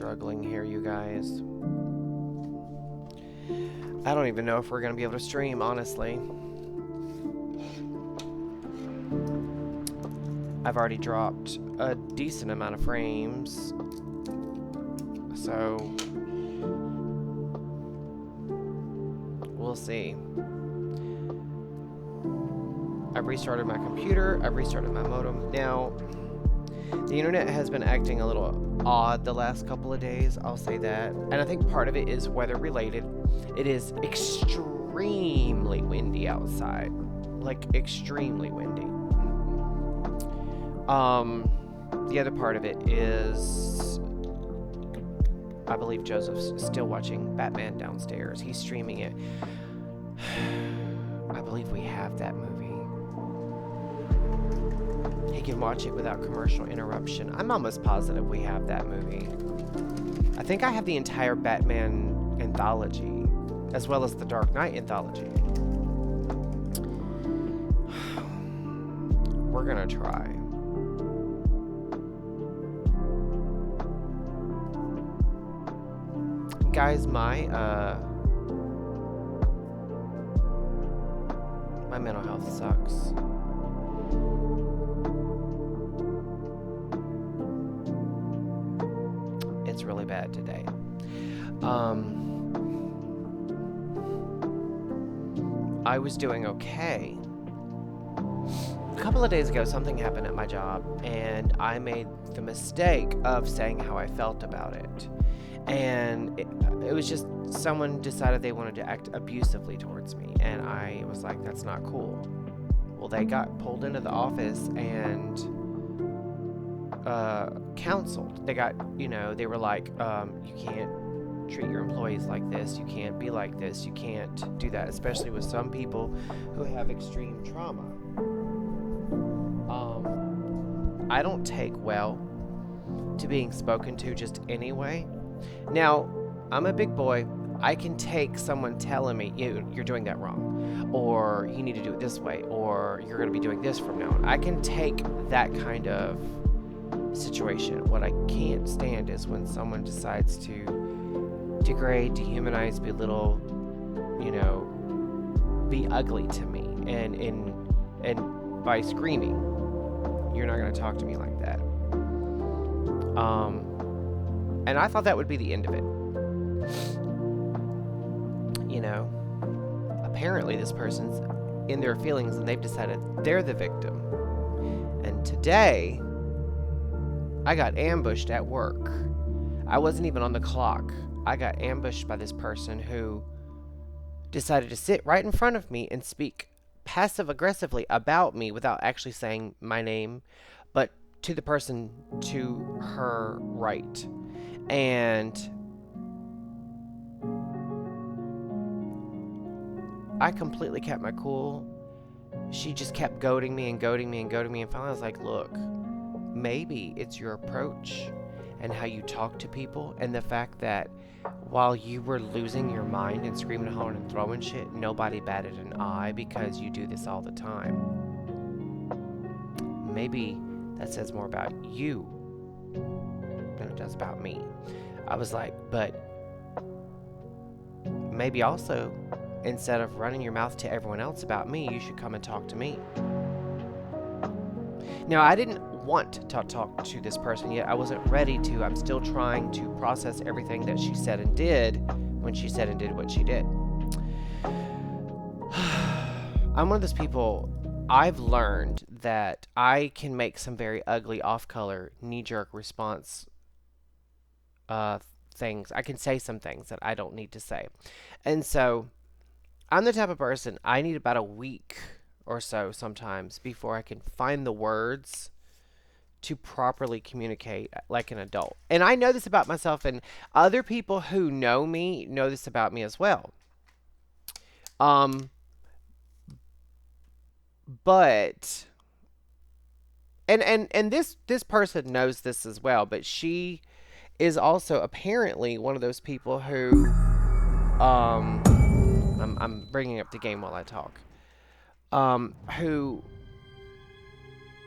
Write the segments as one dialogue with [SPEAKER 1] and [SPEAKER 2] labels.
[SPEAKER 1] struggling here, you guys. I don't even know if we're going to be able to stream, honestly. I've already dropped a decent amount of frames. So, we'll see. I've restarted my computer. I've restarted my modem. Now, the internet has been acting a little odd the last couple of days, I'll say that. And I think part of it is weather related. It is extremely windy outside. Like, extremely windy. The other part of it is, I believe Joseph's still watching Batman downstairs. He's streaming it. I believe we have that movie. He can watch it without commercial interruption. I'm almost positive we have that movie. I think I have the entire Batman anthology, as well as the Dark Knight anthology. We're gonna try. Guys, my mental health sucks. It's really bad today. I was doing okay. A couple of days ago, something happened at my job, and I made the mistake of saying how I felt about it. And it was just someone decided they wanted to act abusively towards me, and I was like, that's not cool. Well, they got pulled into the office and counseled. They got, they were like, you can't treat your employees like this, you can't be like this, you can't do that, especially with some people who have extreme trauma. I don't take well to being spoken to just anyway. Now, I'm a big boy. I can take someone telling me, you're doing that wrong, or you need to do it this way, or you're going to be doing this from now on. I can take that kind of situation. What I can't stand is when someone decides to degrade, dehumanize, belittle, be ugly to me, and by screaming, you're not going to talk to me like that. And I thought that would be the end of it. Apparently this person's in their feelings and they've decided they're the victim. And today, I got ambushed at work. I wasn't even on the clock. I got ambushed by this person who decided to sit right in front of me and speak passive-aggressively about me without actually saying my name, but to the person to her right. And I completely kept my cool. She just kept goading me and goading me and goading me, and finally I was like, look, maybe it's your approach and how you talk to people, and the fact that while you were losing your mind and screaming and hollering and throwing shit, nobody batted an eye because you do this all the time. Maybe that says more about you than it does about me. I was like, but maybe also, instead of running your mouth to everyone else about me, you should come and talk to me. Now, I didn't want to talk to this person yet. I wasn't ready to. I'm still trying to process everything that she said and did when she said and did what she did. I'm one of those people, I've learned that I can make some very ugly off-color, knee-jerk response things. I can say some things that I don't need to say. And so, I'm the type of person, I need about a week or so sometimes before I can find the words to properly communicate like an adult. And I know this about myself, and other people who know me know this about me as well. But and this person knows this as well, but she is also apparently one of those people who I'm bringing up the game while I talk. Who,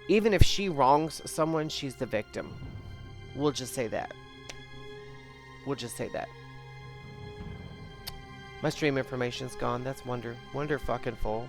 [SPEAKER 1] even if she wrongs someone, she's the victim. We'll just say that. We'll just say that. My stream information's gone. That's wonder fucking full.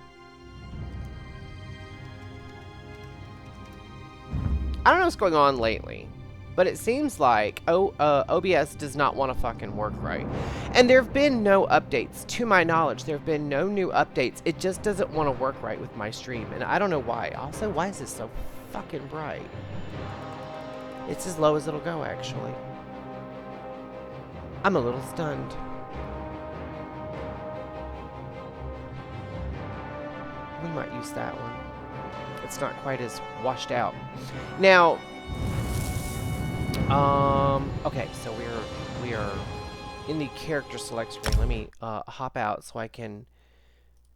[SPEAKER 1] I don't know what's going on lately, but it seems like OBS does not want to fucking work right. And there have been no updates. To my knowledge, there have been no new updates. It just doesn't want to work right with my stream, and I don't know why. Also, why is this so fucking bright? It's as low as it'll go, actually. I'm a little stunned. We might use that one. It's not quite as washed out. Now, okay, so we are in the character select screen. Let me hop out so I can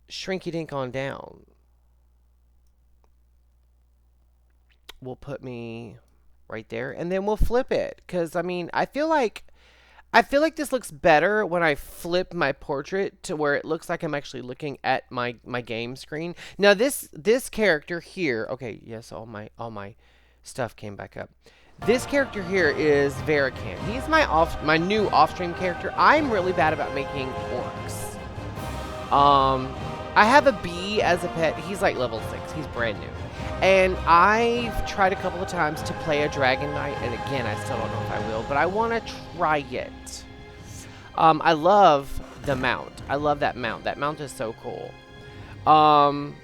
[SPEAKER 1] shrinky dink on down. We'll put me right there, and then we'll flip it. Because I mean, I feel like this looks better when I flip my portrait to where it looks like I'm actually looking at my game screen. Now this character here, okay, yes, all my stuff came back up. This character here is Verican. He's my new off-stream character. I'm really bad about making orcs. I have a bee as a pet. He's like level 6. He's brand new. And I've tried a couple of times to play a Dragon Knight, and again, I still don't know if I will, but I want to try it. I love the mount. I love that mount. That mount is so cool. And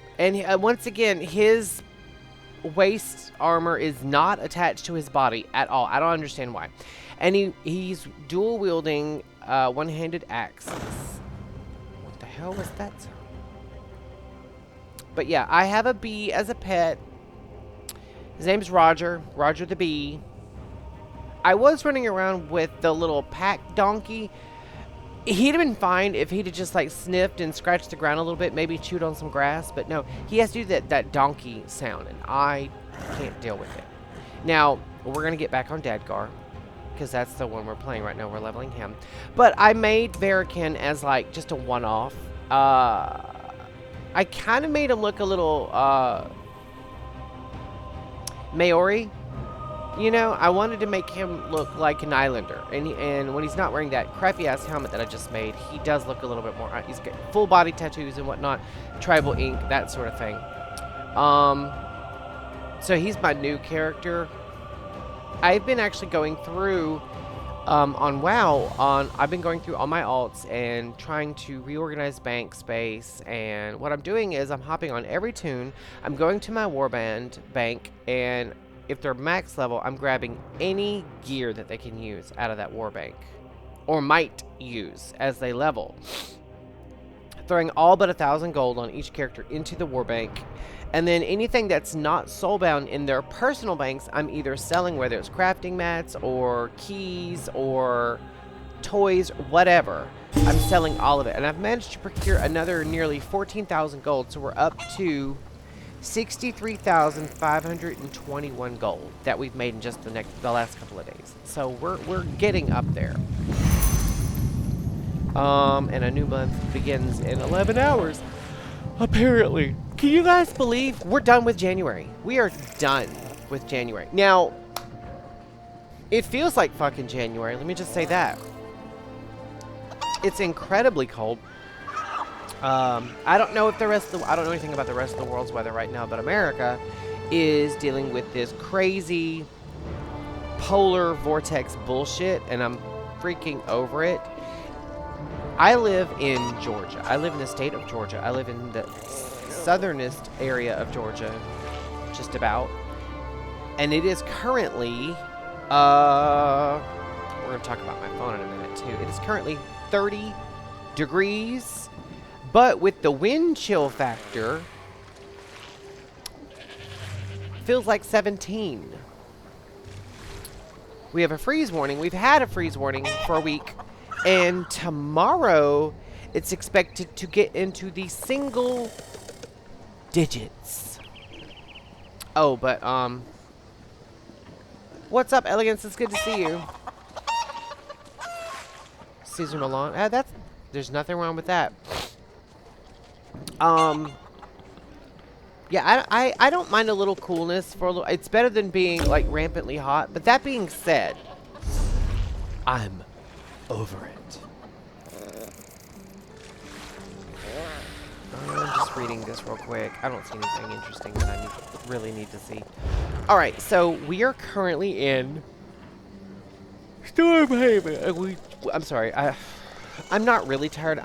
[SPEAKER 1] once again, his waist armor is not attached to his body at all. I don't understand why. And he's dual wielding one-handed axes. What the hell was that sound? But yeah, I have a bee as a pet. His name's Roger. Roger the bee. I was running around with the little pack donkey. He'd have been fine if he'd have just like sniffed and scratched the ground a little bit, maybe chewed on some grass. But no, he has to do that donkey sound, and I can't deal with it. Now, we're going to get back on Dadgar, because that's the one we're playing right now. We're leveling him. But I made Verican as like just a one-off. I kind of made him look a little Maori. You know, I wanted to make him look like an islander. And when he's not wearing that crappy-ass helmet that I just made, he does look a little bit more... He's got full-body tattoos and whatnot, tribal ink, that sort of thing. So he's my new character. I've been actually going through... on WoW, I've been going through all my alts and trying to reorganize bank space, and what I'm doing is I'm hopping on every toon, I'm going to my warband bank, and if they're max level, I'm grabbing any gear that they can use out of that war bank, or might use as they level, throwing all but 1,000 gold on each character into the war bank. And then anything that's not soulbound in their personal banks, I'm either selling, whether it's crafting mats or keys or toys, whatever. I'm selling all of it. And I've managed to procure another nearly 14,000 gold. So we're up to 63,521 gold that we've made in just the last couple of days. So we're getting up there. And a new month begins in 11 hours. Apparently. Can you guys believe we're done with January? We are done with January. Now, it feels like fucking January. Let me just say that. It's incredibly cold. I don't know if the rest of the... I don't know anything about the rest of the world's weather right now, but America is dealing with this crazy polar vortex bullshit, and I'm freaking over it. I live in Georgia. I live in the state of Georgia. I live in the southernest area of Georgia, just about. And it is currently, we're going to talk about my phone in a minute too. It is currently 30 degrees, but with the wind chill factor, feels like 17. We have a freeze warning. We've had a freeze warning for a week. And tomorrow, it's expected to get into the single digits. Oh, but, what's up, Elegance? It's good to see you. Caesar Milan. There's nothing wrong with that. Yeah, I don't mind a little coolness for a little. It's better than being, like, rampantly hot. But that being said, I'm over it. I'm just reading this real quick. I don't see anything interesting that I really need to see. Alright, so we are currently in Stormhaven. I'm sorry. I'm not really tired.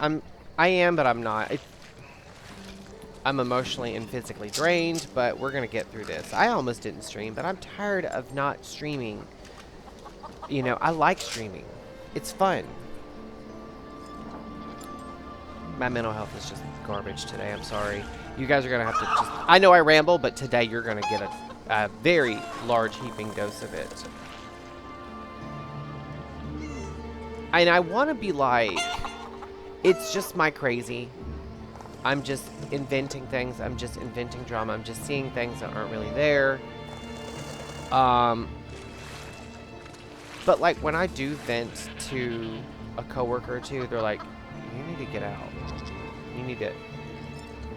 [SPEAKER 1] I am, but I'm not. I'm emotionally and physically drained, but we're going to get through this. I almost didn't stream, but I'm tired of not streaming. You know, I like streaming. It's fun. My mental health is just garbage today. I'm sorry. You guys are going to have to just... I know I ramble, but today you're going to get a very large heaping dose of it. And I want to be like... It's just my crazy. I'm just inventing things. I'm just inventing drama. I'm just seeing things that aren't really there. But like when I do vent to a coworker or two, they're like, you need to get out. You need to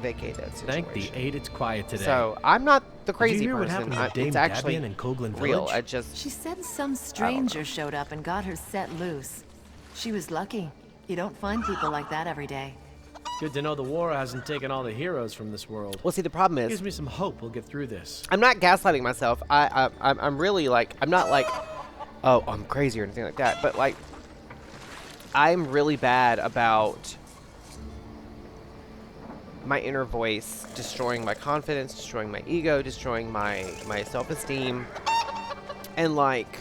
[SPEAKER 1] vacate that situation.
[SPEAKER 2] Thank the 8 it's quiet today.
[SPEAKER 1] So I'm not the crazy
[SPEAKER 2] Did you hear
[SPEAKER 1] person.
[SPEAKER 2] What happened to Dame
[SPEAKER 1] It's actually
[SPEAKER 2] Dabian in Coghlan
[SPEAKER 1] real.
[SPEAKER 2] Village?
[SPEAKER 1] I just...
[SPEAKER 3] She said some stranger showed up and got her set loose. She was lucky. You don't find people like that every day.
[SPEAKER 2] Good to know the war hasn't taken all the heroes from this world.
[SPEAKER 1] Well, see, the problem is...
[SPEAKER 2] Gives me some hope we'll get through this.
[SPEAKER 1] I'm not gaslighting myself. I'm really like... I'm not like... Oh, I'm crazy or anything like that. But like... I'm really bad about... my inner voice destroying my confidence, destroying my ego, destroying my self-esteem. And like...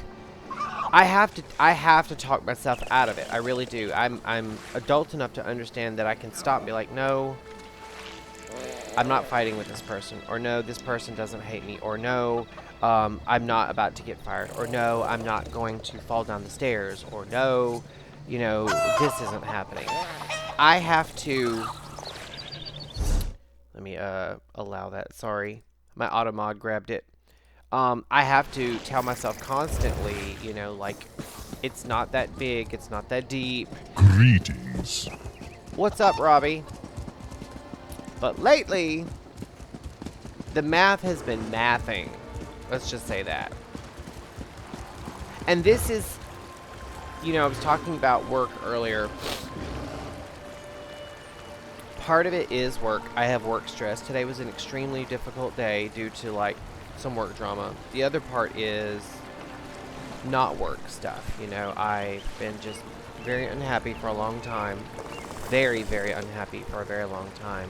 [SPEAKER 1] I have to talk myself out of it. I really do. I'm adult enough to understand that I can stop and be like, no, I'm not fighting with this person, or no, this person doesn't hate me, or no, I'm not about to get fired, or no, I'm not going to fall down the stairs, or no, you know, this isn't happening. I have to... Let me allow that. Sorry, my auto mod grabbed it. I have to tell myself constantly, you know, like, it's not that big, it's not that deep.
[SPEAKER 4] Greetings.
[SPEAKER 1] What's up, Robbie? But lately, the math has been mathing. Let's just say that. And this is, you know, I was talking about work earlier. Part of it is work. I have work stress. Today was an extremely difficult day due to, like, some work drama. The other part is not work stuff. You know, I've been just very unhappy for a long time. Very, very unhappy for a very long time.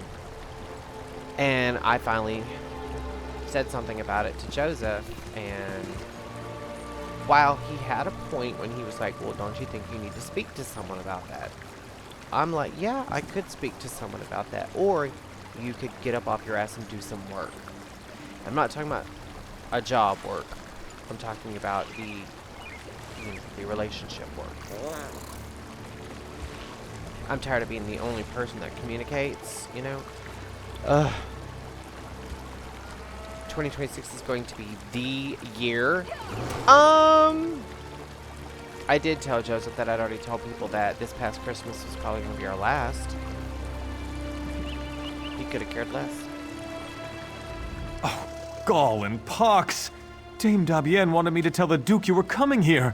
[SPEAKER 1] And I finally said something about it to Joseph, and while he had a point when he was like, well, don't you think you need to speak to someone about that? I'm like, yeah, I could speak to someone about that. Or you could get up off your ass and do some work. I'm not talking about a job work. I'm talking about the relationship work. I'm tired of being the only person that communicates, you know? 2026 is going to be the year. I did tell Joseph that I'd already told people that this past Christmas was probably going to be our last. He could have cared less.
[SPEAKER 5] Oh, gall and pox! Dame Dabienne wanted me to tell the Duke you were coming here.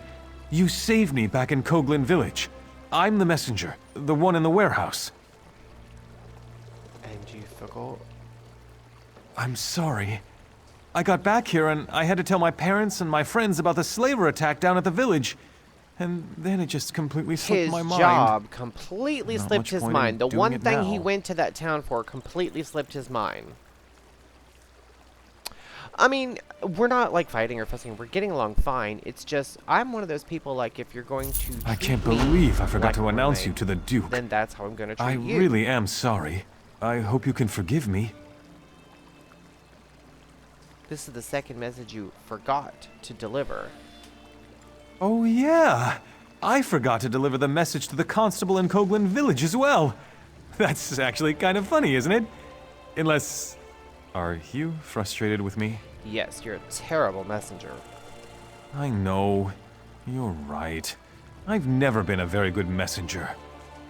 [SPEAKER 5] You saved me back in Coghlan Village. I'm the messenger, the one in the warehouse.
[SPEAKER 1] And you forgot?
[SPEAKER 5] I'm sorry. I got back here and I had to tell my parents and my friends about the slaver attack down at the village. And then it just completely slipped my mind.
[SPEAKER 1] His job completely
[SPEAKER 5] Not
[SPEAKER 1] slipped
[SPEAKER 5] much
[SPEAKER 1] his
[SPEAKER 5] point in
[SPEAKER 1] mind. The
[SPEAKER 5] doing
[SPEAKER 1] one
[SPEAKER 5] it
[SPEAKER 1] thing he
[SPEAKER 5] now.
[SPEAKER 1] went to that town for completely slipped his mind. I mean, we're not like fighting or fussing. We're getting along fine. It's just, I'm one of those people, like, if you're going to
[SPEAKER 5] I
[SPEAKER 1] treat
[SPEAKER 5] can't
[SPEAKER 1] me
[SPEAKER 5] believe I forgot
[SPEAKER 1] like
[SPEAKER 5] to
[SPEAKER 1] a
[SPEAKER 5] announce
[SPEAKER 1] roommate,
[SPEAKER 5] you to the Duke.
[SPEAKER 1] then that's how I'm going to treat
[SPEAKER 5] I
[SPEAKER 1] you.
[SPEAKER 5] really am sorry. I hope you can forgive me.
[SPEAKER 1] This is the second message you forgot to deliver.
[SPEAKER 5] Oh yeah! I forgot to deliver the message to the constable in Coghlan Village as well. That's actually kind of funny, isn't it? Unless... Are you frustrated with me?
[SPEAKER 1] Yes, you're a terrible messenger.
[SPEAKER 5] I know. You're right. I've never been a very good messenger.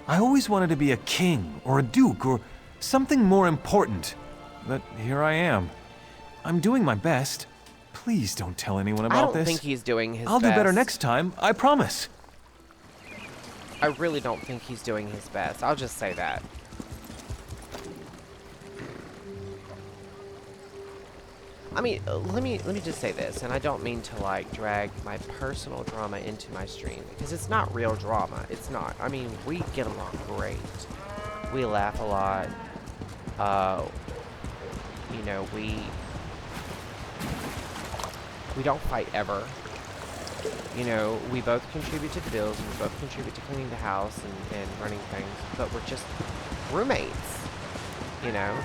[SPEAKER 5] I always wanted to be a king, or a duke, or something more important. But here I am. I'm doing my best. Please don't tell anyone about
[SPEAKER 1] I don't
[SPEAKER 5] this.
[SPEAKER 1] think he's doing his
[SPEAKER 5] I'll
[SPEAKER 1] best.
[SPEAKER 5] do better next time, I promise.
[SPEAKER 1] I really don't think he's doing his best. I'll just say that. I mean, let me just say this, and I don't mean to like drag my personal drama into my stream because it's not real drama. It's not. I mean, we get along great. We laugh a lot. You know, we don't fight ever. You know, we both contribute to the bills and we both contribute to cleaning the house and running things, but we're just roommates. You know,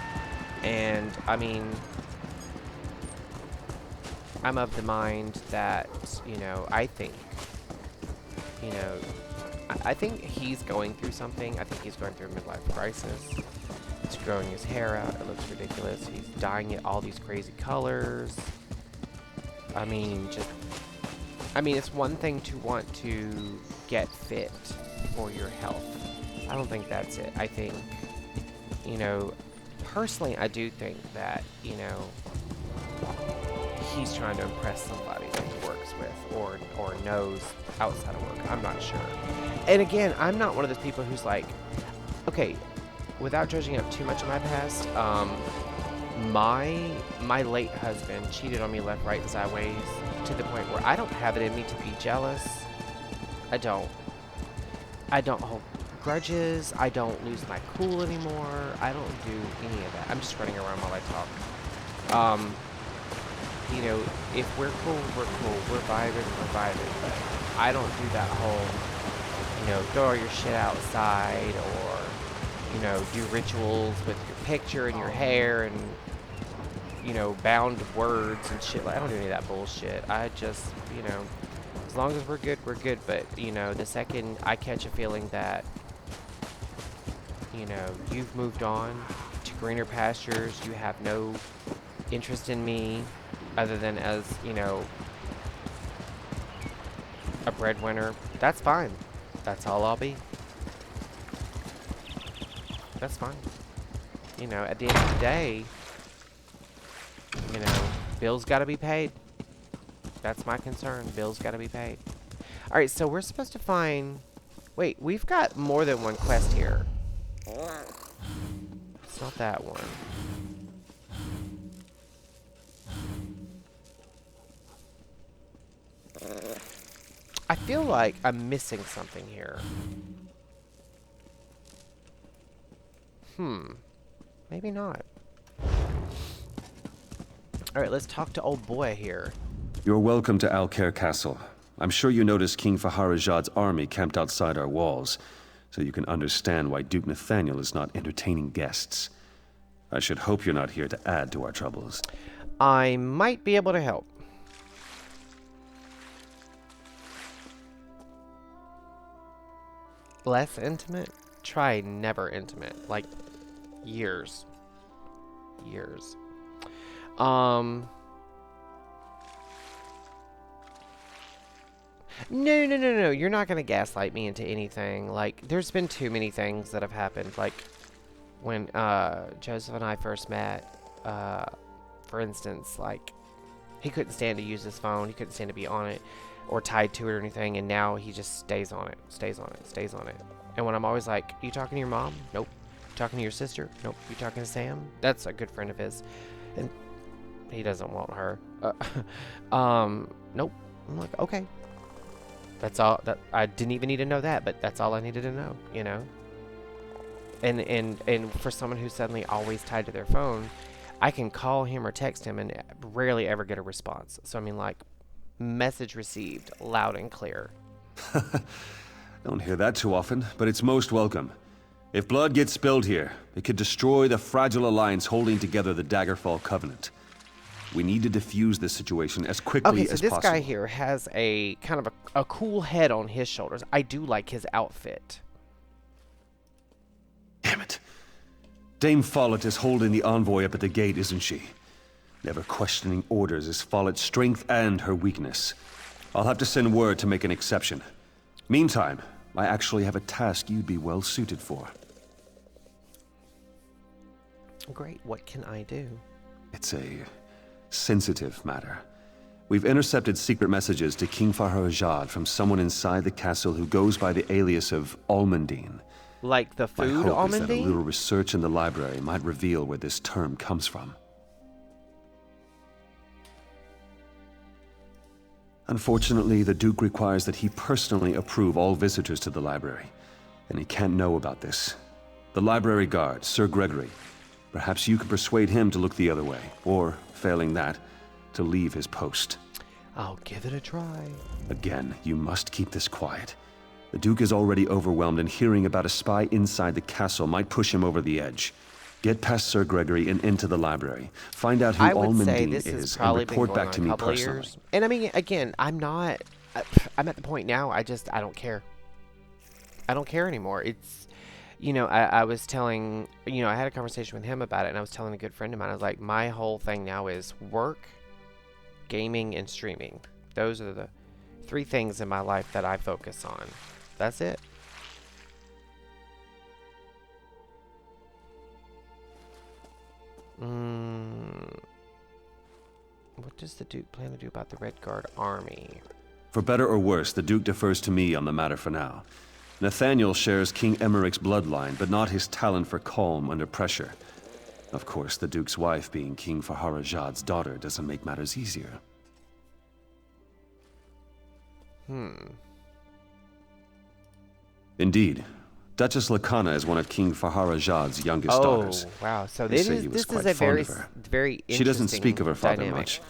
[SPEAKER 1] and I mean, I'm of the mind that, you know, I think, you know, I think he's going through something. I think he's going through a midlife crisis. He's growing his hair out. It looks ridiculous. He's dyeing it all these crazy colors. I mean, it's one thing to want to get fit for your health. I don't think that's it. I think, you know, personally, I do think that, you know, he's trying to impress somebody that he works with or knows outside of work. I'm not sure. And again, I'm not one of those people who's like, okay, without judging up too much of my past, my late husband cheated on me left, right, and sideways to the point where I don't have it in me to be jealous. I don't hold grudges. I don't lose my cool anymore. I don't do any of that. I'm just running around while I talk. You know, if we're cool, we're cool. We're vibing, but I don't do that whole, you know, throw your shit outside or, you know, do rituals with your picture and your hair and, you know, bound words and shit. Like, I don't do any of that bullshit. I just, you know, as long as we're good, we're good. But, you know, the second I catch a feeling that, you know, you've moved on to greener pastures, you have no interest in me other than as, you know, a breadwinner, that's fine. That's all I'll be. That's fine. You know, at the end of the day, you know, bills gotta be paid. That's my concern. Bills gotta be paid. Alright, so we're supposed to find... Wait, we've got more than one quest here. It's not that one. I feel like I'm missing something here. Maybe not. Alright, let's talk to old boy here.
[SPEAKER 4] You're welcome to Alcaire Castle. I'm sure you noticed King Faharazad's army camped outside our walls, so you can understand why Duke Nathaniel is not entertaining guests. I should hope you're not here to add to our troubles.
[SPEAKER 1] I might be able to help. Less intimate? Try never intimate. Like, years. Years. No. You're not gonna gaslight me into anything. Like, there's been too many things that have happened. Like, when, Joseph and I first met, for instance, like, he couldn't stand to use his phone. He couldn't stand to be on it or tied to it or anything. And now he just stays on it. And when I'm always like, you talking to your mom? Nope. You talking to your sister? Nope. You talking to Sam? That's a good friend of his. And he doesn't want her. Nope. I'm like, okay. That's all. That I didn't even need to know that, but that's all I needed to know, you know? And for someone who's suddenly always tied to their phone, I can call him or text him and rarely ever get a response. So, I mean, like, message received, loud and clear.
[SPEAKER 4] Don't hear that too often, but it's most welcome. If blood gets spilled here, it could destroy the fragile alliance holding together the Daggerfall Covenant. We need to defuse this situation as quickly as possible.
[SPEAKER 1] Okay, so this guy here has a kind of a cool head on his shoulders. I do like his outfit.
[SPEAKER 4] Damn it. Dame Follett is holding the envoy up at the gate, isn't she? Never questioning orders is Follett's strength and her weakness. I'll have to send word to make an exception. Meantime, I actually have a task you'd be well suited for.
[SPEAKER 1] Great, what can I do?
[SPEAKER 4] It's a sensitive matter. We've intercepted secret messages to King Farhajad from someone inside the castle who goes by the alias of Almandine.
[SPEAKER 1] Like the
[SPEAKER 4] My
[SPEAKER 1] food
[SPEAKER 4] hope is that a
[SPEAKER 1] almondine?
[SPEAKER 4] little research in the library might reveal where this term comes from. Unfortunately, the Duke requires that he personally approve all visitors to the library, and he can't know about this. The library guard, Sir Gregory, perhaps you could persuade him to look the other way, or, failing that, to leave his post.
[SPEAKER 1] I'll give it a try.
[SPEAKER 4] Again, you must keep this quiet. The Duke is already overwhelmed, and hearing about a spy inside the castle might push him over the edge. Get past Sir Gregory and into the library. Find out who
[SPEAKER 1] I would say
[SPEAKER 4] Almandine
[SPEAKER 1] this has
[SPEAKER 4] is and
[SPEAKER 1] probably been
[SPEAKER 4] report
[SPEAKER 1] going
[SPEAKER 4] back
[SPEAKER 1] on
[SPEAKER 4] to
[SPEAKER 1] a
[SPEAKER 4] me
[SPEAKER 1] couple of
[SPEAKER 4] personally.
[SPEAKER 1] years. And I mean, again, I'm at the point now, I don't care. I don't care anymore. It's, I was telling, I had a conversation with him about it, and I was telling a good friend of mine, I was like, my whole thing now is work, gaming, and streaming. Those are the 3 things in my life that I focus on. That's it. What does the Duke plan to do about the Red Guard army?
[SPEAKER 4] For better or worse, the Duke defers to me on the matter for now. Nathaniel shares King Emmerich's bloodline, but not his talent for calm under pressure. Of course, the Duke's wife being King Farhajad's daughter doesn't make matters easier. Indeed. Duchess Lakana is one of King Farhajad's youngest daughters.
[SPEAKER 1] Oh, wow. So
[SPEAKER 4] They
[SPEAKER 1] this
[SPEAKER 4] say
[SPEAKER 1] is,
[SPEAKER 4] he was
[SPEAKER 1] this is
[SPEAKER 4] quite
[SPEAKER 1] a
[SPEAKER 4] fond
[SPEAKER 1] very,
[SPEAKER 4] of her.
[SPEAKER 1] very interesting
[SPEAKER 4] She doesn't speak of her father
[SPEAKER 1] dynamic.
[SPEAKER 4] much,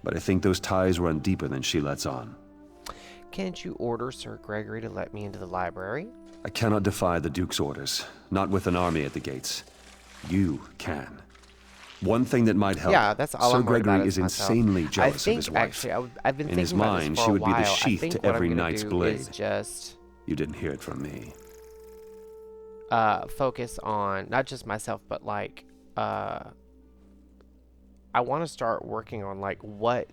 [SPEAKER 4] but I think those ties run deeper than she lets on.
[SPEAKER 1] Can't you order Sir Gregory to let me into the library?
[SPEAKER 4] I cannot defy the Duke's orders, not with an army at the gates. You can. One thing that might help,
[SPEAKER 1] Yeah, that's all
[SPEAKER 4] Sir
[SPEAKER 1] I'm worried about
[SPEAKER 4] Gregory
[SPEAKER 1] is
[SPEAKER 4] is
[SPEAKER 1] myself.
[SPEAKER 4] insanely
[SPEAKER 1] I
[SPEAKER 4] jealous of
[SPEAKER 1] think,
[SPEAKER 4] his wife.
[SPEAKER 1] actually, I've been
[SPEAKER 4] In
[SPEAKER 1] thinking
[SPEAKER 4] his
[SPEAKER 1] about
[SPEAKER 4] mind,
[SPEAKER 1] this for
[SPEAKER 4] she
[SPEAKER 1] a
[SPEAKER 4] would be the
[SPEAKER 1] while.
[SPEAKER 4] sheath
[SPEAKER 1] I think
[SPEAKER 4] to
[SPEAKER 1] what
[SPEAKER 4] every
[SPEAKER 1] I'm gonna
[SPEAKER 4] knight's
[SPEAKER 1] do
[SPEAKER 4] blade.
[SPEAKER 1] is just
[SPEAKER 4] You didn't hear it from me.
[SPEAKER 1] focus on not just myself, but like I want to start working on like what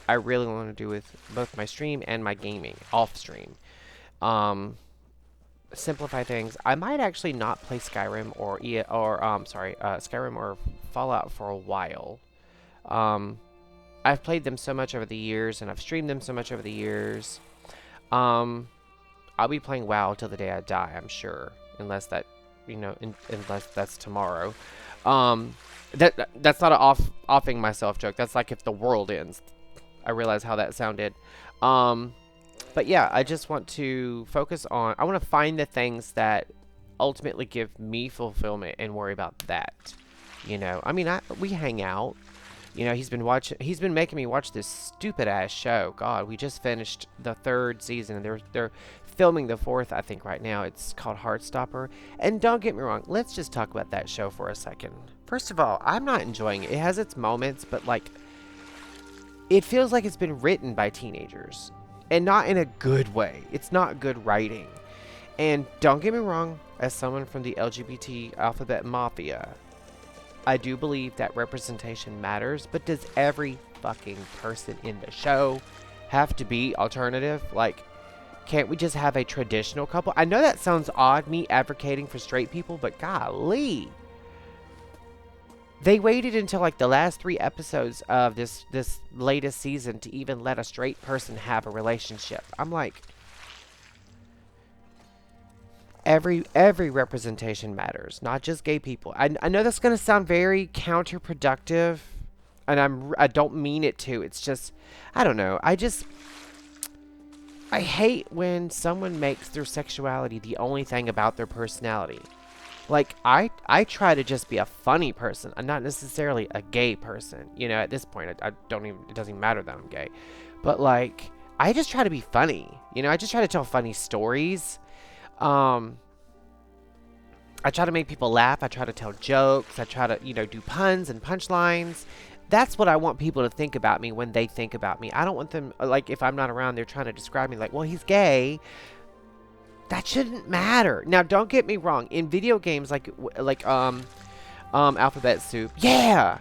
[SPEAKER 1] I really want to do with both my stream and my gaming off stream. Simplify things. I might actually not play Skyrim or Skyrim or Fallout for a while. I've played them so much over the years, and I've streamed them so much over the years. I'll be playing WoW till the day I die, I'm sure, unless that, unless that's tomorrow. That's not an offing myself joke. That's like if the world ends. I realize how that sounded. But yeah, I just want to focus on, I want to find the things that ultimately give me fulfillment and worry about that. I mean, we hang out. He's been making me watch this stupid ass show. God, we just finished the 3rd season, and they're filming the 4th, I think, right now. It's called Heartstopper. And don't get me wrong, let's just talk about that show for a second. First of all, I'm not enjoying it. It has its moments, but like, it feels like it's been written by teenagers. And not in a good way. It's not good writing. And don't get me wrong, as someone from the LGBT alphabet mafia, I do believe that representation matters, but does every fucking person in the show have to be alternative? Like, can't we just have a traditional couple? I know that sounds odd, me advocating for straight people, but golly. They waited until like the last 3 episodes of this latest season to even let a straight person have a relationship. I'm like, every representation matters, not just gay people. I know that's gonna sound very counterproductive, and I don't mean it to. It's just, I don't know. I hate when someone makes their sexuality the only thing about their personality. Like, I try to just be a funny person. I'm not necessarily a gay person. At this point, it doesn't even matter that I'm gay. But, like, I just try to be funny. I just try to tell funny stories. I try to make people laugh. I try to tell jokes. I try to, do puns and punchlines. That's what I want people to think about me when they think about me. I don't want them, like, if I'm not around, they're trying to describe me like, well, he's gay. That shouldn't matter. Now, don't get me wrong. In video games like Alphabet Soup, yeah.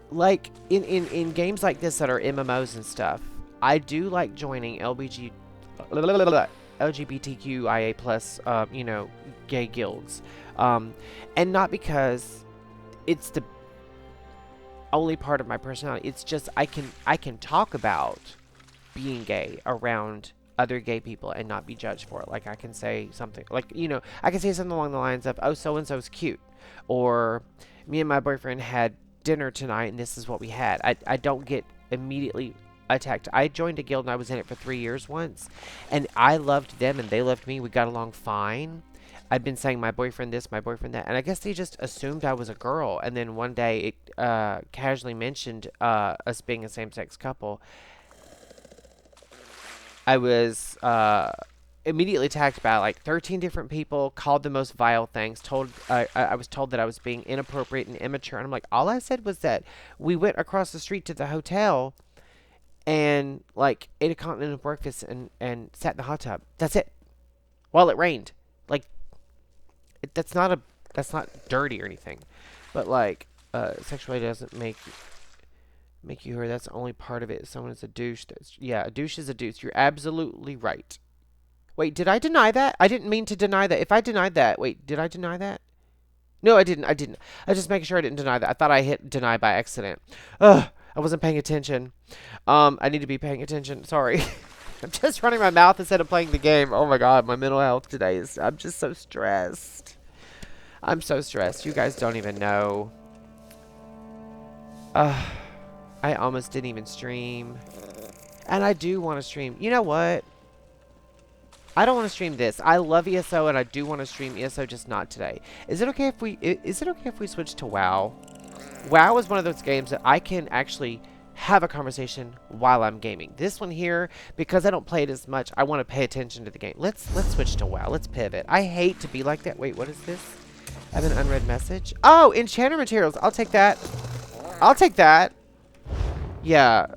[SPEAKER 1] Like in games like this that are MMOs and stuff, I do like joining LGBTQIA plus, gay guilds, and not because it's the only part of my personality. It's just I can talk about being gay around other gay people and not be judged for it. Like I can say something like, you know, I can say something along the lines of, oh, so and so's cute, or me and my boyfriend had dinner tonight and this is what we had. I don't get immediately attacked. I joined a guild and I was in it for 3 years once, and I loved them and they loved me. We got along fine. I've been saying my boyfriend this, my boyfriend that, and I guess they just assumed I was a girl. And then one day it casually mentioned us being a same-sex couple. I was immediately attacked by like 13 different people, called the most vile things, told I was told that I was being inappropriate and immature. And I'm like, all I said was that we went across the street to the hotel and like ate a continental breakfast and sat in the hot tub. That's it. While it rained. Like, that's not dirty or anything. But like, sexuality doesn't make you her. That's only part of it. If someone is a douche. Yeah, a douche is a douche. You're absolutely right. Wait, did I deny that? I didn't mean to deny that. If I denied that, wait, did I deny that? No, I didn't. I was just making sure I didn't deny that. I thought I hit deny by accident. Ugh, I wasn't paying attention. I need to be paying attention. Sorry. I'm just running my mouth instead of playing the game. Oh my god, my mental health today is... I'm just so stressed. I'm so stressed. You guys don't even know. I almost didn't even stream. And I do want to stream. You know what? I don't want to stream this. I love ESO and I do want to stream ESO, just not today. Is it okay if we switch to WoW? WoW is one of those games that I can actually have a conversation while I'm gaming. This one here, because I don't play it as much, I want to pay attention to the game. Let's switch to WoW. Let's pivot. I hate to be like that. Wait, what is this? I have an unread message. Oh, enchanter materials. I'll take that. I'll take that. Yeah.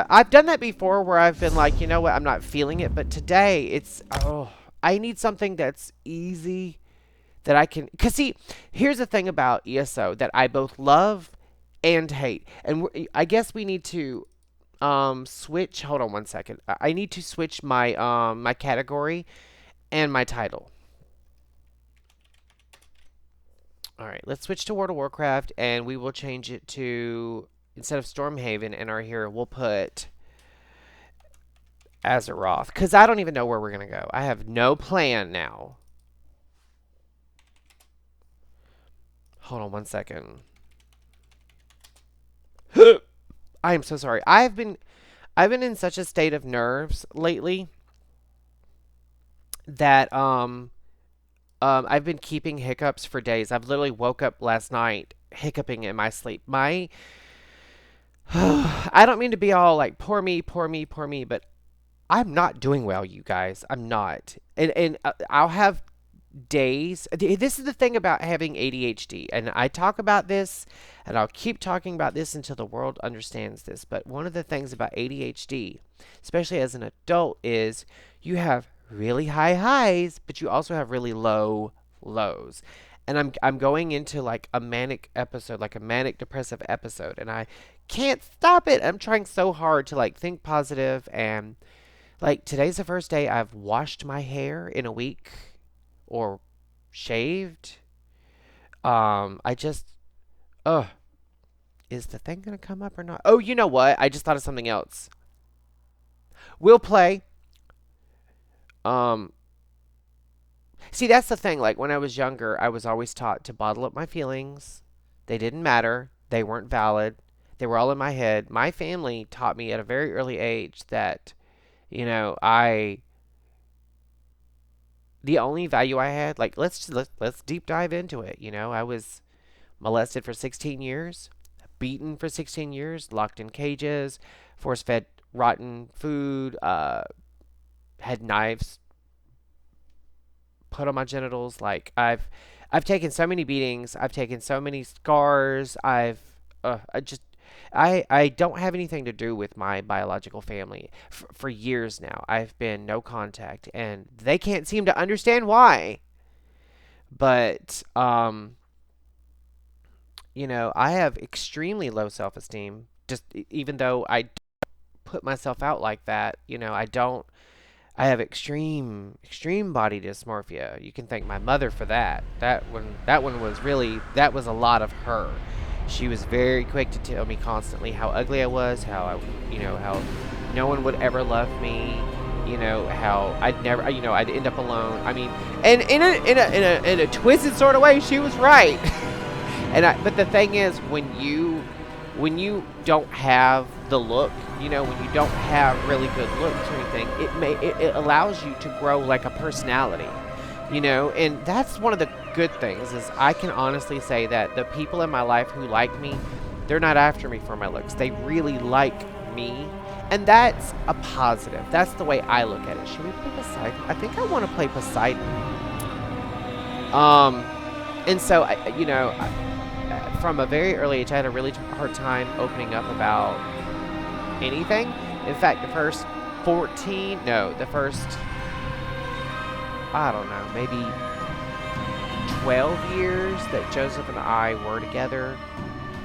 [SPEAKER 1] I've done that before where I've been like, you know what, I'm not feeling it. But today, it's, I need something that's easy that I can... Because, see, here's the thing about ESO that I both love and hate. And I guess we need to switch... Hold on one second. I need to switch my, my category and my title. Alright, let's switch to World of Warcraft, and we will change it to... Instead of Stormhaven and Our Hero, we'll put Azeroth. Because I don't even know where we're going to go. I have no plan now. Hold on one second. I am so sorry. I've been in such a state of nerves lately that I've been keeping hiccups for days. I've literally woke up last night hiccuping in my sleep. I don't mean to be all like, poor me, but I'm not doing well, you guys. I'm not. And I'll have days. This is the thing about having ADHD. And I talk about this, and I'll keep talking about this until the world understands this. But one of the things about ADHD, especially as an adult, is you have really high highs, but you also have really low lows. And I'm going into like a manic episode, like a manic depressive episode, and I can't stop it. I'm trying so hard to like think positive, and like today's the first day I've washed my hair in a week or shaved. I just is the thing gonna come up or not? Oh, you know what? I just thought of something else. We'll play. See, that's the thing. Like, when I was younger, I was always taught to bottle up my feelings. They didn't matter. They weren't valid. They were all in my head. My family taught me at a very early age that, you know, the only value I had, like, let's deep dive into it. You know, I was molested for 16 years, beaten for 16 years, locked in cages, force-fed rotten food, had knives put on my genitals. Like, I've taken so many beatings. I've taken so many scars. I don't have anything to do with my biological family. For years now, I've been no contact, and they can't seem to understand why. But, you know, I have extremely low self-esteem. Just even though I put myself out like that, you know, I have extreme body dysmorphia. You can thank my mother for that. That one was really, that was a lot of her. She was very quick to tell me constantly how ugly I was, how how no one would ever love me, how I'd never, I'd end up alone. I mean, and in a twisted sort of way, she was right. But the thing is, when you don't have the look, when you don't have really good looks or anything, it allows you to grow like a personality, and that's one of the good things is I can honestly say that the people in my life who like me, they're not after me for my looks. They really like me, and that's a positive. That's the way I look at it. Should we play Poseidon? I think I want to play Poseidon. And so from a very early age, I had a really hard time opening up about anything. In fact, the first I don't know, maybe 12 years that Joseph and I were together,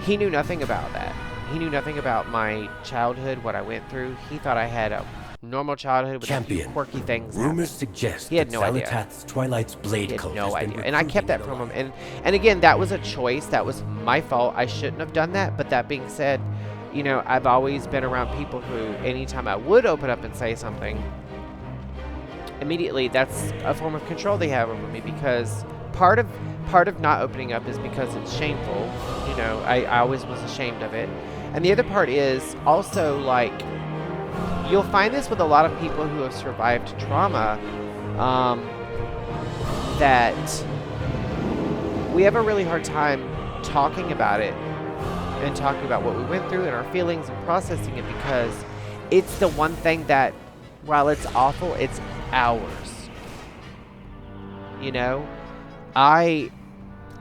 [SPEAKER 1] he knew nothing about that. He knew nothing about my childhood, what I went through. He thought I had a normal childhood with a few quirky things.
[SPEAKER 6] Rumors suggest
[SPEAKER 1] he had no idea.
[SPEAKER 6] Twilight's blade
[SPEAKER 1] he had no idea, and I kept that from him. And again, that was a choice. That was my fault. I shouldn't have done that. But that being said, I've always been around people who, anytime I would open up and say something, immediately that's a form of control they have over me, because part of not opening up is because it's shameful. I always was ashamed of it. And the other part is also, like, you'll find this with a lot of people who have survived trauma, that we have a really hard time talking about it and talking about what we went through and our feelings and processing it, because it's the one thing that, while it's awful, it's ours. I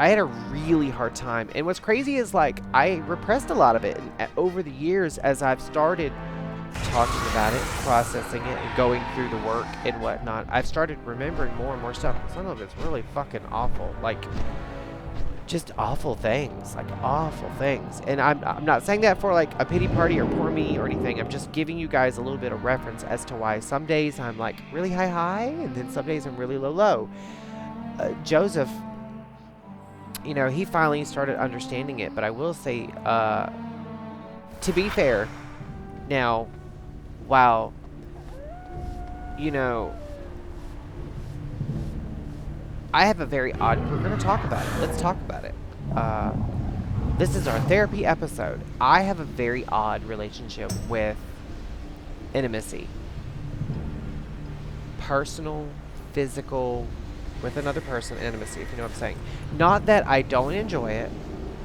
[SPEAKER 1] had a really hard time, and what's crazy is, like, I repressed a lot of it, and over the years, as I've started talking about it, processing it, and going through the work and whatnot, I've started remembering more and more stuff. Some of it's really fucking awful, like, just awful things, and I'm not saying that for, like, a pity party or poor me or anything. I'm just giving you guys a little bit of reference as to why some days I'm, like, really high, and then some days I'm really low. Joseph, he finally started understanding it, but I will say, to be fair, now, while, I have a very odd, we're going to talk about it. Let's talk about it. This is our therapy episode. I have a very odd relationship with intimacy. Personal, physical, with another person, intimacy, if you know what I'm saying. Not that I don't enjoy it.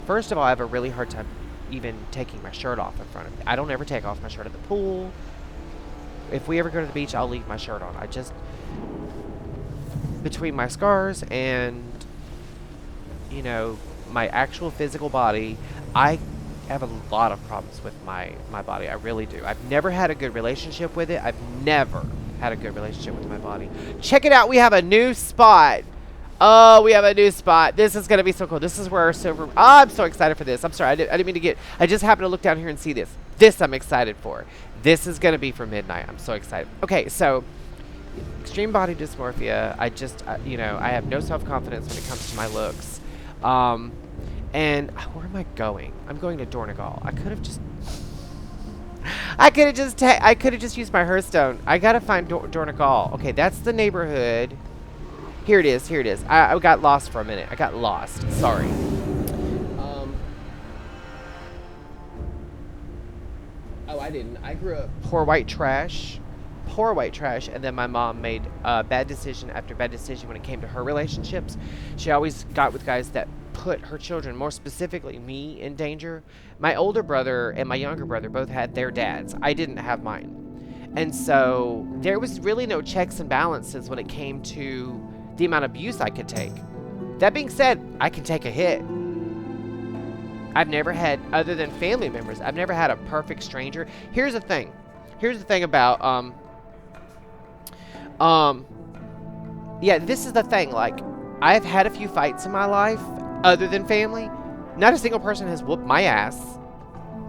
[SPEAKER 1] First of all, I have a really hard time even taking my shirt off in front of me. I don't ever take off my shirt at the pool. If we ever go to the beach, I'll leave my shirt on. I just, between my scars and, my actual physical body, I have a lot of problems with my body. I really do. I've never had a good relationship with it. I've never had a good relationship with my body. Check it out. We have a new spot. Oh, we have a new spot. This is going to be so cool. This is where our silver... Oh, I'm so excited for this. I'm sorry. I didn't mean to get... I just happened to look down here and see this. This I'm excited for. This is going to be for midnight. I'm so excited. Okay, so... extreme body dysmorphia. I just, I have no self-confidence when it comes to my looks. And where am I going? I'm going to Dornegal. I could have just... I could have just used my Hearthstone. I gotta find Dornegal. Okay, that's the neighborhood. Here it is. I got lost for a minute. I got lost. Sorry. Oh, I didn't. I grew up poor white trash, and then my mom made bad decision after bad decision when it came to her relationships. She always got with guys that put her children, more specifically me, in danger. My older brother and my younger brother both had their dads. I didn't have mine. And so there was really no checks and balances when it came to the amount of abuse I could take. That being said, I can take a hit. I've never had, other than family members, I've never had a perfect stranger. Here's the thing about, yeah, this is the thing, like, I've had a few fights in my life, other than family. Not a single person has whooped my ass.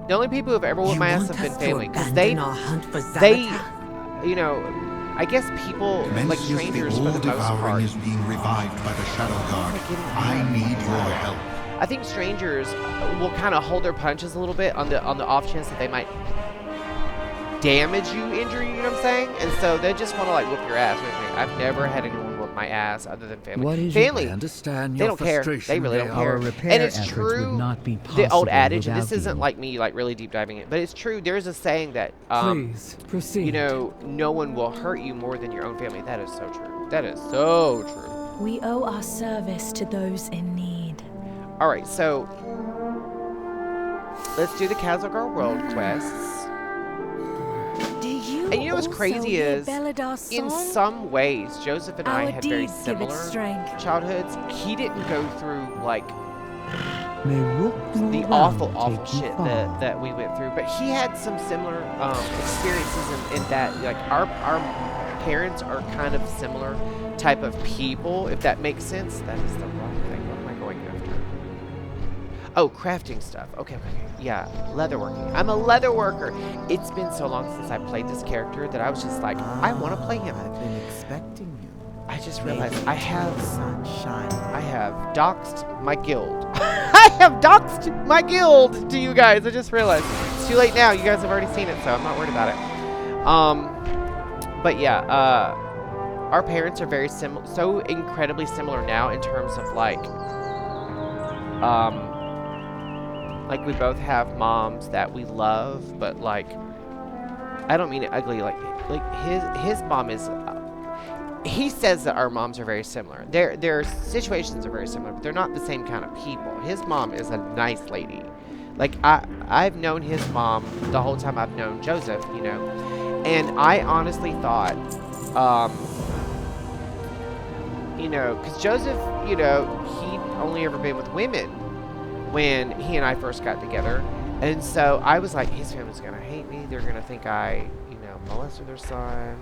[SPEAKER 1] The only people who have ever whooped my ass have been family, because they, I guess people, like strangers for the most part.
[SPEAKER 7] Is being revived by the Shadow Guard. I need your help.
[SPEAKER 1] I think strangers will kind of hold their punches a little bit on the off chance that they might damage you, injure you, you know what I'm saying? And so they just want to like whoop your ass or anything. I've never had anyone whoop my ass other than family.
[SPEAKER 7] What is
[SPEAKER 1] family,
[SPEAKER 7] I understand
[SPEAKER 1] they
[SPEAKER 7] your
[SPEAKER 1] don't care.
[SPEAKER 7] frustration,
[SPEAKER 1] They really don't
[SPEAKER 7] Dale.
[SPEAKER 1] care.
[SPEAKER 6] Our repair
[SPEAKER 1] And it's
[SPEAKER 6] efforts
[SPEAKER 1] true.
[SPEAKER 6] would not be
[SPEAKER 1] The old
[SPEAKER 6] possible
[SPEAKER 1] adage, and this
[SPEAKER 6] without
[SPEAKER 1] isn't
[SPEAKER 6] you.
[SPEAKER 1] like me like really deep diving it, but it's true. There's a saying that
[SPEAKER 7] Please, proceed.
[SPEAKER 1] you know, no one will hurt you more than your own family. That is so true. That is so true.
[SPEAKER 8] We owe our service to those in need.
[SPEAKER 1] All right, so let's do the Castle Girl World quests.
[SPEAKER 8] Do you
[SPEAKER 1] And you know what's
[SPEAKER 8] also
[SPEAKER 1] crazy
[SPEAKER 8] hear
[SPEAKER 1] is,
[SPEAKER 8] Belladar's
[SPEAKER 1] in
[SPEAKER 8] song?
[SPEAKER 1] some ways, Joseph and I
[SPEAKER 8] Our
[SPEAKER 1] had very
[SPEAKER 8] deeds give it
[SPEAKER 1] similar
[SPEAKER 8] strength.
[SPEAKER 1] childhoods. He didn't go through like
[SPEAKER 6] May rooks
[SPEAKER 1] the
[SPEAKER 6] around
[SPEAKER 1] awful
[SPEAKER 6] take you
[SPEAKER 1] shit
[SPEAKER 6] far.
[SPEAKER 1] that we went through, but he had some similar experiences in that like our parents are kind of similar type of people, if that makes sense. That is the wrong thing. What am I going after? Oh, crafting stuff. Okay. Yeah, leatherworking. I'm a leather worker. It's been so long since I played this character that I was just like, I want to play him.
[SPEAKER 9] I've been expecting you.
[SPEAKER 1] I just realized I have
[SPEAKER 9] Sunshine.
[SPEAKER 1] doxed my guild. I have doxed my guild to you guys. I just realized. It's too late now. You guys have already seen it, so I'm not worried about it. But yeah, our parents are very similar, so incredibly similar now in terms of like we both have moms that we love, but like, I don't mean it ugly. Like his mom is. He says that our moms are very similar. Their situations are very similar, but they're not the same kind of people. His mom is a nice lady. Like I've known his mom the whole time I've known Joseph, you know, and I honestly thought, you know, because Joseph, you know, he'd only ever been with women when he and I first got together, and so I was like, his family's gonna hate me. They're gonna think I, you know, molested their son,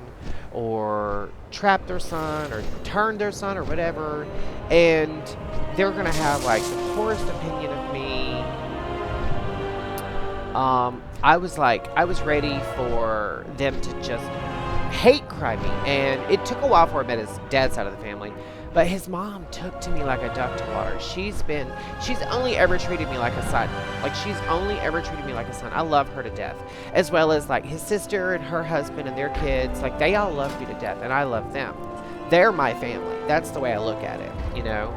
[SPEAKER 1] or trapped their son, or turned their son, or whatever, and they're gonna have like the poorest opinion of me. I was ready for them to just hate crime me, and it took a while before I met his dad's side of the family, but his mom took to me like a duck to water. She's only ever treated me like a son. Like, she's only ever treated me like a son. I love her to death, as well as like his sister and her husband and their kids. Like, they all love me to death, and I love them. They're my family. That's the way I look at it, you know.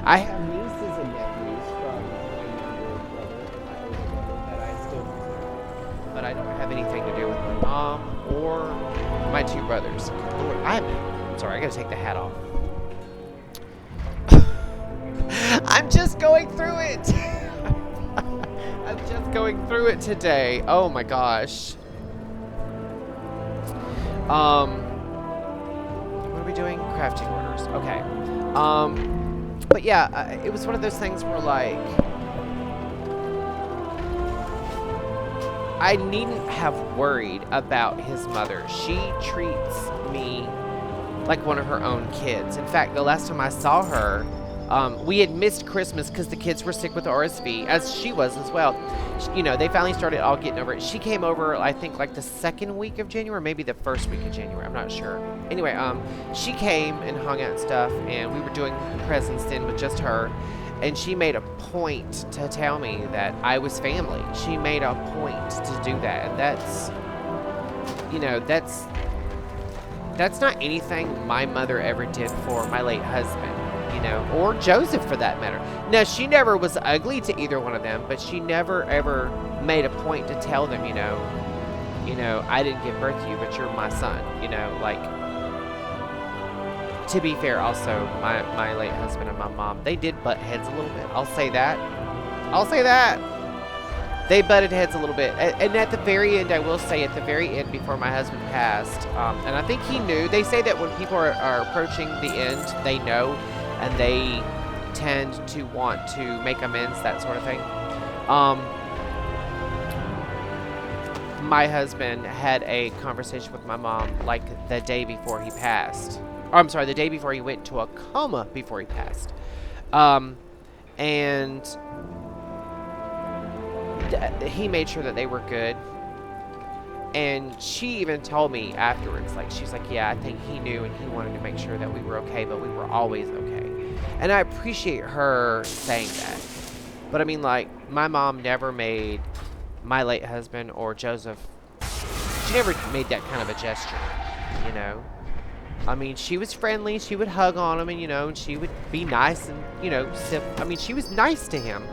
[SPEAKER 1] I have nieces and nephews from my younger brother and my older brother that I still consider, but I don't have anything to do with my mom or my two brothers. Lord, I'm sorry, I gotta take the hat off. I'm just going through it. I'm just going through it today. Oh my gosh. What are we doing? Crafting orders. Okay. But yeah, it was one of those things where like, I needn't have worried about his mother. She treats me like one of her own kids. In fact, the last time I saw her, we had missed Christmas because the kids were sick with the RSV, as she was as well. You know, they finally started all getting over it. She came over, I think, like the second week of January, maybe the first week of January. I'm not sure. Anyway, she came and hung out and stuff, and we were doing presents then with just her. And she made a point to tell me that I was family. She made a point to do that. And that's, you know, that's not anything my mother ever did for my late husband, you know, or Joseph for that matter. No, she never was ugly to either one of them, but she never ever made a point to tell them, you know, I didn't give birth to you, but you're my son, you know, like, to be fair, also, my late husband and my mom, they did butt heads a little bit. I'll say that. They butted heads a little bit. And at the very end, I will say, at the very end, before my husband passed, and I think he knew, they say that when people are approaching the end, they know, and they tend to want to make amends, that sort of thing. My husband had a conversation with my mom, like, the day before he passed. Or, I'm sorry, the day before he went into a coma before he passed. And he made sure that they were good. And she even told me afterwards, like, she's like, yeah, I think he knew and he wanted to make sure that we were okay, but we were always okay. And I appreciate her saying that. But I mean, like, my mom never made my late husband or Joseph, she never made that kind of a gesture, you know? I mean, she was friendly, she would hug on him, and, you know, and she would be nice and, you know, I mean, she was nice to him,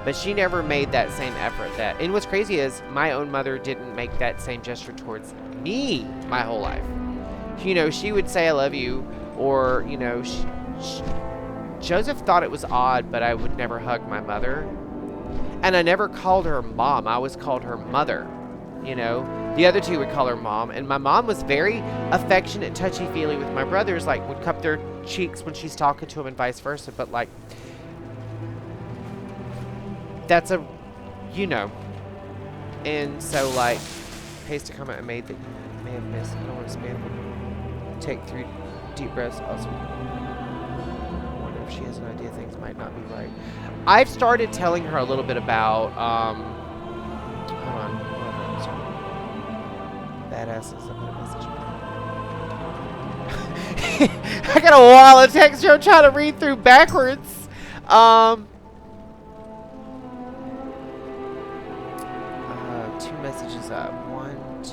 [SPEAKER 1] but she never made that same effort that, and what's crazy is, my own mother didn't make that same gesture towards me my whole life. You know, she would say, I love you, or, you know, Joseph thought it was odd, but I would never hug my mother. And I never called her mom. I always called her mother, you know. The other two would call her mom. And my mom was very affectionate, touchy-feely with my brothers, like would cup their cheeks when she's talking to them and vice versa. But, like, that's a, you know. And so, like, paste a comment I made that you may have missed. I don't want to spam them. Take 3 deep breaths. Also, if she has an idea things might not be right. I've started telling her a little bit about hold on, badasses. I put a message. I got a wall of text here I'm trying to read through backwards. 2 messages up. 1,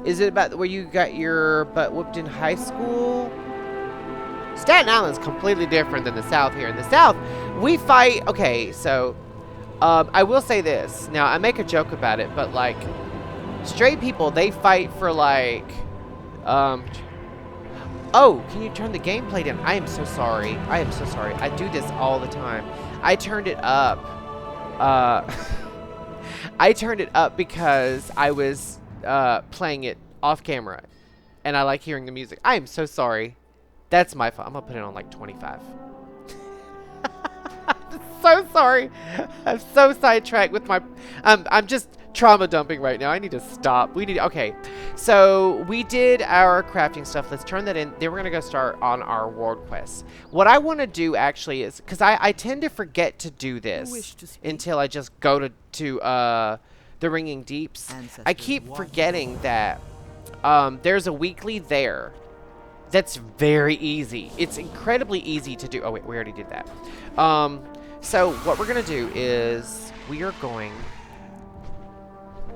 [SPEAKER 1] 2. Is it about where you got your butt whooped in high school? Staten Island's completely different than the South here. In the South, we fight. Okay, so I will say this. Now, I make a joke about it, but, like, straight people, they fight for, like, oh, can you turn the gameplay down? I am so sorry. I am so sorry. I do this all the time. I turned it up. I turned it up because I was playing it off camera, and I like hearing the music. I am so sorry. That's my fault. I'm gonna put it on like 25. I'm so sorry. I'm so sidetracked with my. I'm just trauma dumping right now. I need to stop. We need. Okay, so we did our crafting stuff. Let's turn that in. Then we're gonna go start on our world quests. What I want to do actually is because I tend to forget to do this until I just go to the Ringing Deeps. I keep forgetting that there's a weekly there. That's very easy. It's incredibly easy to do. Oh, wait, we already did that. So what we're going to do is we are going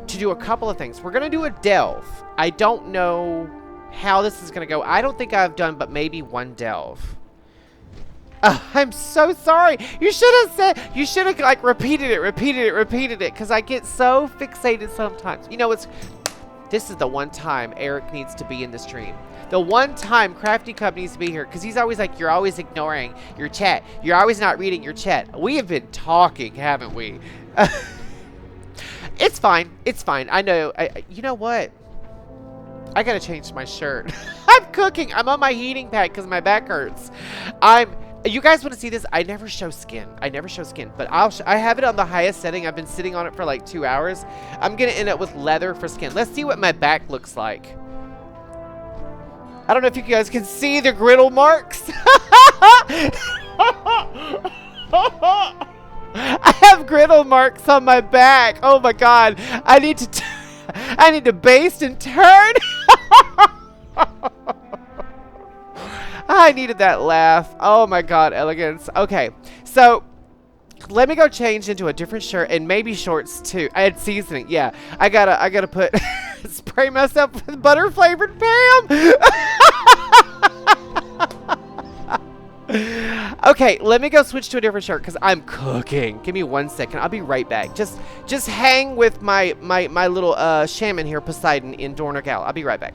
[SPEAKER 1] to do a couple of things. We're going to do a delve. I don't know how this is going to go. I don't think I've done but maybe 1 delve. I'm so sorry. You should have like repeated it, because I get so fixated sometimes. You know, this is the one time Eric needs to be in the stream. The one time Crafty Cub needs to be here, because he's always like, you're always ignoring your chat. You're always not reading your chat. We have been talking, haven't we? It's fine. It's fine. I know. You know what? I gotta change my shirt. I'm cooking. I'm on my heating pad because my back hurts. You guys want to see this? I never show skin. But I have it on the highest setting. I've been sitting on it for like 2 hours. I'm gonna end up with leather for skin. Let's see what my back looks like. I don't know if you guys can see the griddle marks. I have griddle marks on my back. Oh my god. I need to baste and turn. I needed that laugh. Oh my god, elegance. Okay, so let me go change into a different shirt and maybe shorts too. I had seasoning. Yeah, I gotta put spray myself with butter flavored Pam. Okay, let me go switch to a different shirt because I'm cooking. Give me 1 second. I'll be right back. Just hang with my little shaman here, Poseidon in Dornogal. I'll be right back.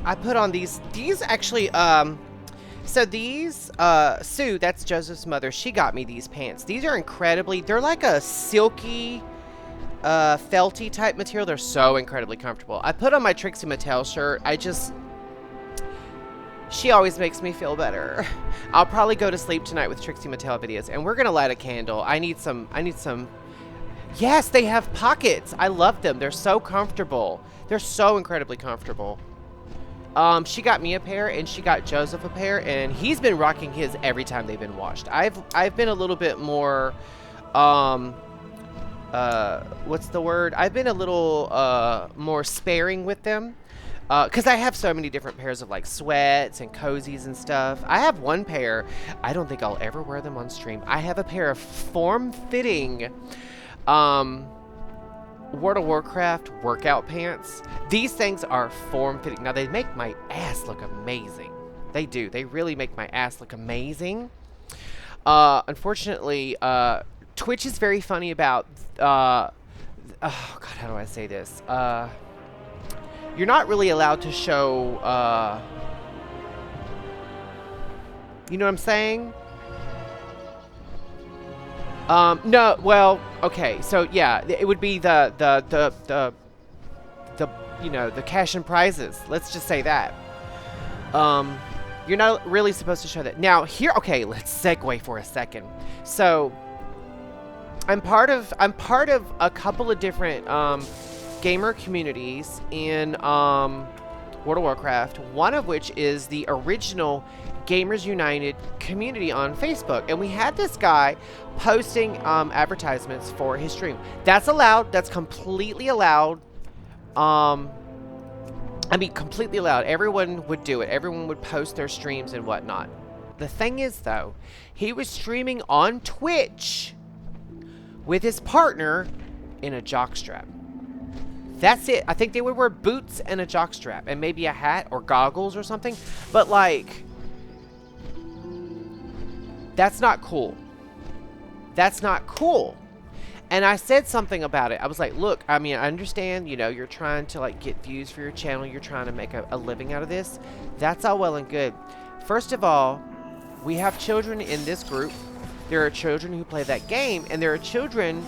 [SPEAKER 1] I put on these actually, so these, Sue, that's Joseph's mother, she got me these pants. These are incredibly, they're like a silky, felty type material. They're so incredibly comfortable. I put on my Trixie Mattel shirt. She always makes me feel better. I'll probably go to sleep tonight with Trixie Mattel videos, and we're gonna light a candle. I need some, yes, they have pockets. I love them. They're so comfortable. They're so incredibly comfortable. She got me a pair, and she got Joseph a pair, and he's been rocking his every time they've been washed. I've been a little bit more, what's the word? I've been a little, more sparing with them. Because I have so many different pairs of like sweats and cozies and stuff. I have one pair. I don't think I'll ever wear them on stream. I have a pair of form-fitting World of Warcraft workout pants. These things are form-fitting. Now, they make my ass look amazing. They do. They really make my ass look amazing. Unfortunately, Twitch is very funny about... oh, God, how do I say this? You're not really allowed to show, you know what I'm saying? No, well, okay, so yeah, it would be the you know, the cash and prizes. Let's just say that. You're not really supposed to show that. Now, here, okay, let's segue for a second. So, I'm part of a couple of different, gamer communities in World of Warcraft, one of which is the original Gamers United community on Facebook, and we had this guy posting advertisements for his stream. That's allowed. That's completely allowed. I mean, completely allowed. Everyone would do it. Everyone would post their streams and whatnot. The thing is, though, he was streaming on Twitch with his partner in a jockstrap. That's it. I think they would wear boots and a jockstrap and maybe a hat or goggles or something. But, like, that's not cool. That's not cool. And I said something about it. I was like, look, I mean, I understand, you know, you're trying to, like, get views for your channel. You're trying to make a living out of this. That's all well and good. First of all, we have children in this group. There are children who play that game, and there are children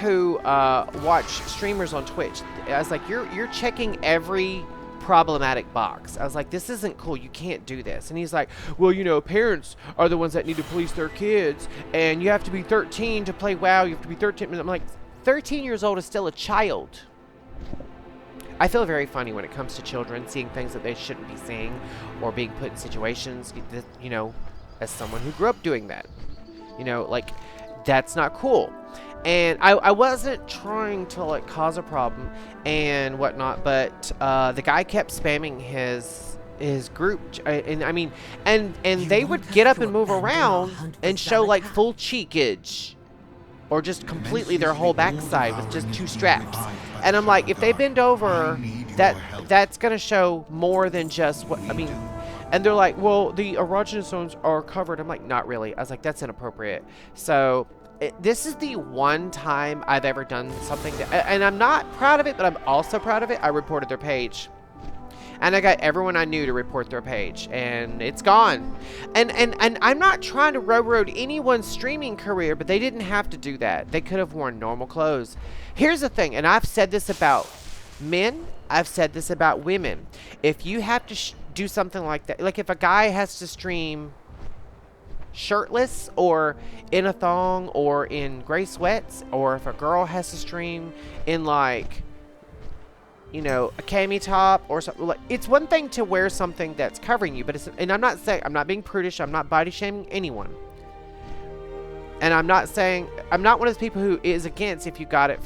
[SPEAKER 1] who watch streamers on Twitch. I was like, you're checking every problematic box. I was like, this isn't cool. You can't do this. And he's like, well, you know, parents are the ones that need to police their kids, and you have to be 13 to play WoW. You have to be 13. And I'm like, 13 years old is still a child. I feel very funny when it comes to children seeing things that they shouldn't be seeing or being put in situations, you know, as someone who grew up doing that. You know, like, that's not cool. And I wasn't trying to, like, cause a problem and whatnot, but the guy kept spamming his group, and I mean, and they would get up and move around and show, like, full cheekage, or just completely their whole backside with just 2 straps. And I'm like, if they bend over, that's gonna show more than just what I mean. And they're like, well, the erogenous zones are covered. I'm like, not really. I was like, that's inappropriate. So. This is the one time I've ever done something that, and I'm not proud of it, but I'm also proud of it. I reported their page, and I got everyone I knew to report their page, and it's gone. And I'm not trying to railroad anyone's streaming career, but they didn't have to do that. They could have worn normal clothes. Here's the thing, and I've said this about men, I've said this about women. If you have to do something like that, like if a guy has to stream shirtless or in a thong or in gray sweats, or if a girl has to stream in, like, you know, a cami top or something, like, it's one thing to wear something that's covering you, but it's, and I'm not saying, I'm not being prudish, I'm not body shaming anyone, and I'm not saying, I'm not one of those people who is against if you got it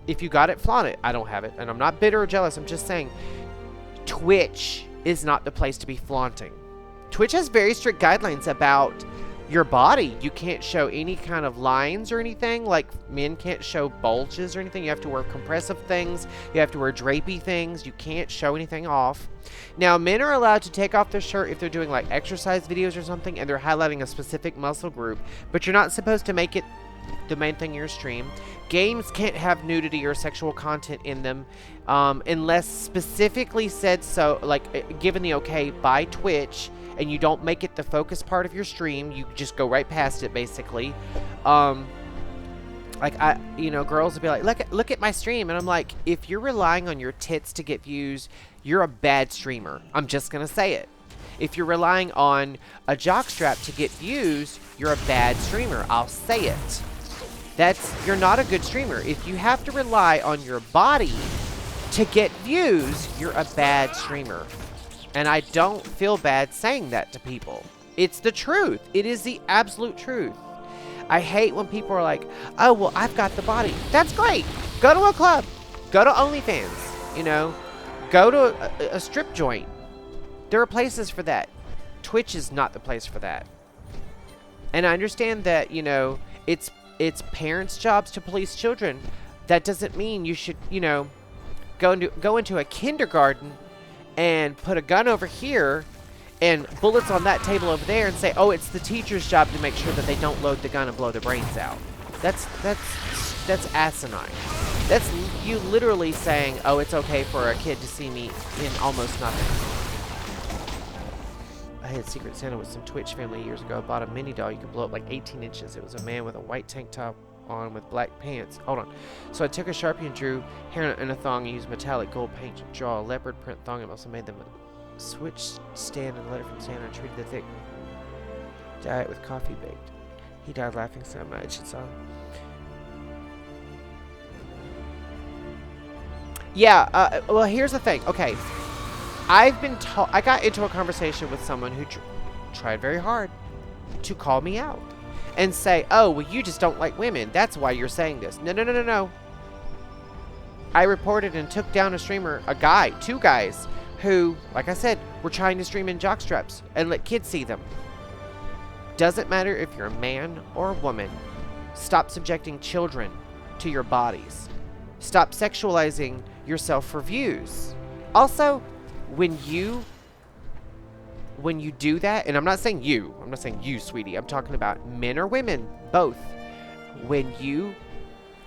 [SPEAKER 1] if you got it, flaunt it. I don't have it, and I'm not bitter or jealous. I'm just saying Twitch is not the place to be flaunting. Twitch has very strict guidelines about your body. You can't show any kind of lines or anything. Like, men can't show bulges or anything. You have to wear compressive things. You have to wear drapey things. You can't show anything off. Now, men are allowed to take off their shirt if they're doing, like, exercise videos or something and they're highlighting a specific muscle group, but you're not supposed to make it the main thing in your stream. Games can't have nudity or sexual content in them unless specifically said so, like given the okay by Twitch, and you don't make it the focus part of your stream. You just go right past it, basically. Like, girls will be like, look at my stream. And I'm like, if you're relying on your tits to get views, you're a bad streamer. I'm just going to say it. If you're relying on a jockstrap to get views, you're a bad streamer. I'll say it. You're not a good streamer. If you have to rely on your body to get views, you're a bad streamer. And I don't feel bad saying that to people. It's the truth. It is the absolute truth. I hate when people are like, oh, well, I've got the body. That's great. Go to a club. Go to OnlyFans. Go to a strip joint. There are places for that. Twitch is not the place for that. And I understand that, it's parents' jobs to police children. That doesn't mean you should, go into a kindergarten and put a gun over here and bullets on that table over there and say, oh, it's the teacher's job to make sure that they don't load the gun and blow their brains out. That's asinine. That's you literally saying, oh, it's okay for a kid to see me in almost nothing. I had Secret Santa with some Twitch family years ago. I bought a mini doll you could blow up like 18 inches. It was a man with a white tank top on with black pants. Hold on. So I took a Sharpie and drew hair in a thong and used metallic gold paint to draw a leopard print thong and also made them a switch stand and letter from Santa and treated the thick diet with coffee baked. He died laughing so much. It's all. Yeah, well, here's the thing. Okay. I've been told, I got into a conversation with someone who tried very hard to call me out and say, oh, well, you just don't like women. That's why you're saying this. No. I reported and took down a streamer, two guys, who, like I said, were trying to stream in jockstraps and let kids see them. Doesn't matter if you're a man or a woman. Stop subjecting children to your bodies. Stop sexualizing yourself for views. Also, when you do that, and I'm not saying you, sweetie. I'm talking about men or women, both. When you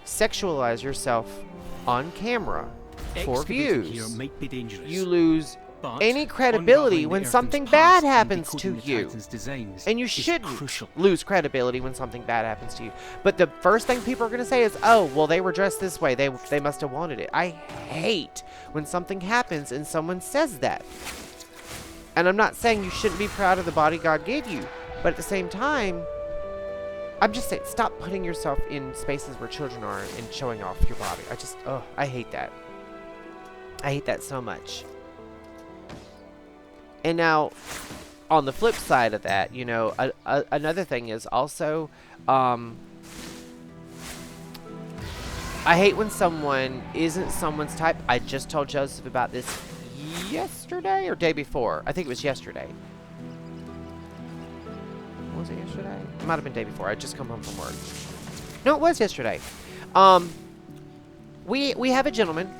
[SPEAKER 1] sexualize yourself on camera for views, you lose any credibility when something bad happens to you. And you shouldn't lose credibility when something bad happens to you. But the first thing people are going to say is, oh, well, they were dressed this way. They must have wanted it. I hate when something happens and someone says that. And I'm not saying you shouldn't be proud of the body God gave you. But at the same time, I'm just saying, stop putting yourself in spaces where children are and showing off your body. I hate that. I hate that so much. And now, on the flip side of that, another thing is also, I hate when someone isn't someone's type. I just told Joseph about this yesterday or day before. I think it was yesterday. Was it yesterday? It might have been day before. I just come home from work. No, it was yesterday. We have a gentleman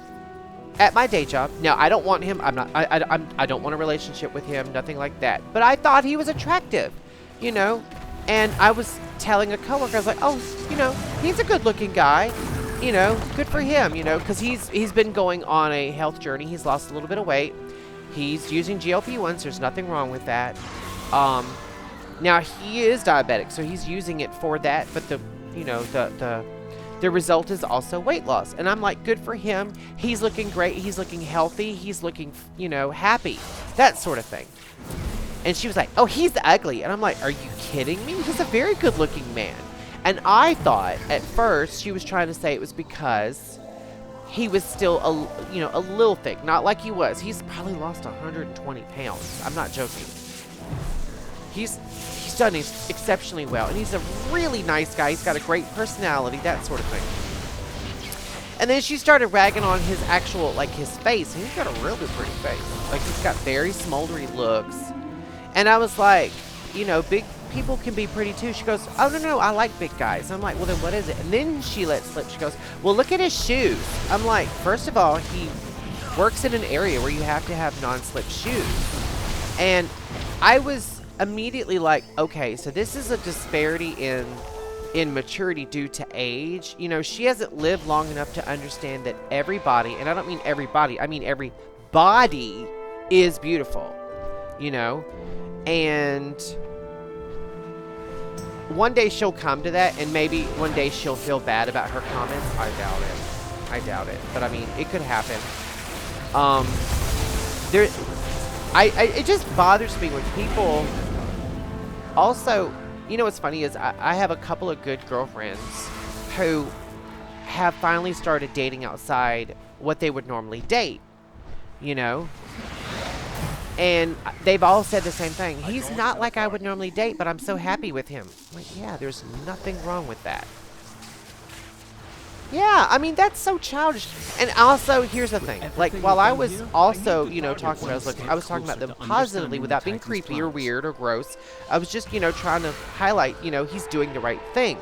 [SPEAKER 1] at my day job. Now, I don't want him. I don't want a relationship with him. Nothing like that. But I thought he was attractive, And I was telling a coworker, I was like, oh, he's a good-looking guy. Good for him. Because he's been going on a health journey. He's lost a little bit of weight. He's using GLP-1s. There's nothing wrong with that. Now he is diabetic, so he's using it for that. But the result is also weight loss. And I'm like, good for him. He's looking great. He's looking healthy. He's looking, happy. That sort of thing. And she was like, oh, he's ugly. And I'm like, are you kidding me? He's a very good looking man. And I thought at first she was trying to say it was because he was still a little thick. Not like he was. He's probably lost 120 pounds. I'm not joking. He's done exceptionally well, and he's a really nice guy. He's got a great personality, that sort of thing. And then she started ragging on his actual, his face, and he's got a really pretty face. He's got very smoldery looks. And I was like, big people can be pretty too. She goes, oh, no, I like big guys. I'm like, well, then what is it? And then she let slip. She goes, well, look at his shoes. I'm like, first of all, he works in an area where you have to have non-slip shoes. And I was immediately like, okay, so this is a disparity in in maturity due to age. You know, she hasn't lived long enough to understand that everybody, and I don't mean everybody, I mean every body is beautiful, you know? And one day she'll come to that, and maybe one day she'll feel bad about her comments. I doubt it. I doubt it. But I mean, it could happen. It just bothers me when people also, you know what's funny is I have a couple of good girlfriends who have finally started dating outside what they would normally date, you know? And they've all said the same thing. He's not like I would normally date, but I'm so happy with him. I'm like, yeah, there's nothing wrong with that. Yeah, I mean, that's so childish. And also, here's the thing. Like, while I was also, you know, talking about, I was talking about them positively without being creepy or weird or gross. I was just, you know, trying to highlight, you know, he's doing the right thing.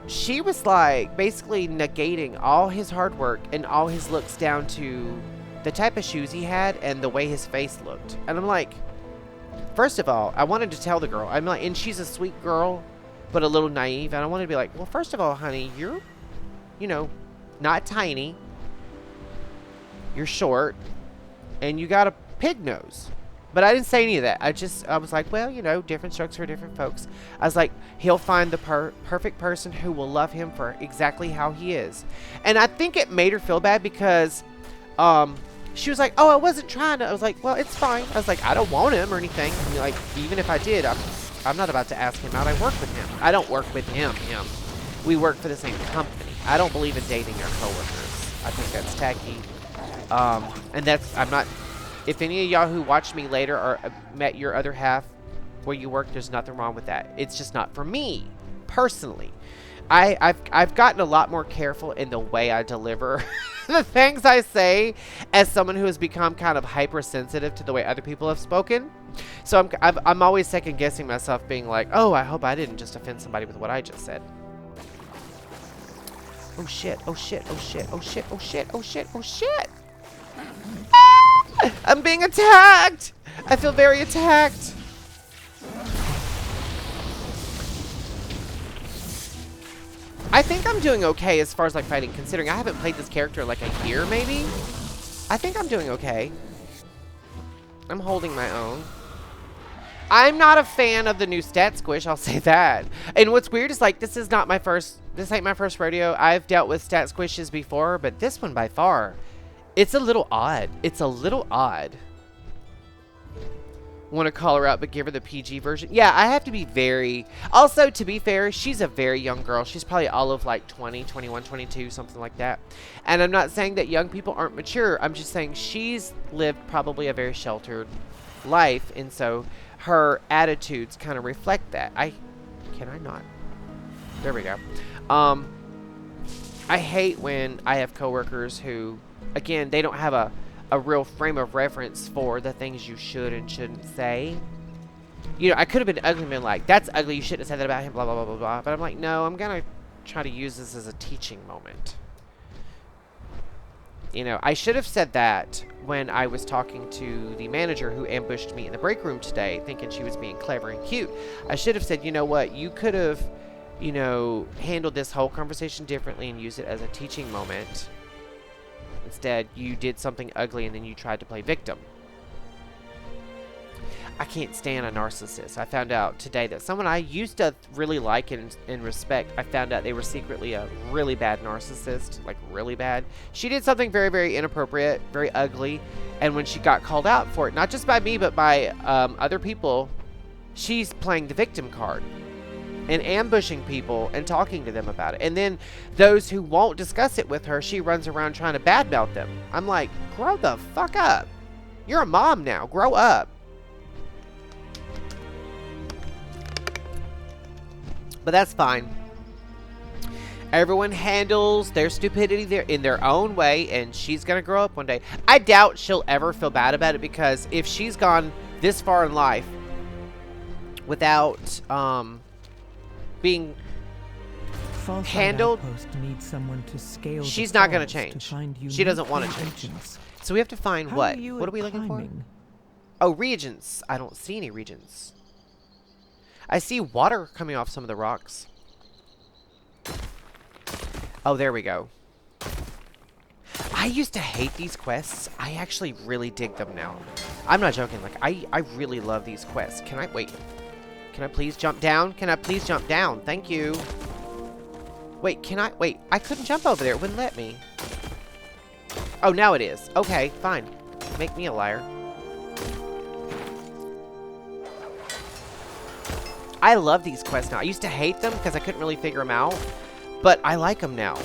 [SPEAKER 1] She was like basically negating all his hard work and all his looks down to the type of shoes he had and the way his face looked. And I'm like, first of all, I wanted to tell the girl, I'm like, and she's a sweet girl, but a little naive. And I wanted to be like, well, first of all, honey, you're, you know, not tiny. You're short. And you got a pig nose. But I didn't say any of that. I was like, well, you know, different strokes for different folks. I was like, he'll find the perfect person who will love him for exactly how he is. And I think it made her feel bad because she was like, oh, I wasn't trying to. I was like, well, it's fine. I was like, I don't want him or anything. I mean, like, even if I did, I'm not about to ask him out. I work with him. I don't work with him. We work for the same company. I don't believe in dating our coworkers. I think that's tacky. And that's, I'm not... If any of y'all who watch me later or met your other half where you work, there's nothing wrong with that. It's just not for me, personally. I've gotten a lot more careful in the way I deliver the things I say as someone who has become kind of hypersensitive to the way other people have spoken. So I'm always second guessing myself, being like, oh, I hope I didn't just offend somebody with what I just said. Oh shit, oh shit, oh shit, oh shit, oh shit, oh shit, oh shit. I'm being attacked! I feel very attacked. I think I'm doing okay as far as like fighting, considering I haven't played this character in like a year maybe. I think I'm doing okay. I'm holding my own. I'm not a fan of the new stat squish, I'll say that. And what's weird is like this ain't my first rodeo. I've dealt with stat squishes before, but this one by far, it's a little odd. It's a little odd. Want to call her out, but give her the PG version. Yeah, I have to be very... Also, to be fair, she's a very young girl. She's probably all of like 20, 21, 22, something like that. And I'm not saying that young people aren't mature. I'm just saying she's lived probably a very sheltered life. And so her attitudes kind of reflect that. Can I not? There we go. I hate when I have coworkers who... Again, they don't have a real frame of reference for the things you should and shouldn't say. You know, I could have been ugly and been like, that's ugly, you shouldn't have said that about him, blah, blah, blah, blah, blah. But I'm like, no, I'm going to try to use this as a teaching moment. You know, I should have said that when I was talking to the manager who ambushed me in the break room today, thinking she was being clever and cute. I should have said, you know what, you could have, you know, handled this whole conversation differently and used it as a teaching moment. Instead, you did something ugly and then you tried to play victim. I can't stand a narcissist. I found out today that someone I used to really like and respect, I found out they were secretly a really bad narcissist. Like, really bad. She did something very, very inappropriate, very ugly. And when she got called out for it, not just by me, but by other people, she's playing the victim card. And ambushing people and talking to them about it. And then those who won't discuss it with her, she runs around trying to badmouth them. I'm like, grow the fuck up. You're a mom now. Grow up. But that's fine. Everyone handles their stupidity in their own way, and she's going to grow up one day. I doubt she'll ever feel bad about it, because if she's gone this far in life without... being handled,
[SPEAKER 9] needs someone to scale
[SPEAKER 1] she's not going to change. She doesn't want to change. So we have to find what? What are we looking for? Oh, regents. I don't see any regents. I see water coming off some of the rocks. Oh, there we go. I used to hate these quests. I actually really dig them now. I'm not joking. Like, I really love these quests. Can I... Wait. Can I please jump down? Can I please jump down? Thank you. Wait, can I... Wait, I couldn't jump over there. It wouldn't let me. Oh, now it is. Okay, fine. Make me a liar. I love these quests now. I used to hate them because I couldn't really figure them out. But I like them now.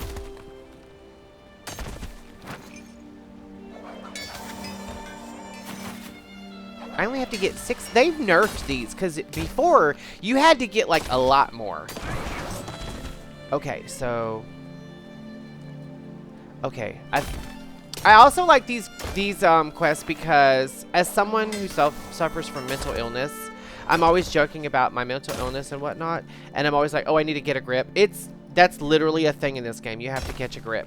[SPEAKER 1] I only have to get 6. They've nerfed these because before you had to get like a lot more. Okay, so okay, I also like these quests because as someone who suffers from mental illness, I'm always joking about my mental illness and whatnot, and I'm always like, oh, I need to get a grip. That's literally a thing in this game. You have to catch a grip.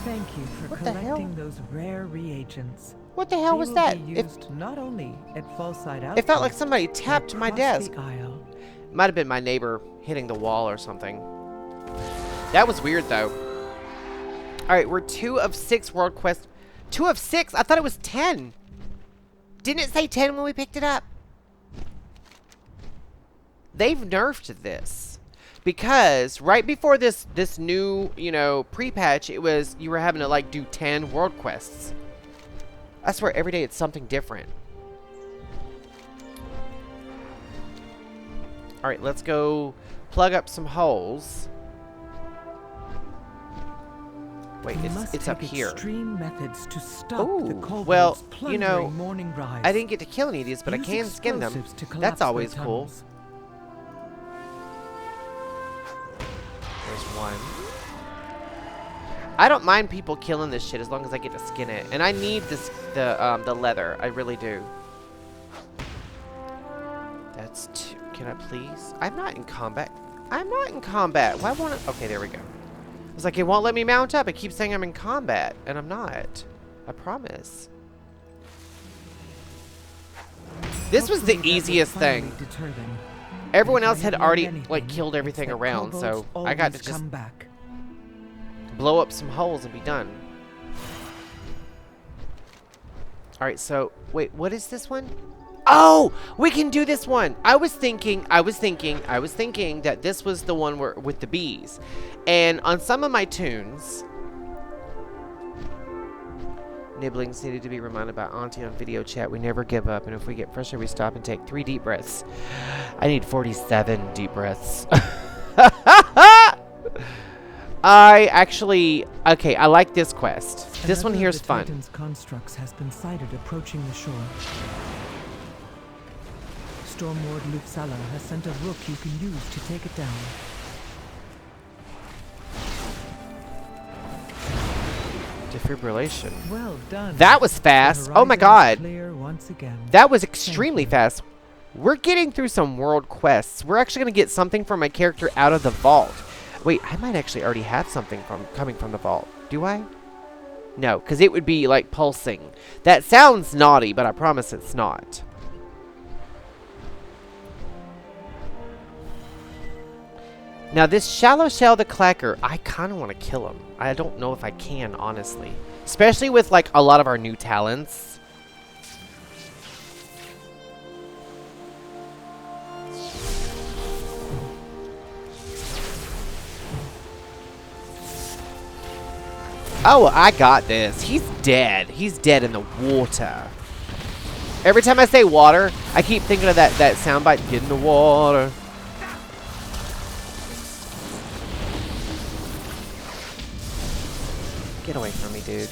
[SPEAKER 9] Thank you for collecting those rare reagents.
[SPEAKER 1] What the hell was that?
[SPEAKER 9] Be used not only at Fallside Outpost,
[SPEAKER 1] it felt like somebody tapped my desk.
[SPEAKER 9] Might
[SPEAKER 1] have been my neighbor hitting the wall or something. That was weird, though. All right, we're 2 of 6 world quests. 2 of 6? I thought it was 10. Didn't it say 10 when we picked it up? They've nerfed this. Because right before this new, you know, pre-patch, it was, you were having to, like, do 10 world quests. I swear, every day it's something different. Alright, let's go plug up some holes. Wait, it's up here.
[SPEAKER 9] Extreme methods to stop the
[SPEAKER 1] well, you know,
[SPEAKER 9] morning rise.
[SPEAKER 1] I didn't get to kill any of these, but I can skin them. That's always cool. There's one. I don't mind people killing this shit as long as I get to skin it. And I need the leather. I really do. That's 2. Can I please? I'm not in combat. I'm not in combat. Why won't it? Okay, there we go. I was like, it won't let me mount up. It keeps saying I'm in combat, and I'm not. I promise. This was the easiest thing. Everyone else had already, like, killed everything around, so I got to just blow up some holes and be done. Alright, so, wait, what is this one? Oh, we can do this one. I was thinking that this was the one where, with the bees. And on some of my tunes, Nibblings needed to be reminded by Auntie on video chat. We never give up, and if we get frustrated, we stop and take 3 deep breaths. I need 47 deep breaths. I actually, okay, I like this quest. This one here is fun.
[SPEAKER 9] Titan's constructs has been sighted approaching the shore. Stormlord Luxala has sent a rook you can use to take it down.
[SPEAKER 1] Defibrillation.
[SPEAKER 9] Well done.
[SPEAKER 1] That was fast. Oh my god.
[SPEAKER 9] Clear once again.
[SPEAKER 1] That was extremely fast. We're getting through some world quests. We're actually going to get something from my character out of the vault. Wait, I might actually already have something coming from the vault. Do I? No, because it would be like pulsing. That sounds naughty, but I promise it's not. Now this Shallow Shell the Clacker, I kind of want to kill him. I don't know if I can, honestly. Especially with like a lot of our new talents. Oh, I got this. He's dead. He's dead in the water. Every time I say water, I keep thinking of that soundbite, get in the water. Get away from me, dude.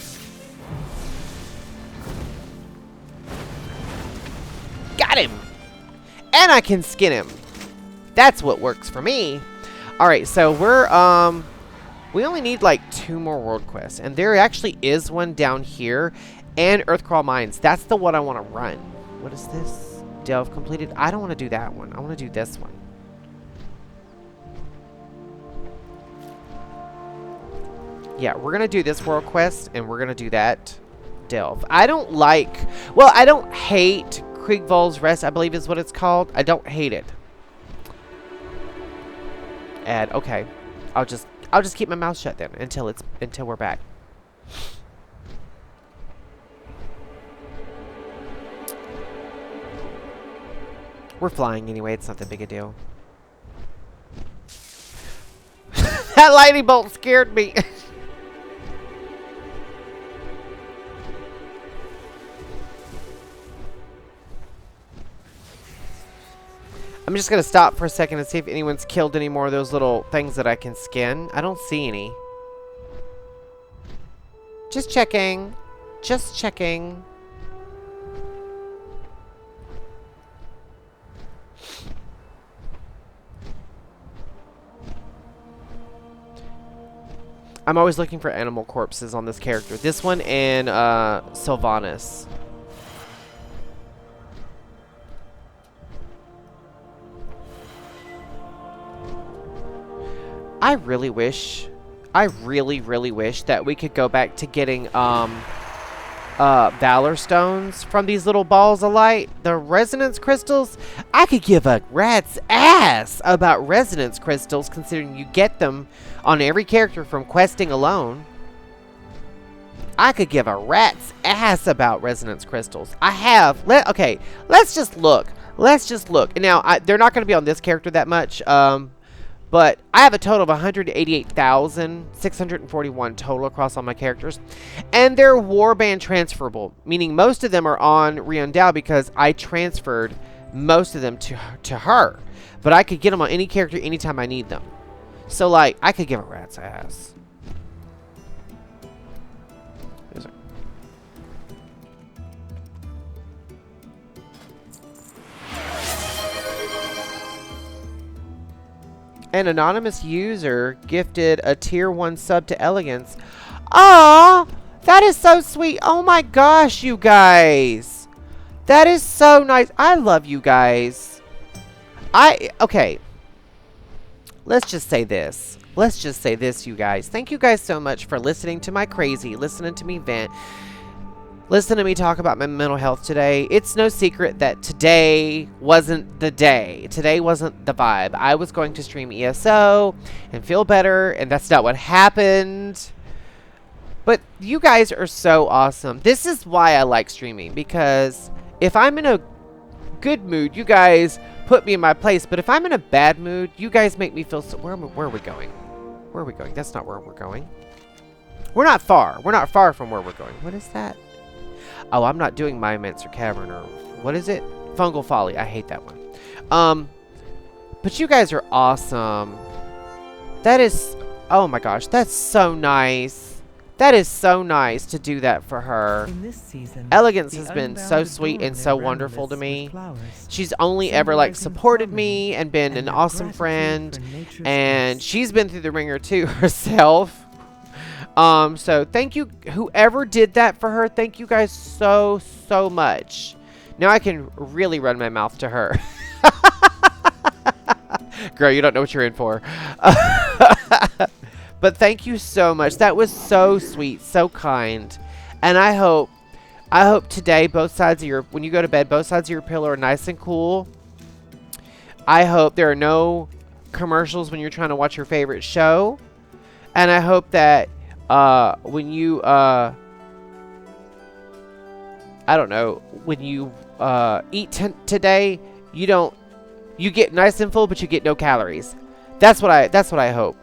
[SPEAKER 1] Got him! And I can skin him. That's what works for me. Alright, so we're, we only need like 2 more world quests. And there actually is one down here. And Earthcrawl Mines. That's the one I want to run. What is this? Delve completed? I don't want to do that one. I want to do this one. Yeah, we're going to do this world quest, and we're going to do that delve. I don't like... Well, I don't hate Kriegvoll's Rest, I believe is what it's called. I don't hate it. And okay, I'll just keep my mouth shut then until we're back. We're flying anyway. It's not that big a deal. That lightning bolt scared me. I'm just going to stop for a second and see if anyone's killed any more of those little things that I can skin. I don't see any. Just checking. Just checking. I'm always looking for animal corpses on this character. This one and Sylvanas. I really really wish that we could go back to getting Valor Stones from these little balls of light. The resonance crystals. I could give a rat's ass about resonance crystals, considering you get them on every character from questing alone. I could give a rat's ass about resonance crystals. I have. Okay, let's just look. Let's just look. Now, they're not going to be on this character that much. But I have a total of 188,641 total across all my characters. And they're warband transferable, meaning most of them are on Riondell because I transferred most of them to her. But I could get them on any character anytime I need them. So, like, I could give a rat's ass. An anonymous user gifted a tier 1 sub to Elegance. Aww! That is so sweet. Oh my gosh, you guys. That is so nice. I love you guys. Okay. Let's just say this. Let's just say this, you guys. Thank you guys so much for listening to my crazy, listening to me vent. Listen to me talk about my mental health today. It's no secret that today wasn't the day. Today wasn't the vibe. I was going to stream ESO and feel better, and that's not what happened. But you guys are so awesome. This is why I like streaming, because if I'm in a good mood, you guys put me in my place. But if I'm in a bad mood, you guys make me feel so... Where are we going? Where are we going? That's not where we're going. We're not far. We're not far from where we're going. What is that? Oh, I'm not doing Myomancer Cavern, or what is it? Fungal Folly. I hate that one. But you guys are awesome. That is, oh my gosh, that's so nice. That is so nice to do that for her.
[SPEAKER 9] In this season,
[SPEAKER 1] Elegance has been so sweet and so wonderful to me. She's only ever like supported me and been an awesome friend, and she's been through the ringer too herself. So thank you, whoever did that for her. Thank you guys so much. Now I can really run my mouth to her. Girl, you don't know what you're in for. But thank you so much. That was so sweet, so kind. And I hope today both sides of your, when you go to bed, both sides of your pillow are nice and cool. I hope there are no commercials when you're trying to watch your favorite show. And I hope that when you, I don't know, when you eat today, you get nice and full, but you get no calories. That's what I hope.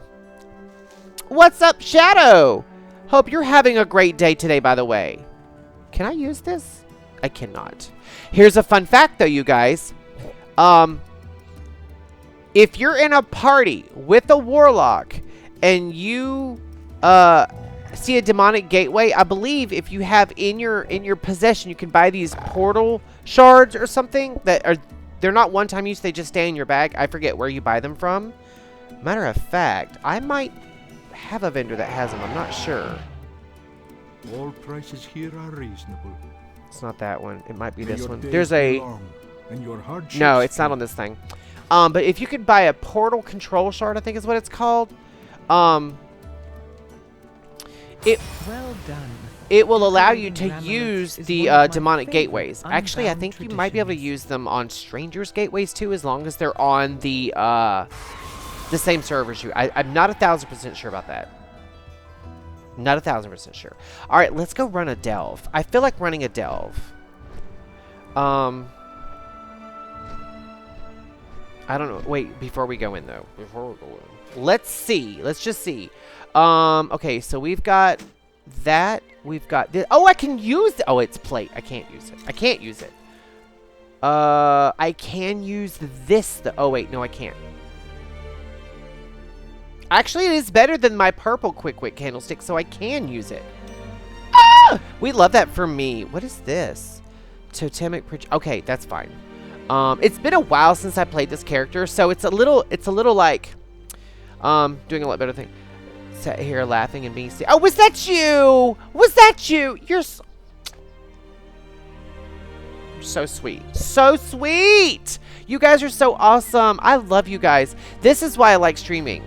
[SPEAKER 1] What's up, Shadow? Hope you're having a great day today, by the way. Can I use this? I cannot. Here's a fun fact, though, you guys. If you're in a party with a warlock and you see a demonic gateway, I believe if you have in your possession, you can buy these portal shards or something that are, they're not one-time use, they just stay in your bag. I forget where you buy them from. Matter of fact, I might have a vendor that has them. I'm not sure.
[SPEAKER 6] All prices here are reasonable.
[SPEAKER 1] It's not that one. It might be this one. There's a...
[SPEAKER 6] No,
[SPEAKER 1] no, it's not on this thing. But if you could buy a portal control shard, I think is what it's called.
[SPEAKER 9] Well done.
[SPEAKER 1] it will allow you to
[SPEAKER 9] Ramelets
[SPEAKER 1] use
[SPEAKER 9] is
[SPEAKER 1] the
[SPEAKER 9] one of my
[SPEAKER 1] demonic
[SPEAKER 9] favorite
[SPEAKER 1] gateways. Actually, I
[SPEAKER 9] unbound
[SPEAKER 1] think you might be able to
[SPEAKER 9] traditions.
[SPEAKER 1] use them on strangers gateways too, as long as they're on the same server as you. I'm not 1,000% sure about that. Not 1,000% sure. All right, let's go run a delve. I feel like running a delve. I don't know. Wait, before we go in though. Let's see. Let's just see. Okay, so we've got that. We've got this. Oh, I can use it. Oh, it's plate. I can't use it. I can't use it. I can use this. Oh, wait. No, I can't. Actually, it is better than my purple quick wit candlestick, so I can use it. Ah! We love that for me. What is this? Totemic. Okay, that's fine. It's been a while since I played this character, so it's a little like, doing a lot better thing. Sat here laughing and being oh, was that you? Was that you? You're so sweet. So sweet! You guys are so awesome. I love you guys. This is why I like streaming.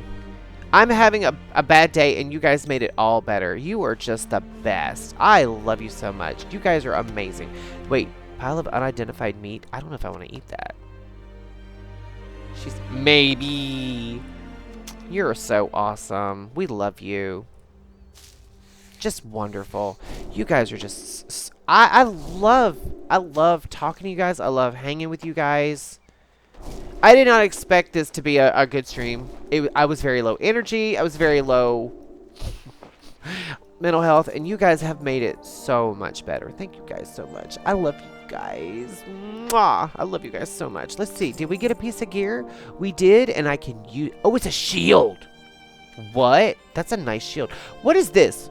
[SPEAKER 1] I'm having a bad day, and you guys made it all better. You are just the best. I love you so much. You guys are amazing. Wait. Pile of unidentified meat. I don't know if I want to eat that. She's maybe. You're so awesome. We love you. Just wonderful. You guys are just. I love talking to you guys. I love hanging with you guys. I did not expect this to be a good stream. I was very low energy. I was very low mental health, and you guys have made it so much better. Thank you guys so much. I love you guys. Mwah. I love you guys so much. Let's see. Did we get a piece of gear? We did, and I can use. Oh, it's a shield. What? That's a nice shield. What is this?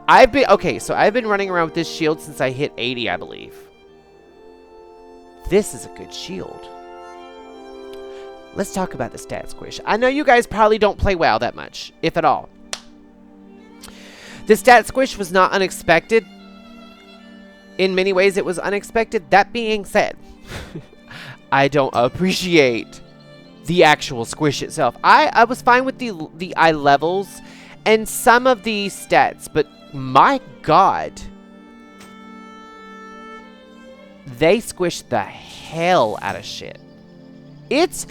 [SPEAKER 1] Okay, so I've been running around with this shield since I hit 80, I believe. This is a good shield. Let's talk about the stat squish. I know you guys probably don't play WoW that much, if at all. The stat squish was not unexpected. In many ways, it was unexpected. That being said, I don't appreciate the actual squish itself. I was fine with the eye levels and some of the stats, but my God, they squished the hell out of shit. It's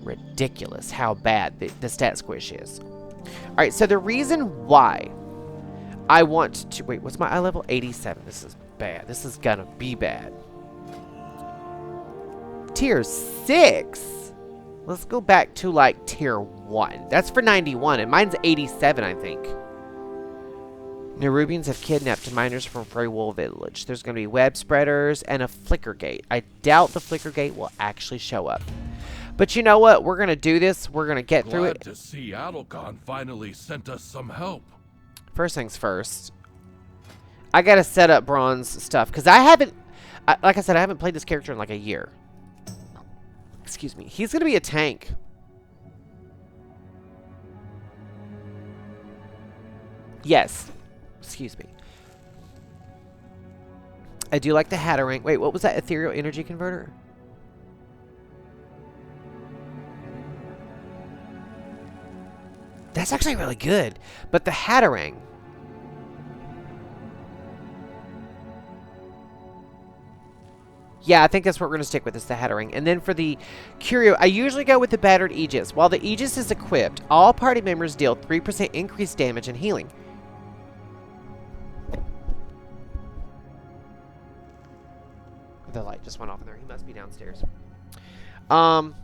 [SPEAKER 1] ridiculous how bad the stat squish is. All right, so the reason why I want to wait, what's my eye level? 87. This is bad. This is gonna be bad. Tier 6. Let's go back to like tier 1. That's for 91, and mine's 87, I think. Nerubians have kidnapped miners from Freywool Village. There's gonna be web spreaders and a flicker gate. I doubt the flicker gate will actually show up. But you know what? We're gonna do this. We're gonna get through it.
[SPEAKER 6] Glad to see Adalcon finally sent us some help.
[SPEAKER 1] First things first. I gotta set up bronze stuff because I haven't, like I said, I haven't played this character in like a year. Excuse me. He's gonna be a tank. Yes. Excuse me. I do like the Hatterang. Wait, what was that ethereal energy converter? That's actually really good. But the Hatterang. Yeah, I think that's what we're going to stick with, is the Hatterang. And then for the Curio, I usually go with the Battered Aegis. While the Aegis is equipped, all party members deal 3% increased damage and healing. The light just went off in there. He must be downstairs.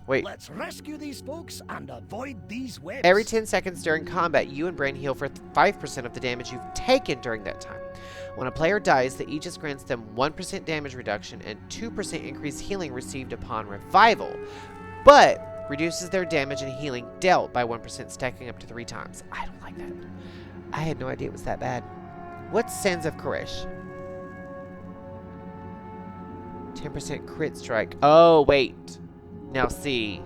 [SPEAKER 1] Wait.
[SPEAKER 7] Let's rescue these folks and avoid these webs.
[SPEAKER 1] Every 10 seconds during combat, you and Brain heal for 5% of the damage you've taken during that time. When a player dies, the Aegis grants them 1% damage reduction and 2% increased healing received upon revival, but reduces their damage and healing dealt by 1%, stacking up to 3 times. I don't like that. I had no idea it was that bad. What's Sands of Koresh? 10% crit strike. Oh, wait. Now see.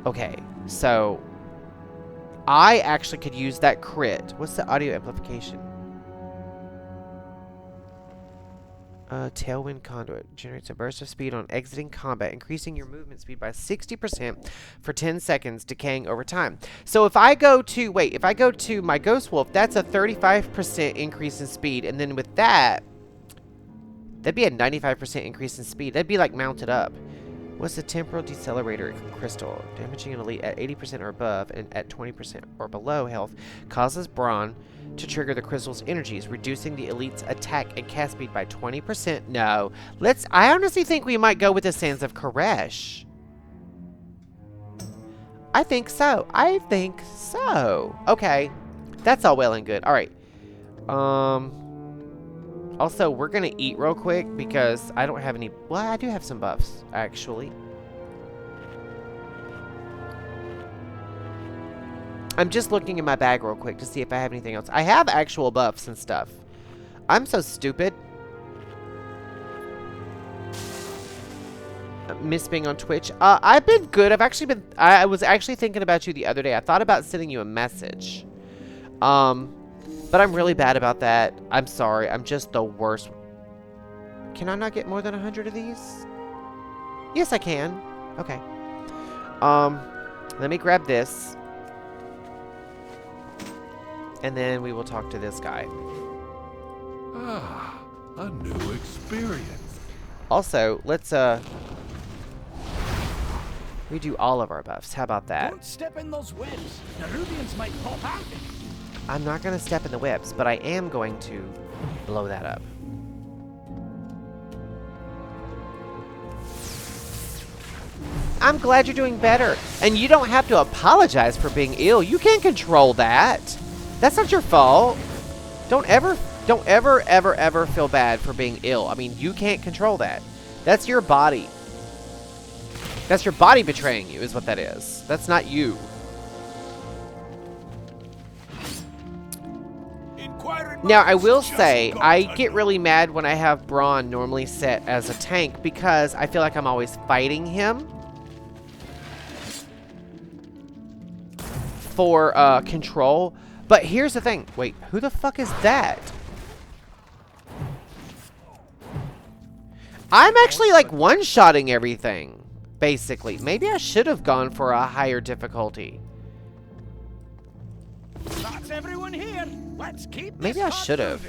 [SPEAKER 1] Okay, so I actually could use that crit. What's the audio amplification? Tailwind Conduit generates a burst of speed on exiting combat, increasing your movement speed by 60% for 10 seconds, decaying over time. So if I go to, if I go to my Ghost Wolf, that's a 35% increase in speed. And then with that, that'd be a 95% increase in speed. That'd be like mounted up. What's the temporal decelerator crystal? Damaging an elite at 80% or above and at 20% or below health causes Brawn to trigger the crystal's energies, reducing the elite's attack and cast speed by 20%. No. I honestly think we might go with the Sands of Koresh. I think so. I think so. Okay. That's all well and good. Alright. Also, we're gonna eat real quick because I don't have any... Well, I do have some buffs, actually. I'm just looking in my bag real quick to see if I have anything else. I have actual buffs and stuff. I'm so stupid. Miss being on Twitch. I've been good. I was actually thinking about you the other day. I thought about sending you a message. But I'm really bad about that. I'm sorry. I'm just the worst. Can I not get more than 100 of these? Yes, I can. Okay. Let me grab this. And then we will talk to this guy.
[SPEAKER 6] Ah, a new experience.
[SPEAKER 1] Also, let's redo all of our buffs. How about that?
[SPEAKER 7] Don't step in those webs. The Rubians might pop out.
[SPEAKER 1] I'm not going to step in the webs, but I am going to blow that up. I'm glad you're doing better. And you don't have to apologize for being ill. You can't control that. That's not your fault. Don't ever, ever feel bad for being ill. I mean, you can't control that. That's your body. That's your body betraying you, is what that is. That's not you. Now, I will say, I get really mad when I have Brawn normally set as a tank because I feel like I'm always fighting him for control. But here's the thing. Wait, who the fuck is that? I'm actually like one-shotting everything, basically. Maybe I should have gone for a higher difficulty.
[SPEAKER 7] That's everyone here. Let's keep
[SPEAKER 1] Maybe I should have.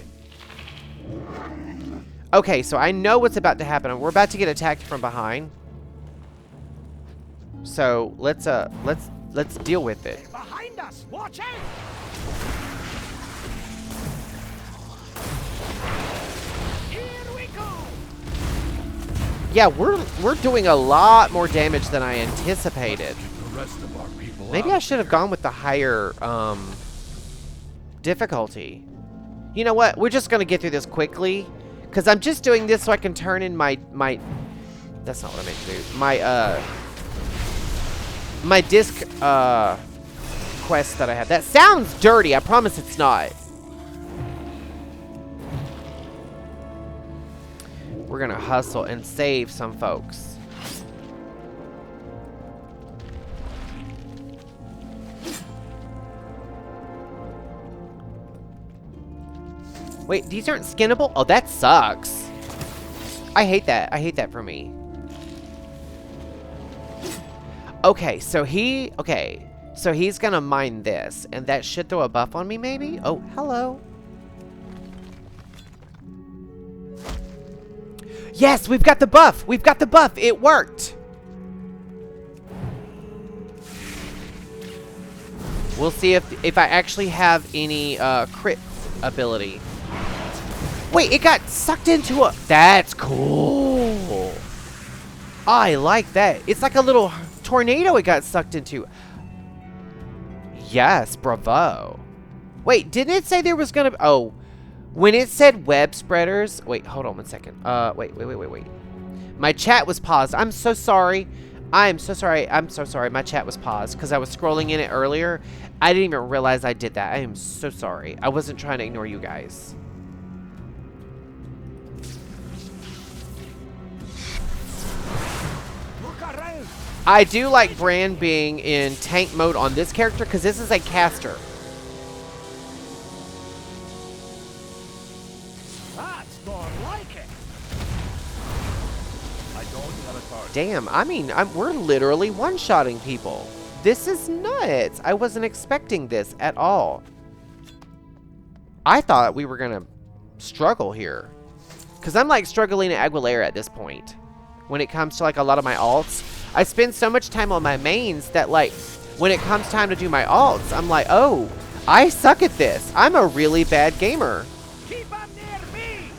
[SPEAKER 1] Okay, so I know what's about to happen. We're about to get attacked from behind. So let's deal with it.
[SPEAKER 7] Behind us. Watch out. Here we go.
[SPEAKER 1] Yeah, we're doing a lot more damage than I anticipated.
[SPEAKER 6] The rest of our people
[SPEAKER 1] Maybe I should have gone with the higher difficulty. You know what? We're just gonna get through this quickly, because I'm just doing this so I can turn in my that's not what I meant to do. My disc quest that I have. That sounds dirty. I promise it's not. We're gonna hustle and save some folks. Wait, these aren't skinnable? Oh, that sucks. I hate that. I hate that for me. Okay, so he's gonna mine this, and that should throw a buff on me, maybe? Oh, hello. Yes, we've got the buff. We've got the buff. It worked. We'll see if I actually have any crit ability. Wait, it got sucked into a... That's cool. I like that. It's like a little tornado it got sucked into. Yes, bravo. Wait, didn't it say there was gonna... Oh, when it said web spreaders... Wait, hold on one second. Wait. My chat was paused. I'm so sorry. I'm so sorry. I'm so sorry. My chat was paused because I was scrolling in it earlier. I didn't even realize I did that. I am so sorry. I wasn't trying to ignore you guys. I do like Bran being in tank mode on this character because this is a caster.
[SPEAKER 7] That's more like it.
[SPEAKER 1] Damn, I mean, we're literally one-shotting people. This is nuts. I wasn't expecting this at all. I thought we were gonna struggle here. Because I'm like struggling at Aguilera at this point. When it comes to like a lot of my alts. I spend so much time on my mains that like, when it comes time to do my alts, I'm like, oh, I suck at this. I'm a really bad gamer.
[SPEAKER 7] Keep them near me!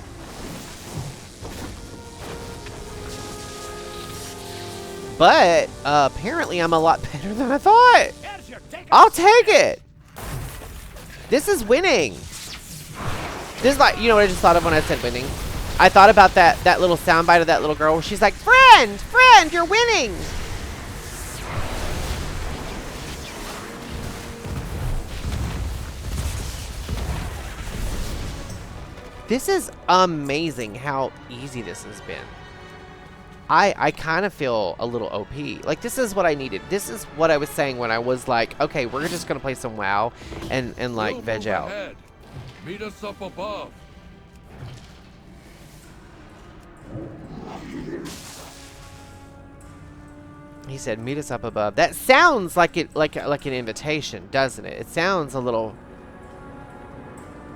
[SPEAKER 1] But apparently I'm a lot better than I thought.
[SPEAKER 7] Here's your ticket.
[SPEAKER 1] I'll take it. This is winning. This is like, you know what I just thought of when I said winning? I thought about that little soundbite of that little girl where she's like, friend, you're winning. This is amazing how easy this has been. I kind of feel a little OP. Like, this is what I needed. This is what I was saying when I was like, okay, we're just going to play some WoW and like,
[SPEAKER 6] We'll
[SPEAKER 1] veg
[SPEAKER 6] move
[SPEAKER 1] out.
[SPEAKER 6] ahead. Meet us up above.
[SPEAKER 1] He said, meet us up above. That sounds like like an invitation, doesn't it? It sounds a little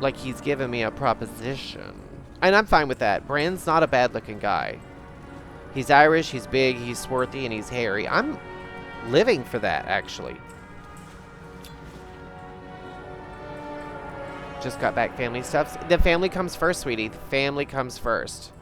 [SPEAKER 1] like he's giving me a proposition. And I'm fine with that. Brand's not a bad-looking guy. He's Irish, he's big, he's swarthy, and he's hairy. I'm living for that, actually. Just got back family stuff. The family comes first, sweetie. The family comes first.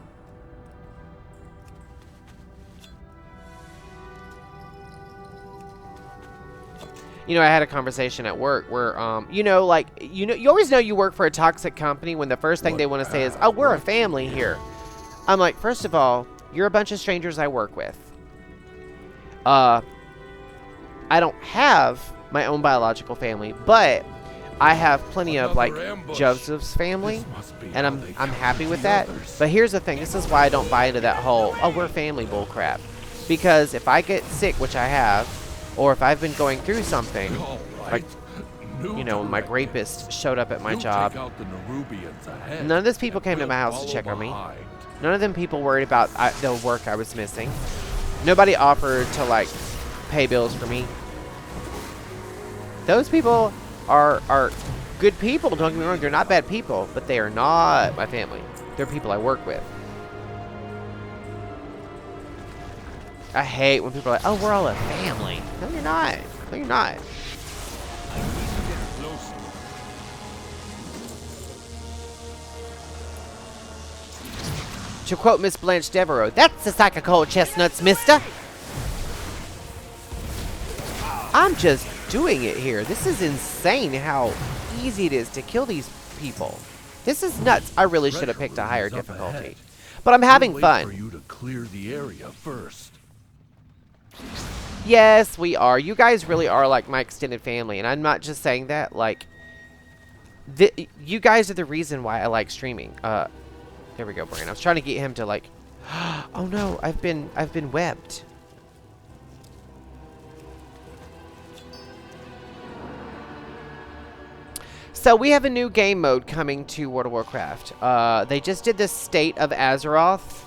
[SPEAKER 1] You know, I had a conversation at work where, you know, like, you always know you work for a toxic company when the first thing they want to say is, oh, we're a family here. I'm like, first of all, you're a bunch of strangers I work with. I don't have my own biological family, but I have plenty of, like, Joseph's family, and I'm happy with that. But here's the thing. This is why I don't buy into that whole, oh, we're family bullcrap. Because if I get sick, which I have, or if I've been going through something, like, you know, my rapist showed up at my job, none of those people came to my house to check on me. None of them people worried about the work I was missing. Nobody offered to, like, pay bills for me. Those people are good people, don't get me wrong. They're not bad people, but they are not my family. They're people I work with. I hate when people are like, oh, we're all a family. No, you're not. No, you're not. To quote Miss Blanche Devereaux, that's a sack of cold chestnuts, mister. I'm just doing it here. This is insane how easy it is to kill these people. This is nuts. I really should have picked a higher difficulty. But I'm having fun.
[SPEAKER 6] For you to clear the area first.
[SPEAKER 1] Yes, we are. You guys really are like my extended family, and I'm not just saying that. Like, you guys are the reason why I like streaming. There we go, Brian. I was trying to get him to like. Oh no, I've been webbed. So we have a new game mode coming to World of Warcraft. They just did the State of Azeroth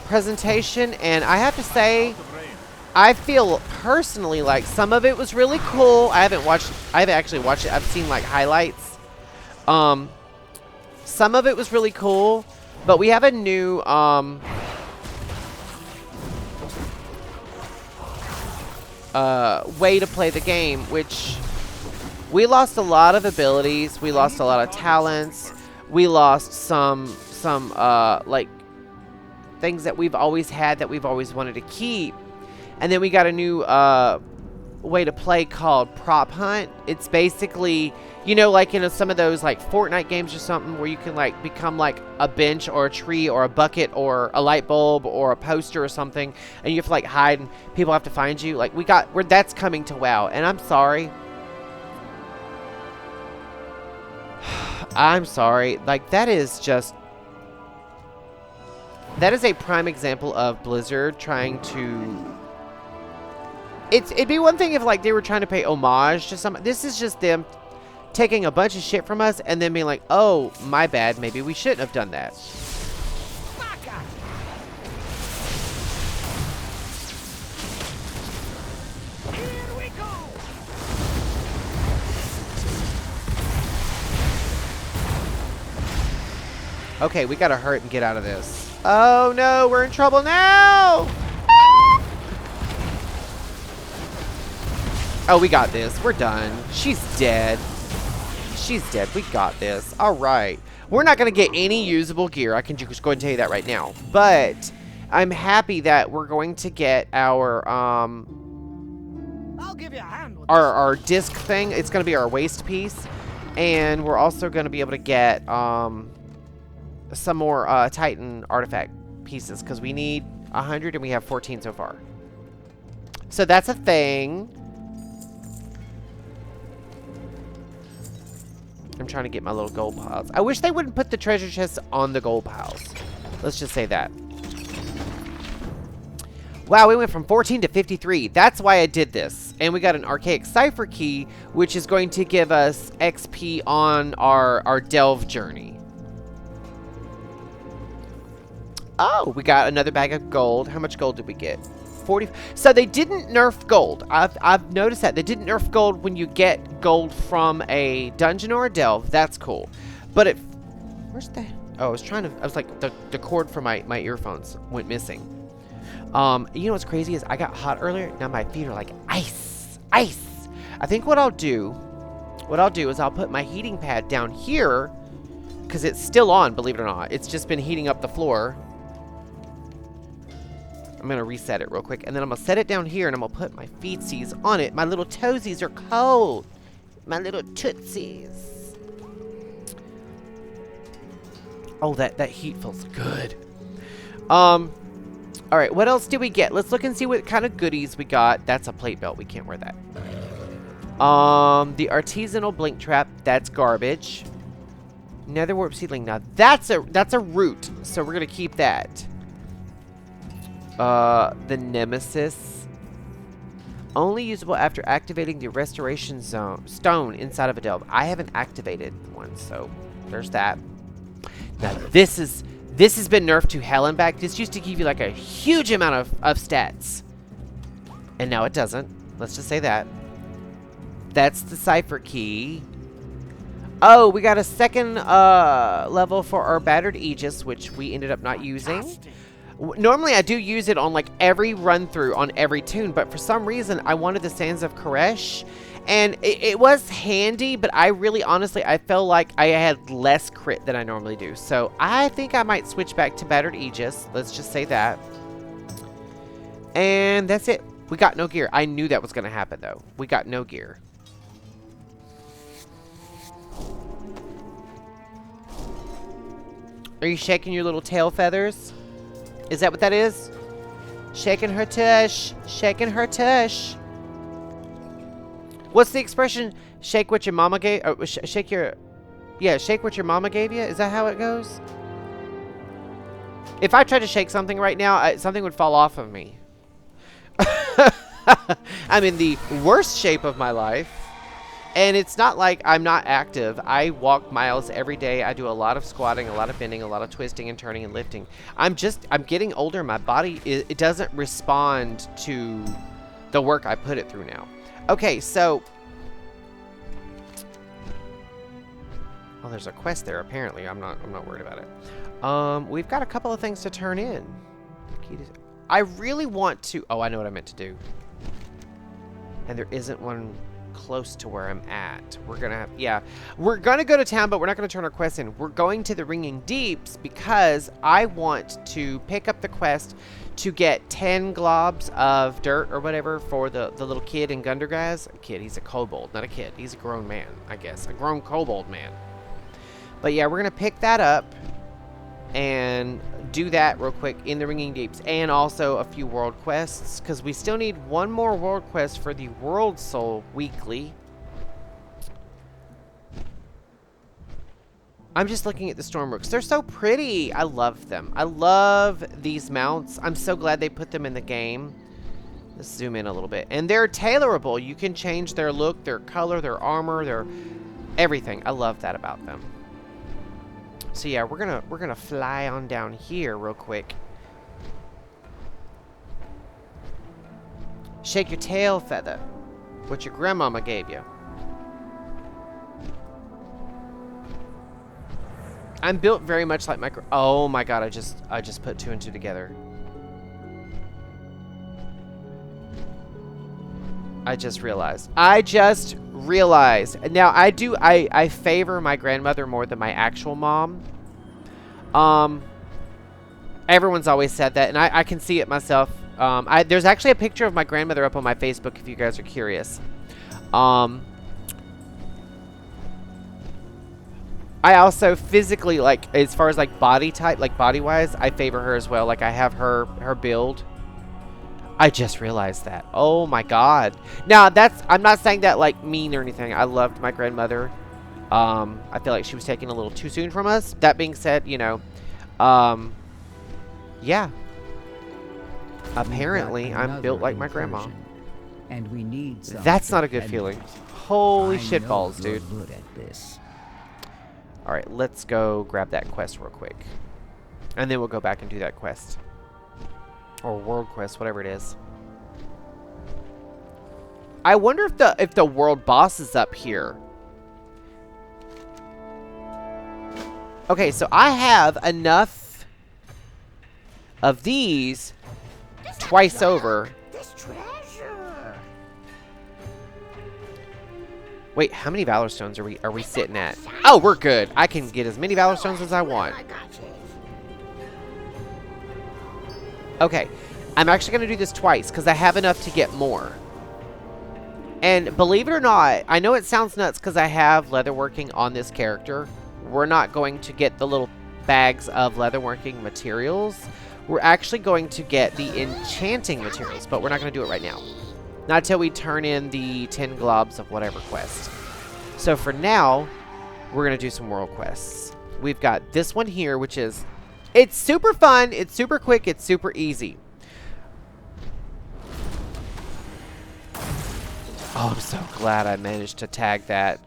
[SPEAKER 1] presentation, and I have to say, I feel personally like some of it was really cool. I haven't actually watched it. I've seen like highlights. Some of it was really cool, but we have a new way to play the game, which we lost a lot of abilities, we lost a lot of talents, we lost some like things that we've always had that we've always wanted to keep, and then we got a new way to play called Prop Hunt. It's basically, you know, like in some of those like Fortnite games or something where you can like become like a bench or a tree or a bucket or a light bulb or a poster or something, and you have to like hide and people have to find you. Like that's coming to WoW, and I'm sorry. I'm sorry. Like that is a prime example of Blizzard trying to. It'd be one thing if like they were trying to pay homage to some. This is just them taking a bunch of shit from us and then being like, oh, my bad, maybe we shouldn't have done that. Okay, we gotta hurry and get out of this. Oh no, we're in trouble now! Oh, we got this. We're done. She's dead. She's dead. We got this. All right. We're not going to get any usable gear. I can just go ahead and tell you that right now. But I'm happy that we're going to get our
[SPEAKER 7] I'll give you a hand with
[SPEAKER 1] our disc thing. It's going to be our waist piece. And we're also going to be able to get some more Titan artifact pieces because we need 100 and we have 14 so far. So that's a thing. I'm trying to get my little gold piles. I wish they wouldn't put the treasure chests on the gold piles. Let's just say that. Wow, we went from 14 to 53. That's why I did this. And we got an archaic cipher key, which is going to give us XP on our delve journey. Oh, we got another bag of gold. How much gold did we get? 40. So they didn't nerf gold. I've noticed that. They didn't nerf gold when you get gold from a dungeon or a delve. That's cool. But it... Where's the... Oh, I was trying to... I was like... The cord for my earphones went missing. You know what's crazy is I got hot earlier. Now my feet are like ice. Ice. I think what I'll do... What I'll do is I'll put my heating pad down here. Because it's still on, believe it or not. It's just been heating up the floor. I'm going to reset it real quick. And then I'm going to set it down here and I'm going to put my feetsies on it. My little toesies are cold. My little tootsies. Oh, that heat feels good. All right, what else did we get? Let's look and see what kind of goodies we got. That's a plate belt. We can't wear that. The artisanal blink trap. That's garbage. Nether warp seedling. Now that's a root. So we're going to keep that. The Nemesis. Only usable after activating the restoration stone inside of a delve. I haven't activated one, so there's that. Now this has been nerfed to hell and back. This used to give you like a huge amount of stats. And now it doesn't. Let's just say that. That's the cipher key. Oh, we got a second level for our battered Aegis, which we ended up not using. Normally, I do use it on like every run through on every toon, but for some reason, I wanted the Sands of Koresh, and it was handy, but I really, honestly, I felt like I had less crit than I normally do. So I think I might switch back to battered Aegis. Let's just say that. And that's it. We got no gear. I knew that was going to happen, though. We got no gear. Are you shaking your little tail feathers? Is that what that is? Shaking her tush. Shaking her tush. What's the expression? Shake what your mama gave... shake your... Yeah, shake what your mama gave you? Is that how it goes? If I tried to shake something right now, something would fall off of me. I'm in the worst shape of my life. And it's not like I'm not active. I walk miles every day. I do a lot of squatting, a lot of bending, a lot of twisting and turning and lifting. I'm getting older. My body, it doesn't respond to the work I put it through now. Okay, so... Oh, there's a quest there, apparently. I'm not worried about it. We've got a couple of things to turn in. I really want to... Oh, I know what I meant to do. And there isn't one... close to where I'm at. We're gonna have, yeah, we're gonna go to town, but we're not gonna turn our quest in. We're going to the Ringing Deeps because I want to pick up the quest to get 10 globs of dirt or whatever for the little kid in Gundergrass. Kid, he's a kobold, not a kid. He's a grown man, I guess. A grown kobold man. But yeah, we're gonna pick that up and do that real quick in the Ringing Deeps, and also a few world quests, because we still need one more world quest for the World Soul Weekly. I'm just looking at the Stormrooks. They're so pretty. I love them. I love these mounts. I'm so glad they put them in the game. Let's zoom in a little bit. And they're tailorable. You can change their look, their color, their armor, their everything. I love that about them. So yeah, we're gonna fly on down here real quick. Shake your tail feather. What your grandmama gave you. I'm built very much like my... Oh my god, I just put 2 and 2 together. I just realized. Now, I favor my grandmother more than my actual mom. Everyone's always said that, and I can see it myself. There's actually a picture of my grandmother up on my Facebook if you guys are curious. I also physically, like, as far as like body type, like body wise, I favor her as well. Like, I have her build. I just realized that. Oh my god. Now, I'm not saying that like mean or anything. I loved my grandmother. I feel like she was taken a little too soon from us. That being said, you know, yeah. Apparently, I'm built like my grandma.
[SPEAKER 7] And we need
[SPEAKER 1] That's not a good feeling. Holy shit balls, dude. Alright, let's go grab that quest real quick. And then we'll go back and do that quest. Or world quest, whatever it is. I wonder if the world boss is up here. Okay, so I have enough of these twice over.
[SPEAKER 7] This treasure.
[SPEAKER 1] Wait, how many Valor Stones are we sitting at? Oh, we're good. I can get as many Valor Stones as I want. Okay, I'm actually going to do this twice because I have enough to get more. And believe it or not, I know it sounds nuts because I have leatherworking on this character. We're not going to get the little bags of leatherworking materials. We're actually going to get the enchanting materials, but we're not going to do it right now. Not until we turn in the 10 globs of whatever quest. So for now, we're going to do some world quests. We've got this one here, which is... It's super fun, it's super quick, it's super easy. Oh, I'm so glad I managed to tag that.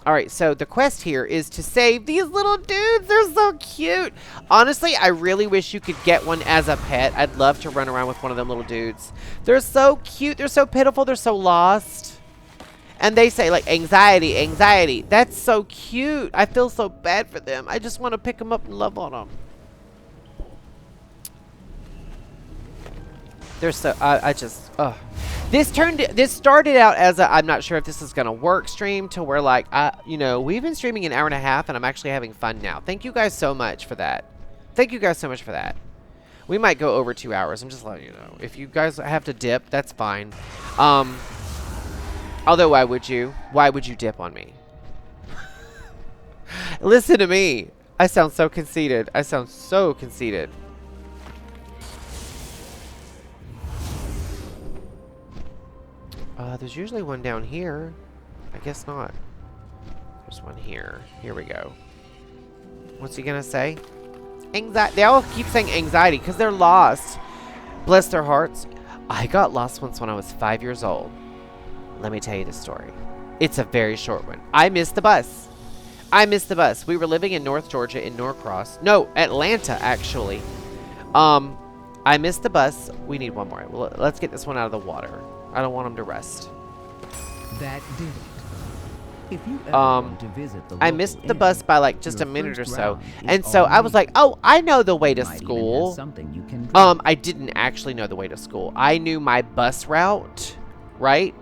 [SPEAKER 1] Alright, so the quest here is to save these little dudes. They're so cute. Honestly, I really wish you could get one as a pet. I'd love to run around with one of them little dudes. They're so cute. They're so pitiful. They're so lost. And they say, like, anxiety, anxiety. That's so cute. I feel so bad for them. I just want to pick them up and love on them. They're so, This started out as a, I'm not sure if this is going to work stream to where, like, you know, we've been streaming an hour and a half and I'm actually having fun now. Thank you guys so much for that. Thank you guys so much for that. We might go over 2 hours. I'm just letting you know. If you guys have to dip, that's fine. Although, why would you? Why would you dip on me? Listen to me. I sound so conceited. I sound so conceited. There's usually one down here. I guess not. There's one here. Here we go. What's he gonna say? Anxiety. They all keep saying anxiety because they're lost. Bless their hearts. I got lost once when I was 5 years old. Let me tell you the story. It's a very short one. I missed the bus. I missed the bus. We were living in North Georgia in Norcross. No, Atlanta, actually. I missed the bus. We need one more. Well, let's get this one out of the water. I don't want him to rest.
[SPEAKER 7] That did it. If you ever want to visit the
[SPEAKER 1] I missed the bus by like just a minute or so. And so I was like, oh, I know the way to school. I didn't actually know the way to school. I knew my bus route, right?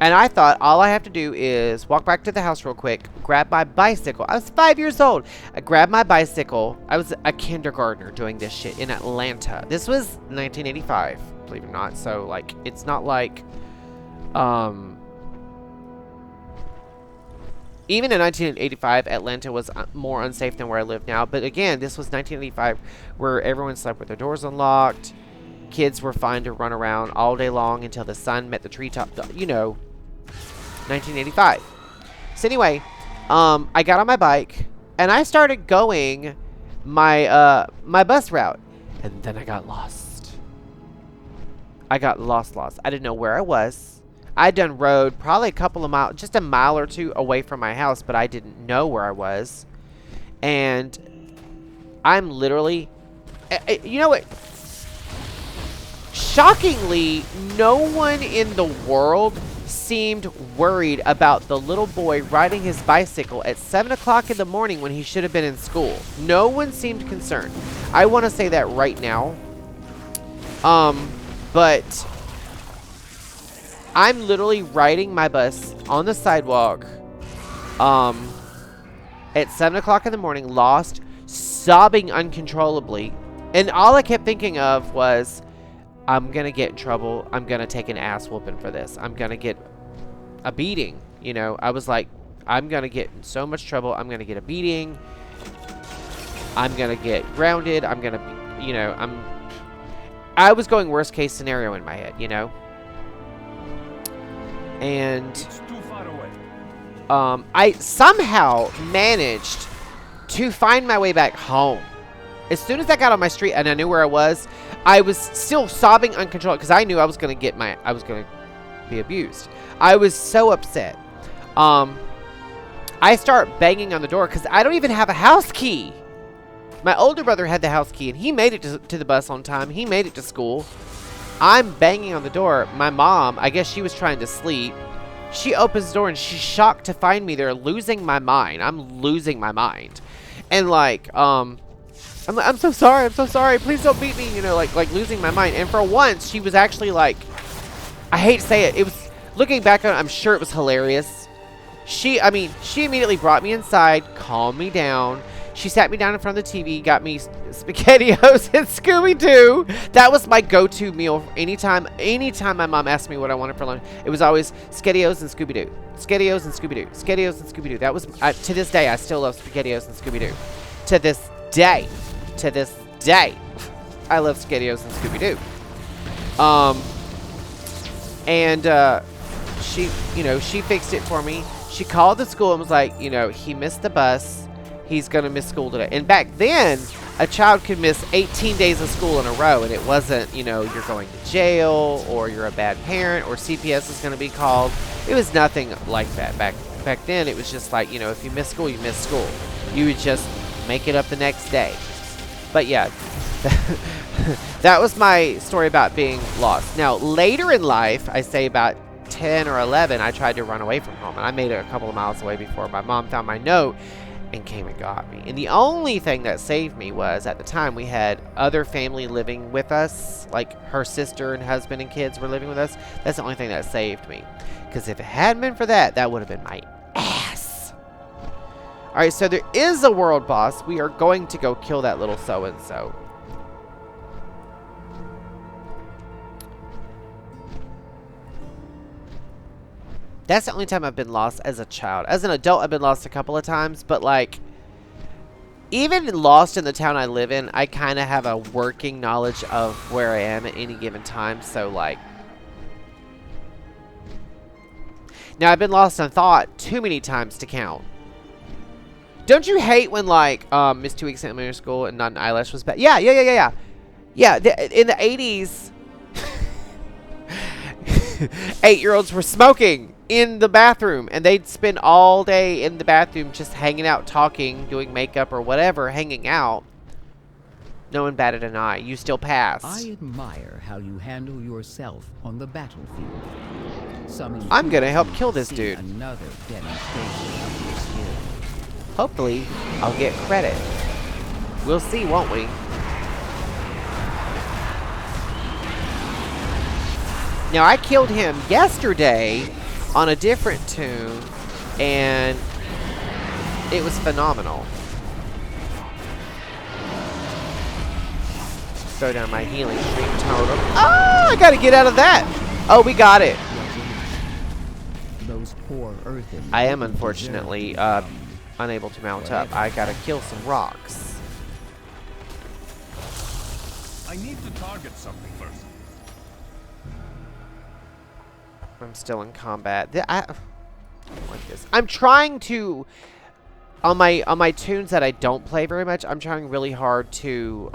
[SPEAKER 1] And I thought all I have to do is walk back to the house real quick, grab my bicycle. I was 5 years old. I grabbed my bicycle. I was a kindergartner doing this shit in Atlanta. This was 1985, believe it or not. So, like, it's not like, even in 1985, Atlanta was more unsafe than where I live now. But again, this was 1985 where everyone slept with their doors unlocked. Kids were fine to run around all day long until the sun met the treetop. You know, 1985. So anyway, I got on my bike and I started going my my bus route, and then I got lost. I got lost. I didn't know where I was. I'd done rode probably a couple of miles, just a mile or two away from my house, but I didn't know where I was. And I'm literally, you know what? Shockingly, no one in the world seemed worried about the little boy riding his bicycle at 7 o'clock in the morning when he should have been in school. No one seemed concerned. I want to say that right now. But I'm literally riding my bus on the sidewalk at 7 o'clock in the morning, lost, sobbing uncontrollably. And all I kept thinking of was, I'm going to get in trouble. I'm going to take an ass whooping for this. I'm going to get a beating. You know, I was like, I'm going to get in so much trouble. I'm going to get a beating. I'm going to get grounded. I'm going to, you know, I was going worst case scenario in my head, you know. And
[SPEAKER 5] It's too far away.
[SPEAKER 1] I somehow managed to find my way back home. As soon as I got on my street and I knew where I was still sobbing uncontrollably because I knew I was going to be abused. I was so upset. I start banging on the door because I don't even have a house key. My older brother had the house key and he made it to the bus on time. He made it to school. I'm banging on the door. My mom, I guess she was trying to sleep. She opens the door and she's shocked to find me there, losing my mind. I'm losing my mind. And like, I'm so sorry. I'm so sorry. Please don't beat me. You know, like losing my mind. And for once, she was actually like, I hate to say it. It was, looking back on it, I'm sure it was hilarious. She immediately brought me inside, calmed me down. She sat me down in front of the TV, got me SpaghettiOs and Scooby-Doo. That was my go-to meal anytime my mom asked me what I wanted for lunch. It was always SpaghettiOs and Scooby-Doo. SpaghettiOs and Scooby-Doo. SpaghettiOs and Scooby-Doo. That was, to this day, I still love SpaghettiOs and Scooby-Doo. To this day, I love SpaghettiOs and Scooby-Doo. She fixed it for me. She called the school and was like, you know, he missed the bus. He's going to miss school today. And back then, a child could miss 18 days of school in a row. And it wasn't, you know, you're going to jail or you're a bad parent or CPS is going to be called. It was nothing like that. Back then, it was just like, you know, if you miss school, you miss school. You would just make it up the next day. But yeah, that was my story about being lost. Now, later in life, I say about 10 or 11, I tried to run away from home. And I made it a couple of miles away before my mom found my note and came and got me. And the only thing that saved me was, at the time, we had other family living with us. Like, her sister and husband and kids were living with us. That's the only thing that saved me. Because if it hadn't been for that, that would have been my ass. Alright, so there is a world boss. We are going to go kill that little so-and-so. That's the only time I've been lost as a child. As an adult, I've been lost a couple of times, but like, even lost in the town I live in, I kind of have a working knowledge of where I am at any given time, so like, now I've been lost in thought too many times to count. Don't you hate when like, missed 2 weeks at elementary school and not an eyelash was bad? Yeah, in the 80s, 8-year-olds were smoking in the bathroom, and they'd spend all day in the bathroom just hanging out, talking, doing makeup or whatever, hanging out. No one batted an eye. You still passed.
[SPEAKER 7] I admire how you handle yourself on the battlefield.
[SPEAKER 1] I'm gonna help kill this dude.
[SPEAKER 7] Another demonstration of your skill.
[SPEAKER 1] Hopefully, I'll get credit. We'll see, won't we? Now, I killed him yesterday on a different tune, and it was phenomenal. Throw down my healing stream totem. Oh, I gotta get out of that. Oh, we got it.
[SPEAKER 7] Those poor earthen.
[SPEAKER 1] I am unfortunately unable to mount up. I gotta kill some rocks.
[SPEAKER 5] I need to target something first.
[SPEAKER 1] I'm still in combat. I don't like this. I'm trying to, on my tunes that I don't play very much, I'm trying really hard to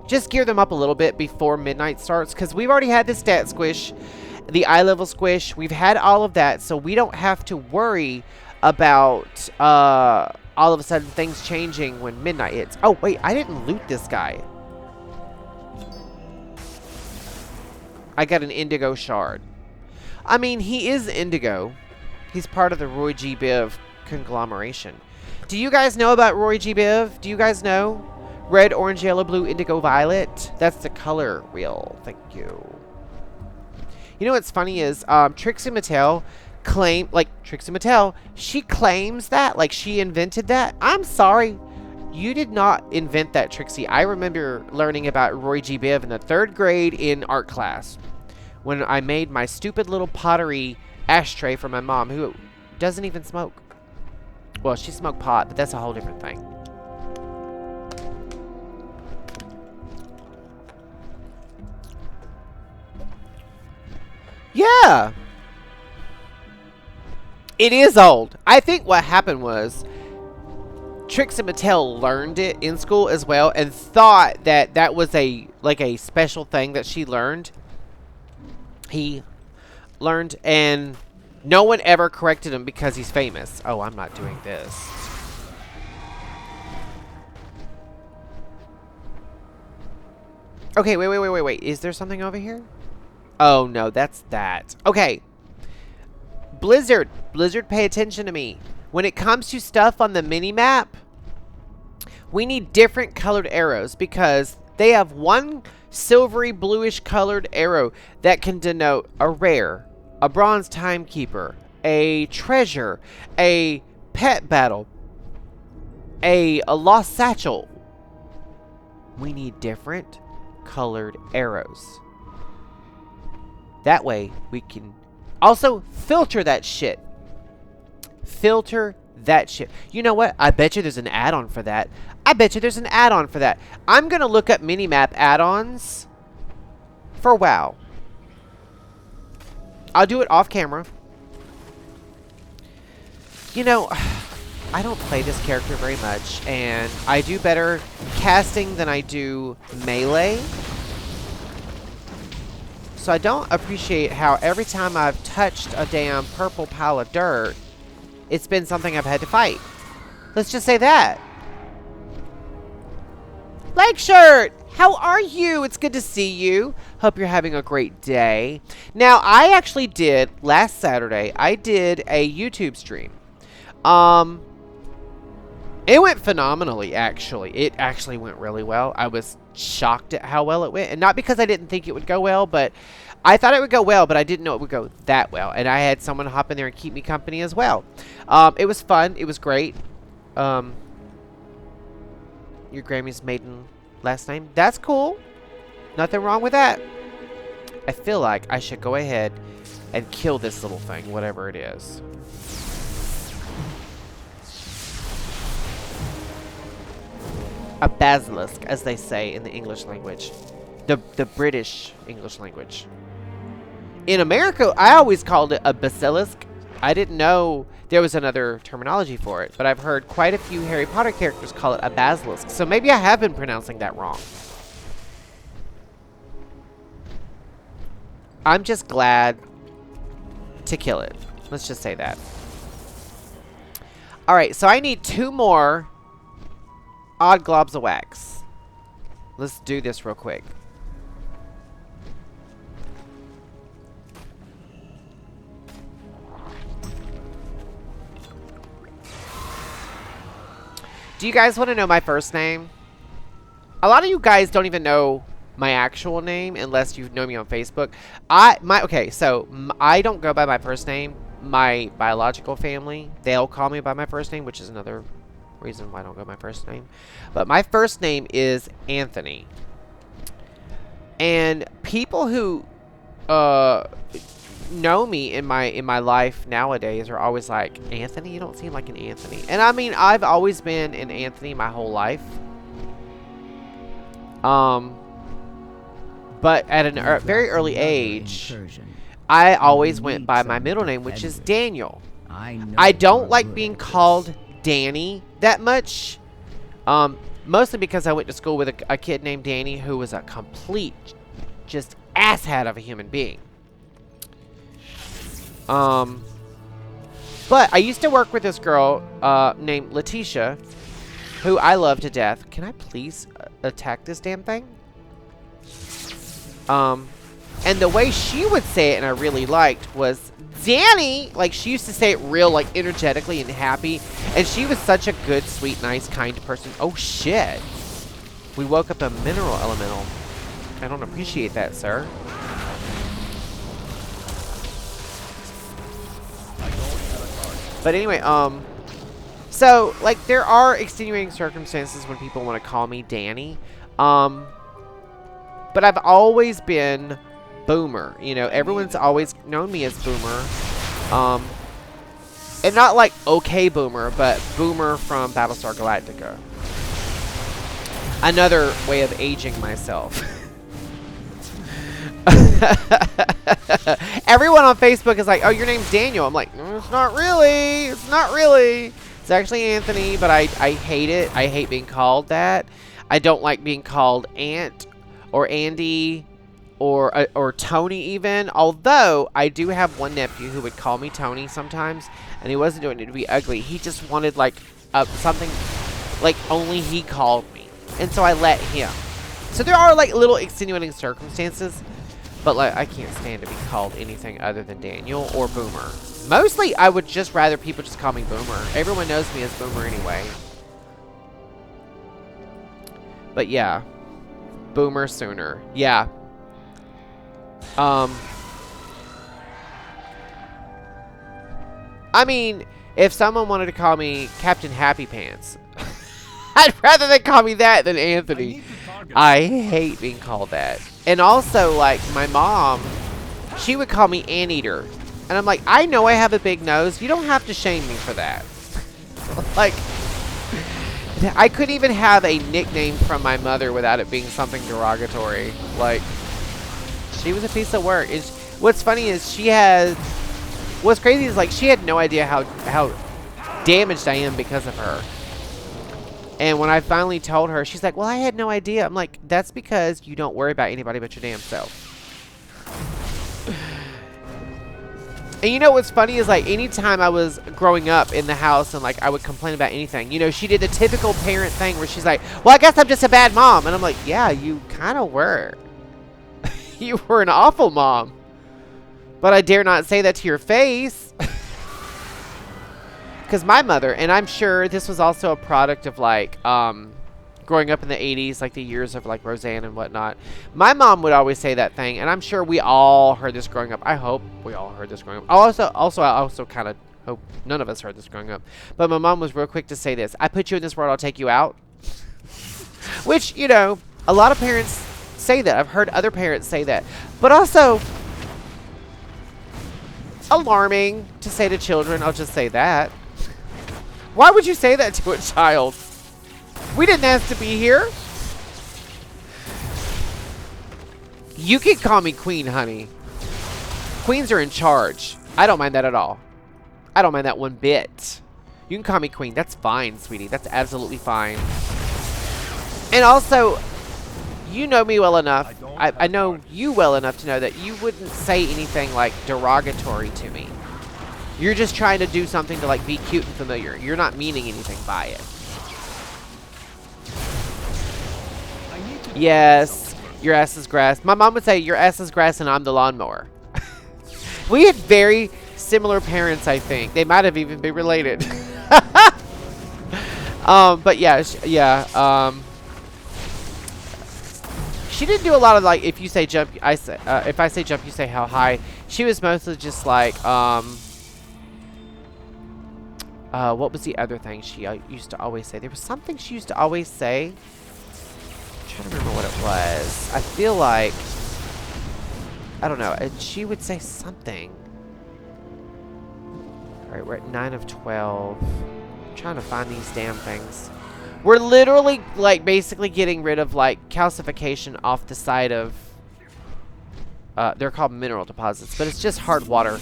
[SPEAKER 1] just gear them up a little bit before midnight starts, because we've already had the stat squish, the eye level squish. We've had all of that, so we don't have to worry about all of a sudden things changing when midnight hits. Oh wait, I didn't loot this guy. I got an indigo shard. I mean, he is indigo. He's part of the Roy G. Biv conglomeration. Do you guys know about Roy G. Biv? Do you guys know? Red, orange, yellow, blue, indigo, violet. That's the color wheel. Thank you. You know what's funny is Trixie Mattel she claims that, like she invented that. I'm sorry. You did not invent that, Trixie. I remember learning about Roy G. Biv in the 3rd grade in art class when I made my stupid little pottery ashtray for my mom, who doesn't even smoke. Well, she smoked pot, but that's a whole different thing. Yeah. It is old. I think what happened was Trixie Mattel learned it in school as well and thought that that was a special thing that she learned. He learned, and no one ever corrected him because he's famous. Oh, I'm not doing this. Okay, wait. Is there something over here? Oh, no, that's that. Okay. Blizzard, pay attention to me. When it comes to stuff on the mini-map, we need different colored arrows because they have one silvery bluish colored arrow that can denote a rare, a bronze timekeeper, a treasure, a pet battle, a lost satchel. We need different colored arrows. That way we can also filter that shit. Filter that shit. You know what? I bet you there's an add-on for that. I'm going to look up minimap add-ons for WoW. I'll do it off camera. You know, I don't play this character very much, and I do better casting than I do melee. So I don't appreciate how every time I've touched a damn purple pile of dirt, it's been something I've had to fight. Let's just say that. Leg Shirt, how are you? It's good to see you. Hope you're having a great day. Now, I actually did, last Saturday, I did a YouTube stream. It went phenomenally, actually. It actually went really well. I was shocked at how well it went. And not because I didn't think it would go well, but I thought it would go well, but I didn't know it would go that well. And I had someone hop in there and keep me company as well. It was fun. It was great. Your Grammy's maiden last name. That's cool. Nothing wrong with that. I feel like I should go ahead and kill this little thing, whatever it is. A basilisk, as they say in the English language. The British English language. In America, I always called it a basilisk. I didn't know there was another terminology for it, but I've heard quite a few Harry Potter characters call it a basilisk. So maybe I have been pronouncing that wrong. I'm just glad to kill it. Let's just say that. Alright, so I need 2 more odd globs of wax. Let's do this real quick. Do you guys want to know my first name? A lot of you guys don't even know my actual name unless you know me on Facebook. Okay, so I don't go by my first name. My biological family, they'll call me by my first name, which is another reason why I don't go by my first name. But my first name is Anthony. And people who know me in my life nowadays are always like, Anthony, you don't seem like an Anthony. And I mean, I've always been an Anthony my whole life. But at a very early age, I always went by my middle name, which is Daniel. I don't like being called Danny that much. Mostly because I went to school with a kid named Danny who was a complete, just asshat of a human being. But I used to work with this girl named Letitia, who I love to death. Can I please attack this damn thing? And the way she would say it, and I really liked, was, Danny! Like, she used to say it real, like, energetically and happy. And she was such a good, sweet, nice, kind person. Oh, shit. We woke up a mineral elemental. I don't appreciate that, sir. But anyway, so, like, there are extenuating circumstances when people want to call me Danny. But I've always been Boomer. You know, everyone's always known me as Boomer. And not like okay Boomer, but Boomer from Battlestar Galactica. Another way of aging myself. Everyone on Facebook is like, oh, your name's Daniel. I'm like, it's not really. It's not really. It's actually Anthony, but I hate it. I hate being called that. I don't like being called Aunt or Andy or Tony even. Although I do have one nephew who would call me Tony sometimes, and he wasn't doing it to be ugly. He just wanted like something like only he called me, and so I let him. So there are like little extenuating circumstances. But like, I can't stand to be called anything other than Daniel or Boomer. Mostly, I would just rather people just call me Boomer. Everyone knows me as Boomer anyway. But yeah. Boomer sooner. Yeah. I mean, if someone wanted to call me Captain Happy Pants, I'd rather they call me that than Anthony. I hate being called that. And also, like, my mom, she would call me Anteater. And I'm like, I know I have a big nose. You don't have to shame me for that. Like, I couldn't even have a nickname from my mother without it being something derogatory. Like, she was a piece of work. What's funny is what's crazy is, like, she had no idea how damaged I am because of her. And when I finally told her, she's like, well, I had no idea. I'm like, that's because you don't worry about anybody but your damn self. And you know what's funny is, like, anytime I was growing up in the house and, like, I would complain about anything, you know, she did the typical parent thing where she's like, well, I guess I'm just a bad mom. And I'm like, yeah, you kind of were. You were an awful mom. But I dare not say that to your face. Because my mother, and I'm sure this was also a product of, like, growing up in the 80s, like the years of, like, Roseanne and whatnot. My mom would always say that thing, and I'm sure we all heard this growing up. I hope we all heard this growing up. I also kind of hope none of us heard this growing up. But my mom was real quick to say this. I put you in this world, I'll take you out. Which, you know, a lot of parents say that. I've heard other parents say that. But also alarming to say to children. I'll just say that. Why would you say that to a child? We didn't ask to be here. You can call me Queen, honey. Queens are in charge. I don't mind that at all. I don't mind that one bit. You can call me Queen. That's fine, sweetie. That's absolutely fine. And also, you know me well enough. I know you well enough to know that you wouldn't say anything like derogatory to me. You're just trying to do something to, like, be cute and familiar. You're not meaning anything by it. Yes, your ass is grass. My mom would say, your ass is grass and I'm the lawnmower. We had very similar parents, I think. They might have even been related. But yeah, she didn't do a lot of, like, if you say jump, if I say jump, you say how high. She was mostly just like, what was the other thing she used to always say? There was something she used to always say. I'm trying to remember what it was. I feel like, I don't know. She would say something. All right, we're at 9 of 12. I'm trying to find these damn things. We're literally, like, basically getting rid of, like, calcification off the side of, they're called mineral deposits, but it's just hard water.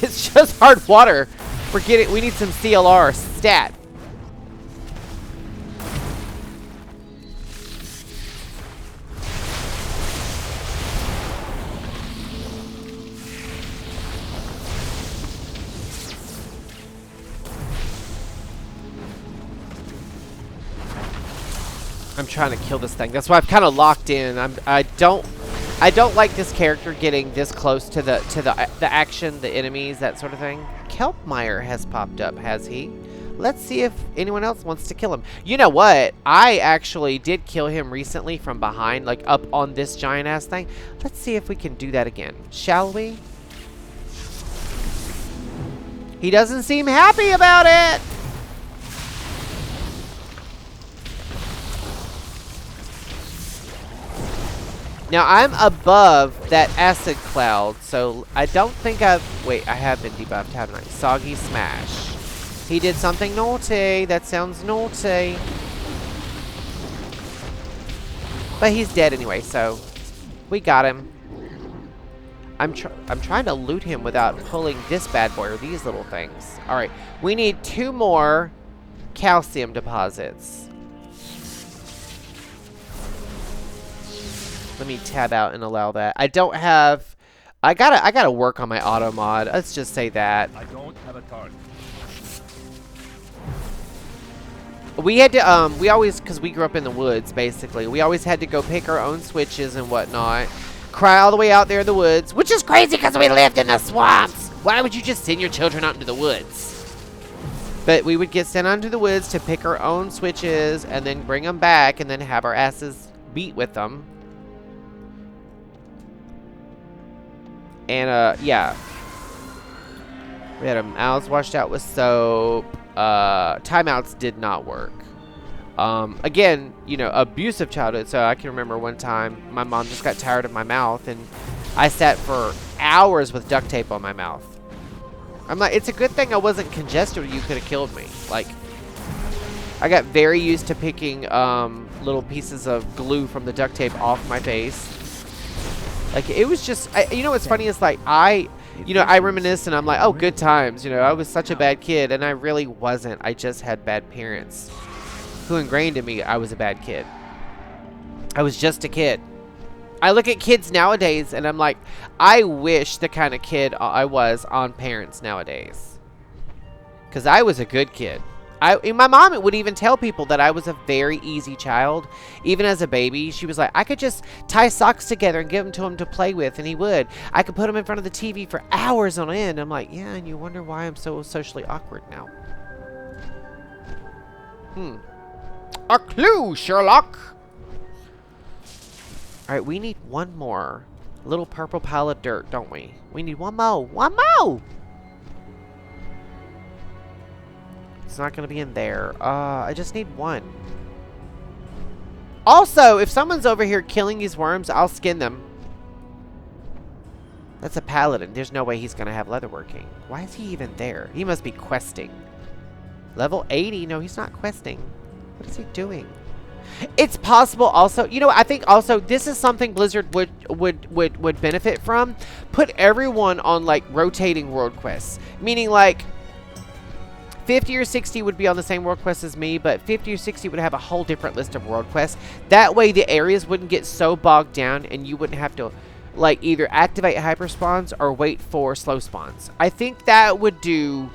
[SPEAKER 1] It's just hard water. We need some CLR stat. I'm trying to kill this thing. That's why I've kind of locked in. I don't I don't like this character getting this close to the action, the enemies, that sort of thing. Kelpmeyer has popped up, has he? Let's see if anyone else wants to kill him. You know what? I actually did kill him recently from behind, like up on this giant ass thing. Let's see if we can do that again. Shall we? He doesn't seem happy about it. Now, I'm above that acid cloud, so I don't think I've... Wait, I have been debuffed, haven't I? Soggy Smash. He did something naughty. That sounds naughty. But he's dead anyway, so we got him. I'm trying to loot him without pulling this bad boy or these little things. All right, we need 2 more calcium deposits. Let me tab out and allow that. I don't have... I gotta work on my auto mod. Let's just say that.
[SPEAKER 6] I don't have a target.
[SPEAKER 1] We had to, we always, because we grew up in the woods, basically. We always had to go pick our own switches and whatnot. Cry all the way out there in the woods, which is crazy because we lived in the swamps. Why would you just send your children out into the woods? But we would get sent out into the woods to pick our own switches and then bring them back and then have our asses beat with them. And, yeah. We had our mouths washed out with soap. Timeouts did not work. Again, you know, abusive childhood. So I can remember one time my mom just got tired of my mouth and I sat for hours with duct tape on my mouth. I'm like, it's a good thing I wasn't congested or you could have killed me. Like, I got very used to picking little pieces of glue from the duct tape off my face. Like, it was just, you know what's funny is like, I reminisce and I'm like, oh, good times. You know, I was such a bad kid and I really wasn't. I just had bad parents who ingrained in me I was a bad kid. I was just a kid. I look at kids nowadays and I'm like, I wish the kind of kid I was on parents nowadays. Because I was a good kid. My mom would even tell people that I was a very easy child. Even as a baby, she was like, I could just tie socks together and give them to him to play with, and he would. I could put him in front of the TV for hours on end. I'm like, yeah, and you wonder why I'm so socially awkward now. A clue, Sherlock! Alright, we need one more. Little purple pile of dirt, don't we? We need one more. One more! It's not going to be in there. I just need one. Also, if someone's over here killing these worms, I'll skin them. That's a paladin. There's no way he's going to have leatherworking. Why is he even there? He must be questing. Level 80? No, he's not questing. What is he doing? It's possible also, you know, I think also this is something Blizzard would benefit from. Put everyone on like rotating world quests. Meaning like 50 or 60 would be on the same world quest as me, but 50 or 60 would have a whole different list of world quests. That way the areas wouldn't get so bogged down and you wouldn't have to like either activate hyper spawns or wait for slow spawns. I think that would do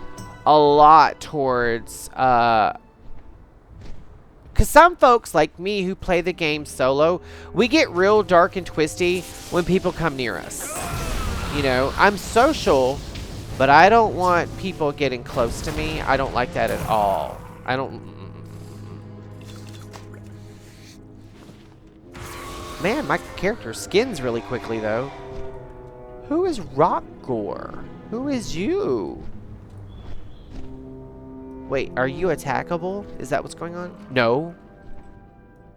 [SPEAKER 1] a lot towards because some folks like me who play the game solo, we get real dark and twisty when people come near us. You know, I'm social, but I don't want people getting close to me. I don't like that at all. I don't... Man, my character skins really quickly, though. Who is Rockgore? Who is you? Wait, are you attackable? Is that what's going on? No.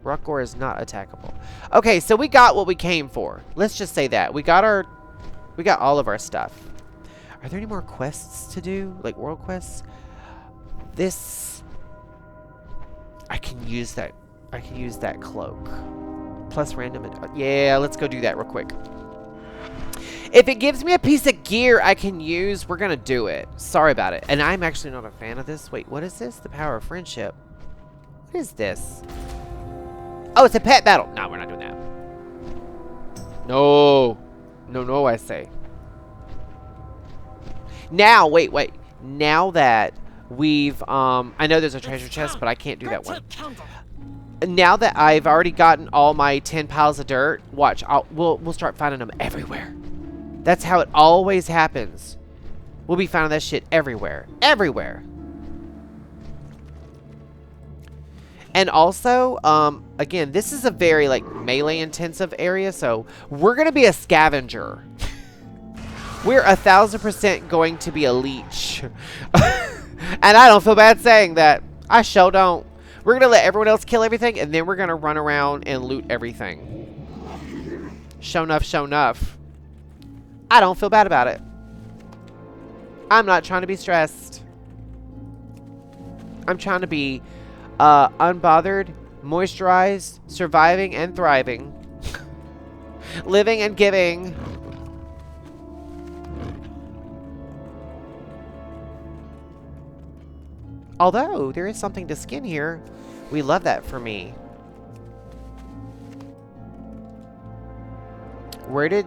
[SPEAKER 1] Rockgore is not attackable. Okay, so we got what we came for. Let's just say that. We got all of our stuff. Are there any more quests to do? Like world quests? This... I can use that cloak. Plus random... Yeah, let's go do that real quick. If it gives me a piece of gear I can use, we're gonna do it. Sorry about it. And I'm actually not a fan of this. Wait, what is this? The power of friendship. What is this? Oh, it's a pet battle. No, we're not doing that. No. No, I say. Now, wait. Now that we've, I know there's a treasure chest, but I can't do that one. now that I've already gotten all my 10 piles of dirt, watch, we'll start finding them everywhere. That's how it always happens. We'll be finding that shit everywhere. Everywhere. And also, again, this is a very, like, melee-intensive area, so we're going to be a scavenger. We're 1,000% going to be a leech. And I don't feel bad saying that. I sure don't. We're going to let everyone else kill everything, and then we're going to run around and loot everything. Show enough, show enough. I don't feel bad about it. I'm not trying to be stressed. I'm trying to be unbothered, moisturized, surviving and thriving. Living and giving. Although, there is something to skin here. We love that for me. Where did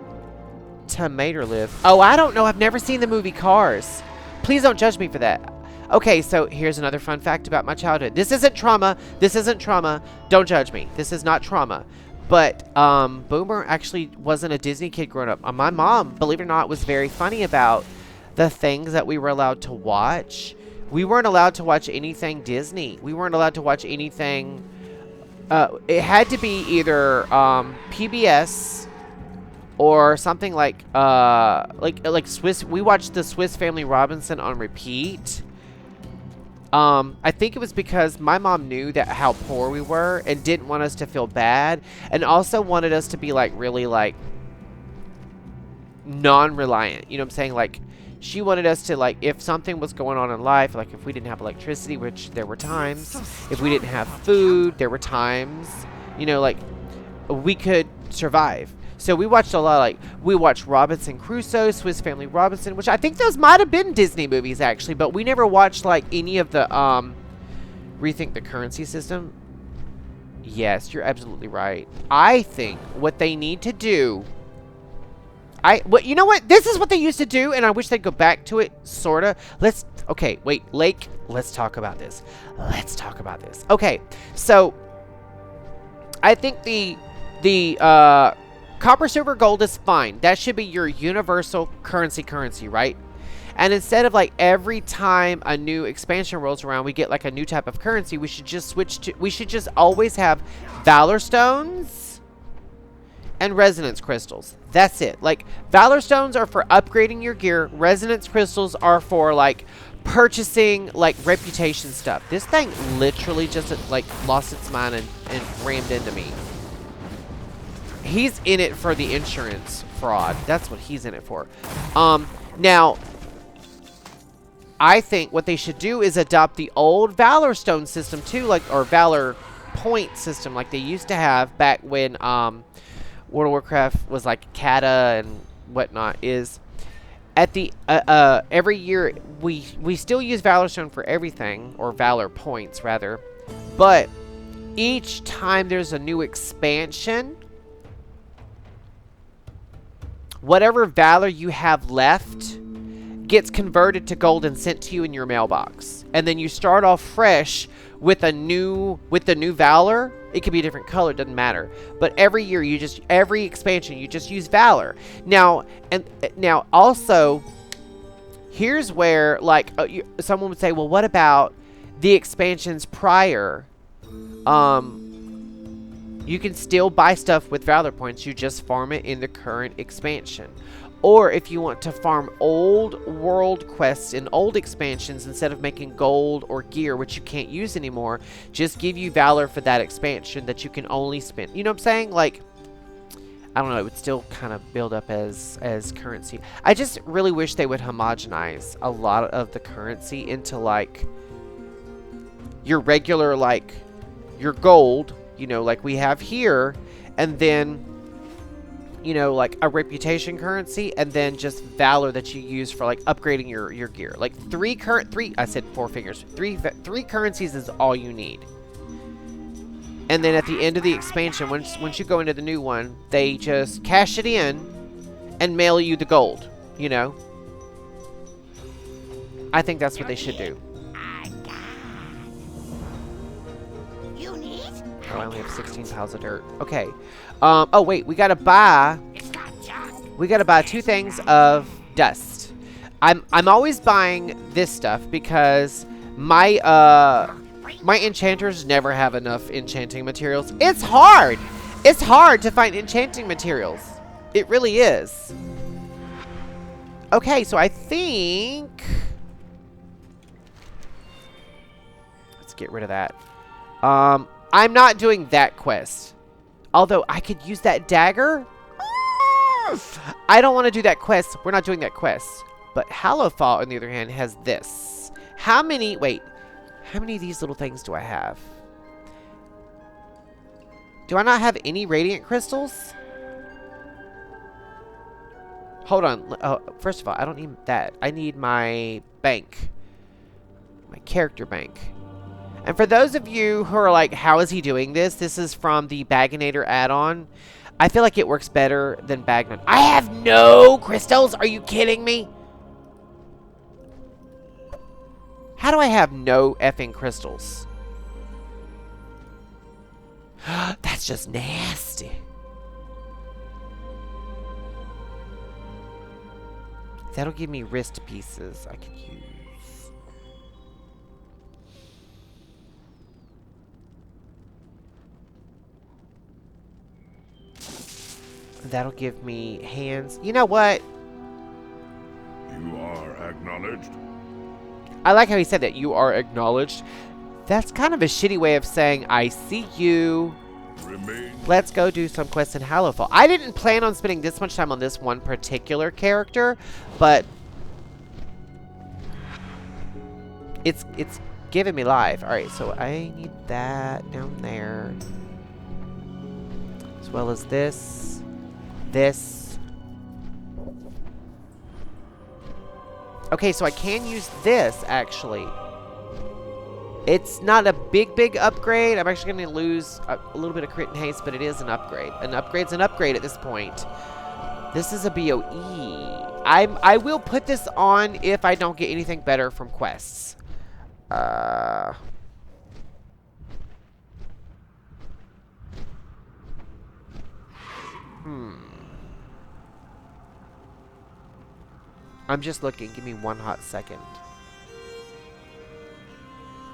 [SPEAKER 1] Tomato live? Oh, I don't know. I've never seen the movie Cars. Please don't judge me for that. Okay, so here's another fun fact about my childhood. This isn't trauma. This isn't trauma. Don't judge me. This is not trauma. But Boomer actually wasn't a Disney kid growing up. My mom, believe it or not, was very funny about the things that we were allowed to watch. We weren't allowed to watch anything Disney. We weren't allowed to watch anything. It had to be either PBS or something like Swiss. We watched the Swiss Family Robinson on repeat. I think it was because my mom knew that how poor we were and didn't want us to feel bad, and also wanted us to be like really like non-reliant. You know what I'm saying? Like, she wanted us to, like, if something was going on in life, like if we didn't have electricity, which there were times, if we didn't have food, there were times, you know, like, we could survive. So we watched a lot, like, we watched Robinson Crusoe, Swiss Family Robinson, which I think those might have been Disney movies, actually, but we never watched, like, any of the, Rethink the Currency System. Yes, you're absolutely right. I think what they need to do... you know what? This is what they used to do, and I wish they'd go back to it, sorta. Okay, wait, Lake, let's talk about this. Let's talk about this. Okay, so, I think the copper, silver, gold is fine. That should be your universal currency, right? And instead of, like, every time a new expansion rolls around, we get, like, a new type of currency, we should just we should just always have Valor Stones and resonance crystals. That's it. Like, Valor Stones are for upgrading your gear. Resonance crystals are for, like, purchasing, like, reputation stuff. This thing literally just, like, lost its mind and rammed into me. He's in it for the insurance fraud. That's what he's in it for. Now, I think what they should do is adopt the old Valor Stone system, too, like, or Valor Point system, like they used to have back when, World of Warcraft was like Kata and whatnot. Is at the every year we still use Valor Stone for everything, or Valor Points rather, but each time there's a new expansion, whatever Valor you have left gets converted to gold and sent to you in your mailbox, and then you start off fresh with the new Valor. It could be a different color, doesn't matter. But every year, every expansion, you just use Valor. Now, also, here's where, like, someone would say, well, what about the expansions prior? You can still buy stuff with Valor points. You just farm it in the current expansion. Or if you want to farm old world quests in old expansions, instead of making gold or gear, which you can't use anymore, just give you Valor for that expansion that you can only spend. You know what I'm saying? Like, I don't know, it would still kind of build up as currency. I just really wish they would homogenize a lot of the currency into, like, your regular, like, your gold, you know, like we have here, and then, you know, like a reputation currency, and then just Valor that you use for, like, upgrading your gear. Like, I said 4 fingers. Three currencies is all you need. And then at the end of the expansion, once you go into the new one, they just cash it in and mail you the gold, you know? I think that's what they should do. so I only have 16 piles of dirt. Okay. Oh wait, we gotta buy 2 things of dust. I'm always buying this stuff because my my enchanters never have enough enchanting materials. It's hard. It's hard to find enchanting materials. It really is. Okay, so I think let's get rid of that. I'm not doing that quest. Although I could use that dagger. I don't want to do that quest. We're not doing that quest. But Hallowfall, on the other hand, has this. How many of these little things do I have? Do I not have any radiant crystals? Hold on. Oh, first of all, I don't need that. I need my bank. My character bank. And for those of you who are like, how is he doing this? This is from the Baginator add-on. I feel like it works better than Bagman. I have no crystals. Are you kidding me? How do I have no effing crystals? That's just nasty. That'll give me wrist pieces I could use. That'll give me hands. You know what?
[SPEAKER 6] You are acknowledged.
[SPEAKER 1] I like how he said that. You are acknowledged. That's kind of a shitty way of saying, I see you. Let's go do some quests in Hallowfall. I didn't plan on spending this much time on this one particular character, but it's giving me life. Alright, so I need that down there. As well as this. This. Okay, so I can use this, actually. It's not a big upgrade. I'm actually going to lose a little bit of crit and haste, but it is an upgrade. An upgrade's an upgrade at this point. This is a BOE. I will put this on if I don't get anything better from quests. I'm just looking. Give me one hot second.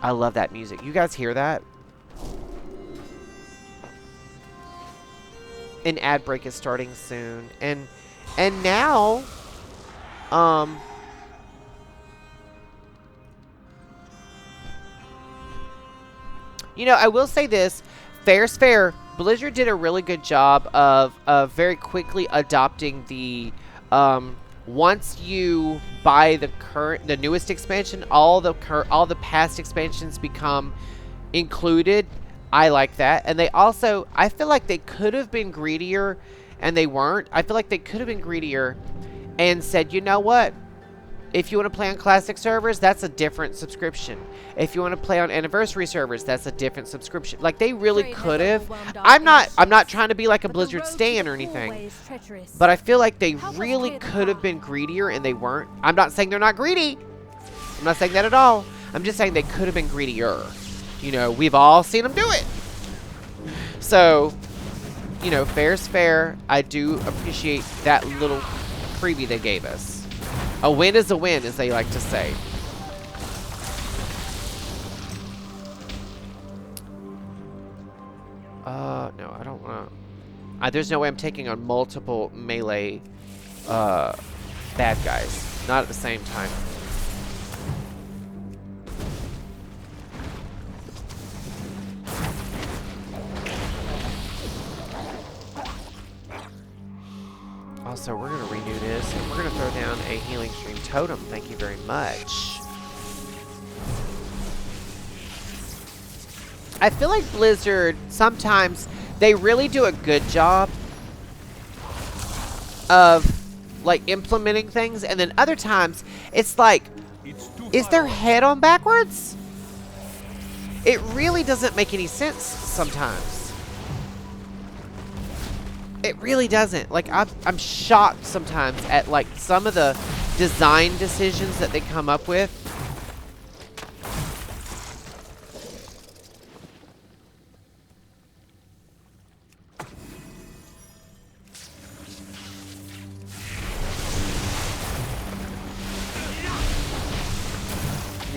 [SPEAKER 1] I love that music. You guys hear that? An ad break is starting soon. And now you know, I will say this, fair's fair. Blizzard did a really good job of very quickly adopting the once you buy the newest expansion, all the past expansions become included. I like that. And they also, I feel like they could have been greedier and they weren't. I feel like they could have been greedier and said, you know what? If you want to play on classic servers, that's a different subscription. If you want to play on anniversary servers, that's a different subscription. Like, they really could have. I'm not trying to be like a Blizzard stan or anything, but I feel like they really could have been greedier and they weren't. I'm not saying they're not greedy. I'm not saying that at all. I'm just saying they could have been greedier. You know, we've all seen them do it. So, you know, fair's fair. I do appreciate that little freebie they gave us. A win is a win, as they like to say. No, I don't want to. There's no way I'm taking on multiple melee bad guys. Not at the same time. Also, we're going to renew this, and we're going to throw down a healing stream totem. Thank you very much. I feel like Blizzard, sometimes, they really do a good job of, like, implementing things, and then other times, it's like, is their head on backwards? It really doesn't make any sense sometimes. It really doesn't. Like, I'm shocked sometimes at, like, some of the design decisions that they come up with.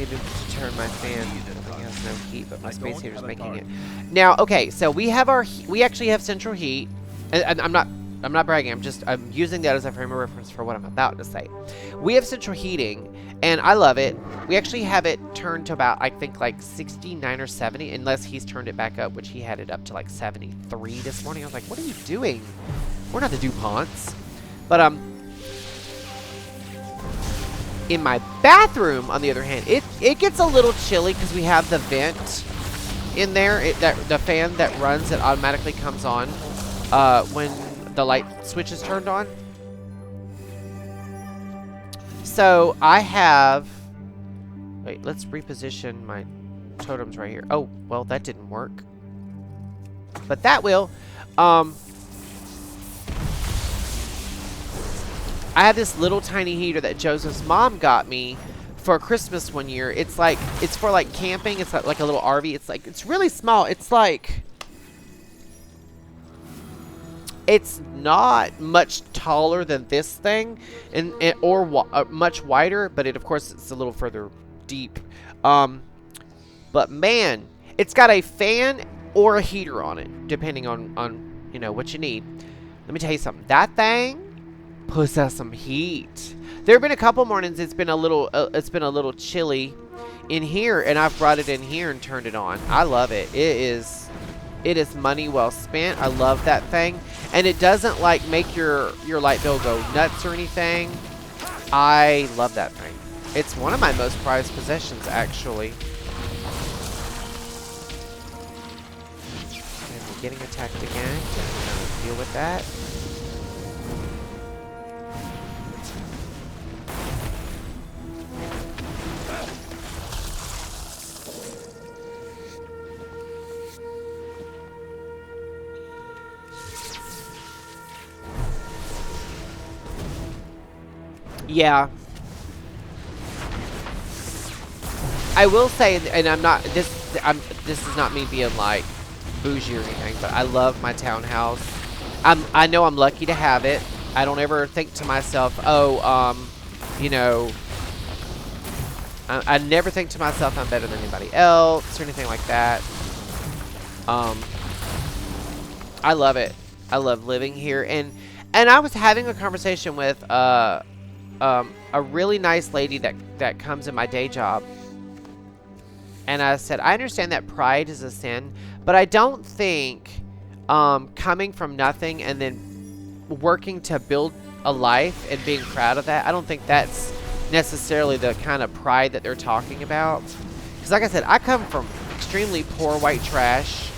[SPEAKER 1] needed to turn my fan. It has no heat, but my space heater is making it. Now, okay, so we actually have central heat. And I'm not bragging. I'm using that as a frame of reference for what I'm about to say. We have central heating, and I love it. We actually have it turned to about, I think, like 69 or 70, unless he's turned it back up, which he had it up to like 73 this morning. I was like, what are you doing? We're not the DuPonts. But in my bathroom, on the other hand, it gets a little chilly because we have the vent in there. The fan that runs that automatically comes on when the light switch is turned on. So I have... Wait, let's reposition my totems right here. Oh, well, that didn't work. But that will. I have this little tiny heater that Joseph's mom got me for Christmas one year. It's for like camping. It's like a little RV. It's really small. It's not much taller than this thing, or much wider, but of course it's a little further deep. But man, it's got a fan or a heater on it, depending on what you need. Let me tell you something. That thing puts out some heat. There have been a couple mornings it's been a little chilly in here, and I've brought it in here and turned it on. I love it. It is money well spent. I love that thing. And it doesn't like make your light bill go nuts or anything. I love that thing. It's one of my most prized possessions, actually. And we're getting attacked again. Just deal with that. Yeah. I will say, and I'm not, this is not me being like bougie or anything, but I love my townhouse. I know I'm lucky to have it. I don't ever think to myself, oh, I never think to myself I'm better than anybody else or anything like that. I love it. I love living here. And I was having a conversation with a really nice lady that comes in my day job. And I said, I understand that pride is a sin, but I don't think coming from nothing and then working to build a life and being proud of that, I don't think that's necessarily the kind of pride that they're talking about. Because like I said, I come from extremely poor white trash,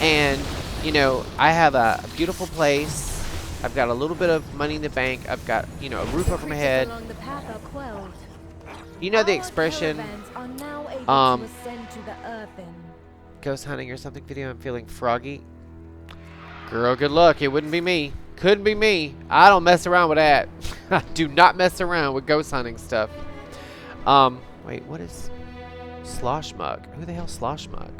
[SPEAKER 1] and I have a beautiful place. I've got a little bit of money in the bank. I've got, a roof over my head. You know the expression, ghost hunting or something video, I'm feeling froggy. Girl, good luck. It wouldn't be me. Couldn't be me. I don't mess around with that. I do not mess around with ghost hunting stuff. Wait, what is Sloshmug? Who the hell's Sloshmug?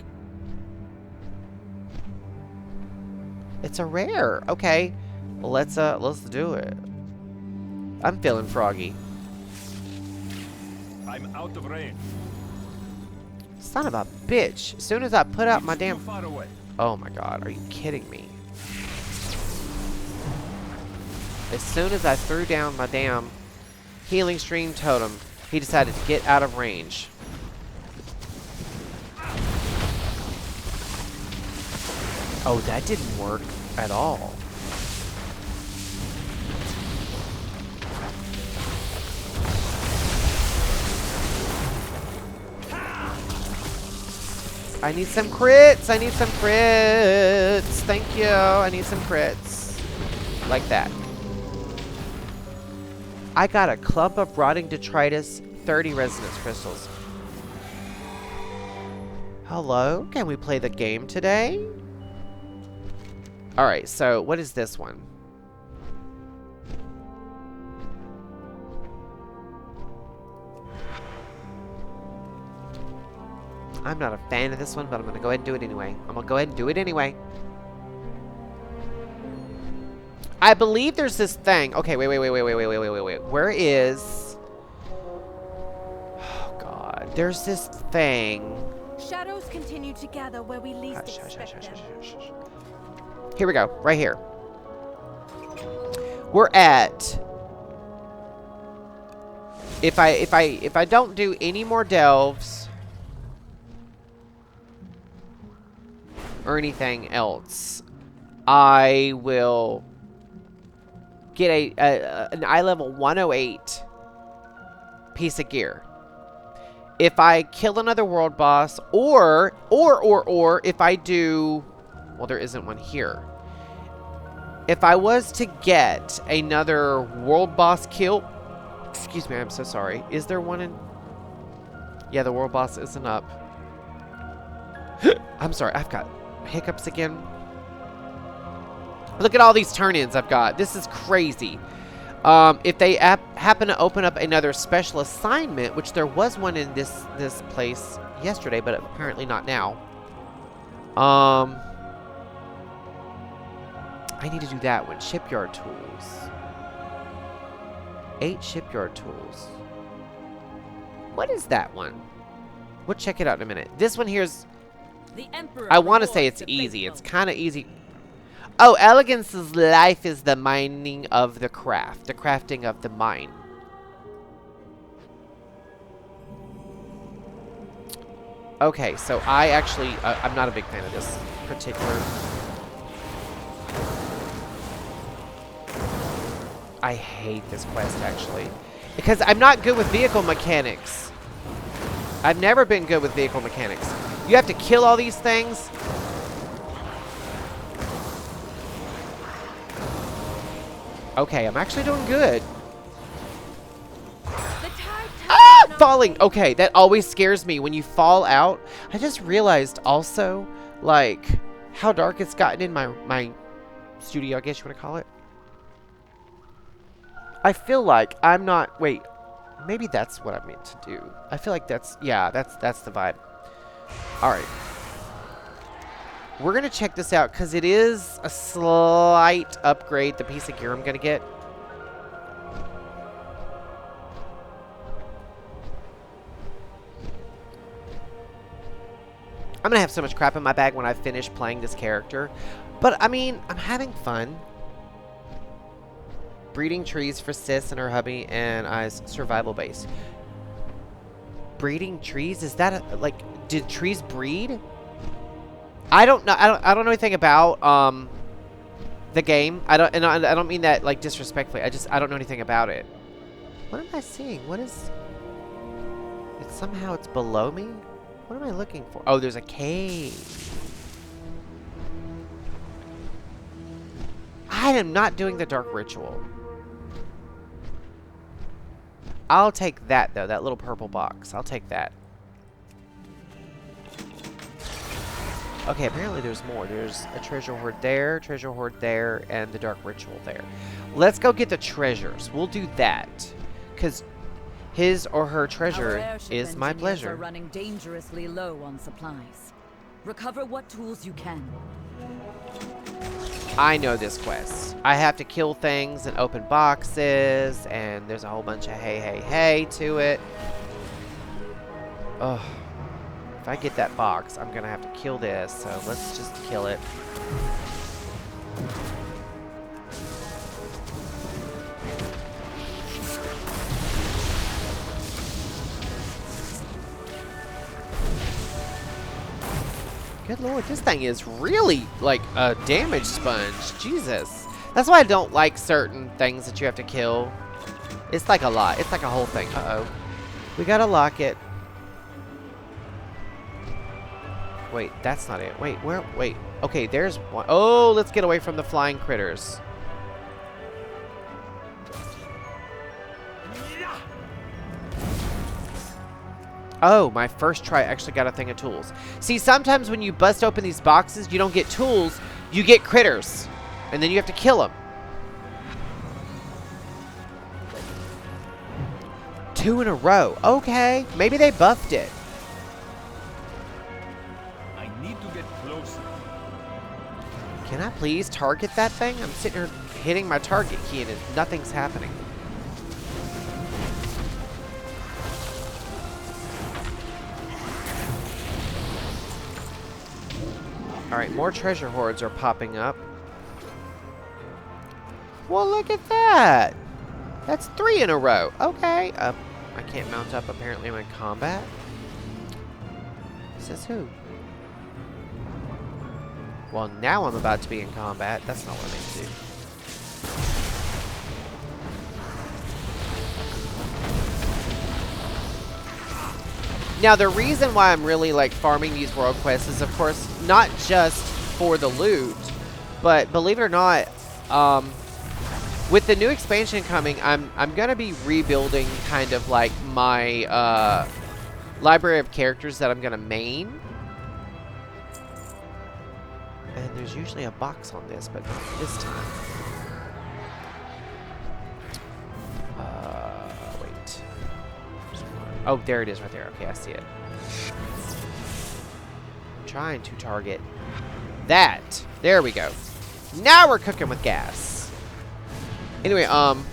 [SPEAKER 1] It's a rare. Okay. Well, let's do it. I'm feeling froggy.
[SPEAKER 6] I'm out of range.
[SPEAKER 1] Son of a bitch. As soon as I put out my damn...
[SPEAKER 6] Far away.
[SPEAKER 1] Oh my god, are you kidding me? As soon as I threw down my damn healing stream totem, he decided to get out of range. Oh, that didn't work at all. I need some crits. I need some crits. Thank you. I need some crits. Like that. I got a clump of rotting detritus, 30 resonance crystals. Hello? Can we play the game today? Alright, so what is this one? I'm not a fan of this one, but I'm going to go ahead and do it anyway. I'm going to go ahead and do it anyway. I believe there's this thing. Okay, wait. Where is... Oh, God. There's this thing.
[SPEAKER 8] Shadows continue to gather where we least expect them.
[SPEAKER 1] Here we go, right here. We're at. If I don't do any more delves or anything else, I will get an eye level 108 piece of gear. If I kill another world boss, or if I do, well, there isn't one here. If I was to get another world boss kill, excuse me, I'm so sorry. Is there one in? Yeah, the world boss isn't up. I'm sorry, I've got hiccups again. Look at all these turn-ins I've got. This is crazy. If they happen to open up another special assignment, which there was one in this place yesterday, but apparently not now. I need to do that one. Shipyard tools. 8 shipyard tools. What is that one? We'll check it out in a minute. This one here's... I want to say it's easy. It's kind of easy. Oh, Elegance's life is the mining of the craft. The crafting of the mine. Okay, so I actually... I'm not a big fan of this particular... I hate this quest, actually. Because I'm not good with vehicle mechanics. I've never been good with vehicle mechanics. You have to kill all these things. Okay, I'm actually doing good. Ah! Falling! Okay, that always scares me when you fall out. I just realized also, like, how dark it's gotten in my studio, I guess you want to call it. I feel like I'm not... Wait, maybe that's what I meant to do. I feel like that's... Yeah, that's the vibe. Alright. We're going to check this out because it is a slight upgrade, the piece of gear I'm going to get. I'm going to have so much crap in my bag when I finish playing this character. But, I mean, I'm having fun. Breeding trees for Sis and her hubby and I's survival base. Breeding trees? Is that a, like, did trees breed? I don't know. I don't know anything about the game. I don't mean that like disrespectfully. I don't know anything about it. What am I seeing? What is? It's somehow it's below me. What am I looking for? Oh, there's a cave. I am not doing the dark ritual. I'll take that though. That little purple box. I'll take that. Okay, apparently there's more. There's a treasure hoard there, and the dark ritual there. Let's go get the treasures. We'll do that. Because his or her treasure is my pleasure.
[SPEAKER 10] Are running dangerously low on supplies. Recover what tools you can.
[SPEAKER 1] I know this quest. I have to kill things and open boxes, and there's a whole bunch of hey to it. Ugh. If I get that box, I'm gonna have to kill this, so let's just kill it. Good lord, this thing is really like a damage sponge. Jesus. That's why I don't like certain things that you have to kill. It's like a lot. It's like a whole thing. Uh-oh. We gotta lock it. Wait, that's not it. Wait, where? Wait. Okay, there's one. Oh, let's get away from the flying critters. Oh, my first try actually got a thing of tools. See, sometimes when you bust open these boxes, you don't get tools, you get critters. And then you have to kill them. 2 in a row. Okay, maybe they buffed it.
[SPEAKER 6] I need to get closer.
[SPEAKER 1] Can I please target that thing? I'm sitting here hitting my target key and nothing's happening. Alright, more treasure hoards are popping up. Well, look at that! That's 3 in a row. Okay. I can't mount up, apparently, I'm in combat. Says who? Well, now I'm about to be in combat. That's not what I meant to do. Now, the reason why I'm really, like, farming these world quests is, of course, not just for the loot, but believe it or not, with the new expansion coming, I'm gonna be rebuilding kind of like my library of characters that I'm gonna main. And there's usually a box on this, but not this time. Wait. Oh, there it is right there. Okay, I see it. I'm trying to target that. There we go. Now we're cooking with gas. Anyway, you ever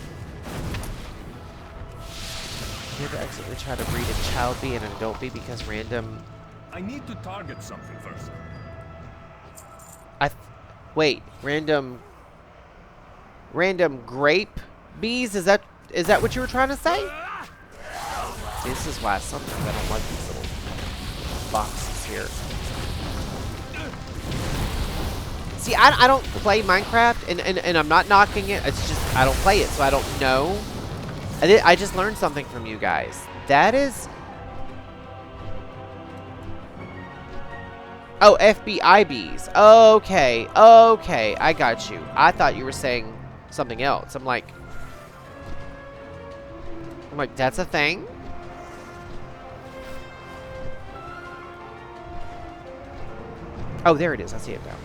[SPEAKER 1] accidentally try to breed a child bee and an adult bee because random...
[SPEAKER 6] I need to target something first.
[SPEAKER 1] Wait, random grape bees? Is that what you were trying to say? See, this is why sometimes I don't like these little boxes here. See, I don't play Minecraft, and I'm not knocking it. It's just, I don't play it, so I don't know. I just learned something from you guys. That is... Oh, FBI bees. Okay, okay, I got you. I thought you were saying something else. I'm like, that's a thing? Oh, there it is. I see it now.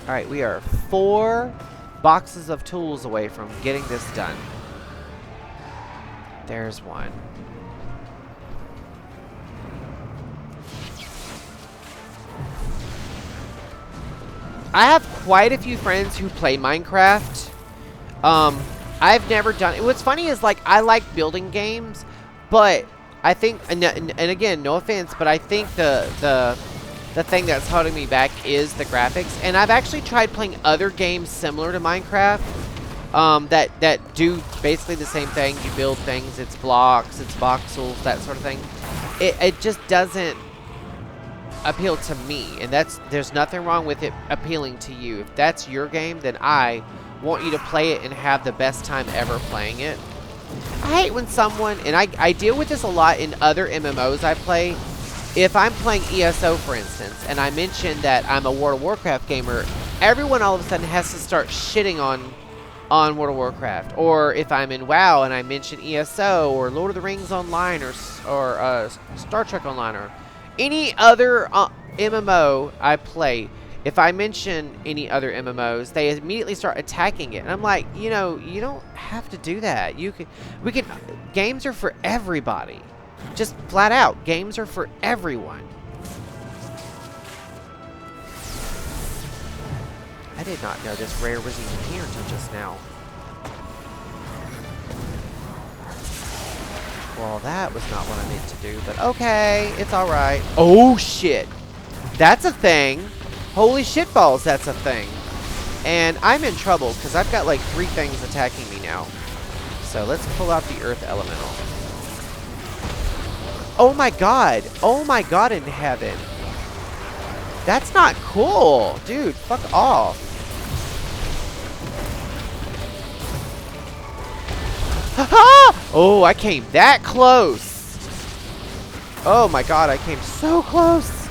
[SPEAKER 1] Alright, we are 4 boxes of tools away from getting this done. There's one. I have quite a few friends who play Minecraft. I've never done it. What's funny is, like, I like building games, but I think, and again, no offense, but I think the thing that's holding me back is the graphics. And I've actually tried playing other games similar to Minecraft that do basically the same thing. You build things, it's blocks, it's voxels, that sort of thing. It just doesn't appeal to me, and there's nothing wrong with it appealing to you. If that's your game, then I want you to play it and have the best time ever playing it. I hate when someone, and I deal with this a lot in other MMOs I play. If I'm playing ESO, for instance, and I mention that I'm a World of Warcraft gamer, everyone all of a sudden has to start shitting on World of Warcraft. Or if I'm in WoW and I mention ESO or Lord of the Rings Online or Star Trek Online or any other MMO I play, if I mention any other MMOs, they immediately start attacking it. And I'm like, you know, you don't have to do that. Games are for everybody. Just flat out, games are for everyone. I did not know this rare was even here until just now. Well, that was not what I meant to do, but okay, it's alright. Oh, shit. That's a thing. Holy shitballs, that's a thing. And I'm in trouble, because I've got like 3 things attacking me now. So let's pull out the Earth Elemental. Oh my god. Oh my god in heaven. That's not cool. Dude, fuck off. Oh, I came that close. Oh my god, I came so close.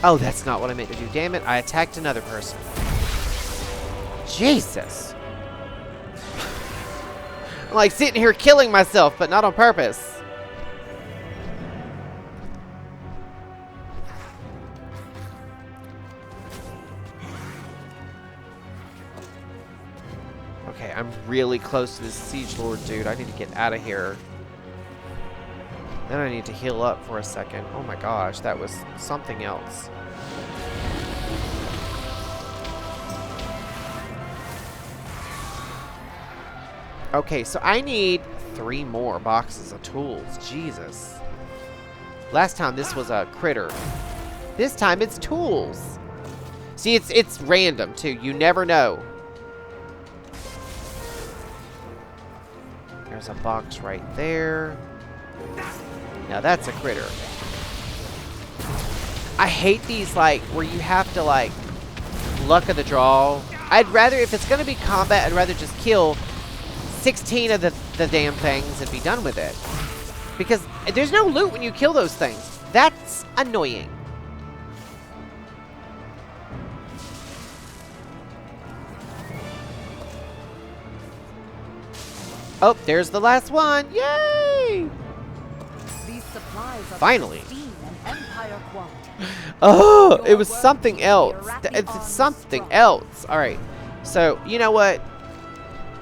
[SPEAKER 1] Oh, that's not what I meant to do. Damn it, I attacked another person. Jesus. I'm like sitting here killing myself, but not on purpose. Okay, I'm really close to this Siege Lord dude. I need to get out of here. Then I need to heal up for a second. Oh my gosh, that was something else. Okay, so I need 3 more boxes of tools. Jesus. Last time this was a critter. This time it's tools. See, it's random too. You never know. There's a box right there. Now that's a critter. I hate these, like, where you have to, like, luck of the draw. I'd rather, if it's going to be combat, I'd rather just kill 16 of the damn things and be done with it. Because there's no loot when you kill those things. That's annoying. Oh, there's the last one. Yay!
[SPEAKER 10] These supplies are
[SPEAKER 1] Finally.
[SPEAKER 10] pristine and empire quality.
[SPEAKER 1] Oh, it was something else. It's something else. All right. So, you know what?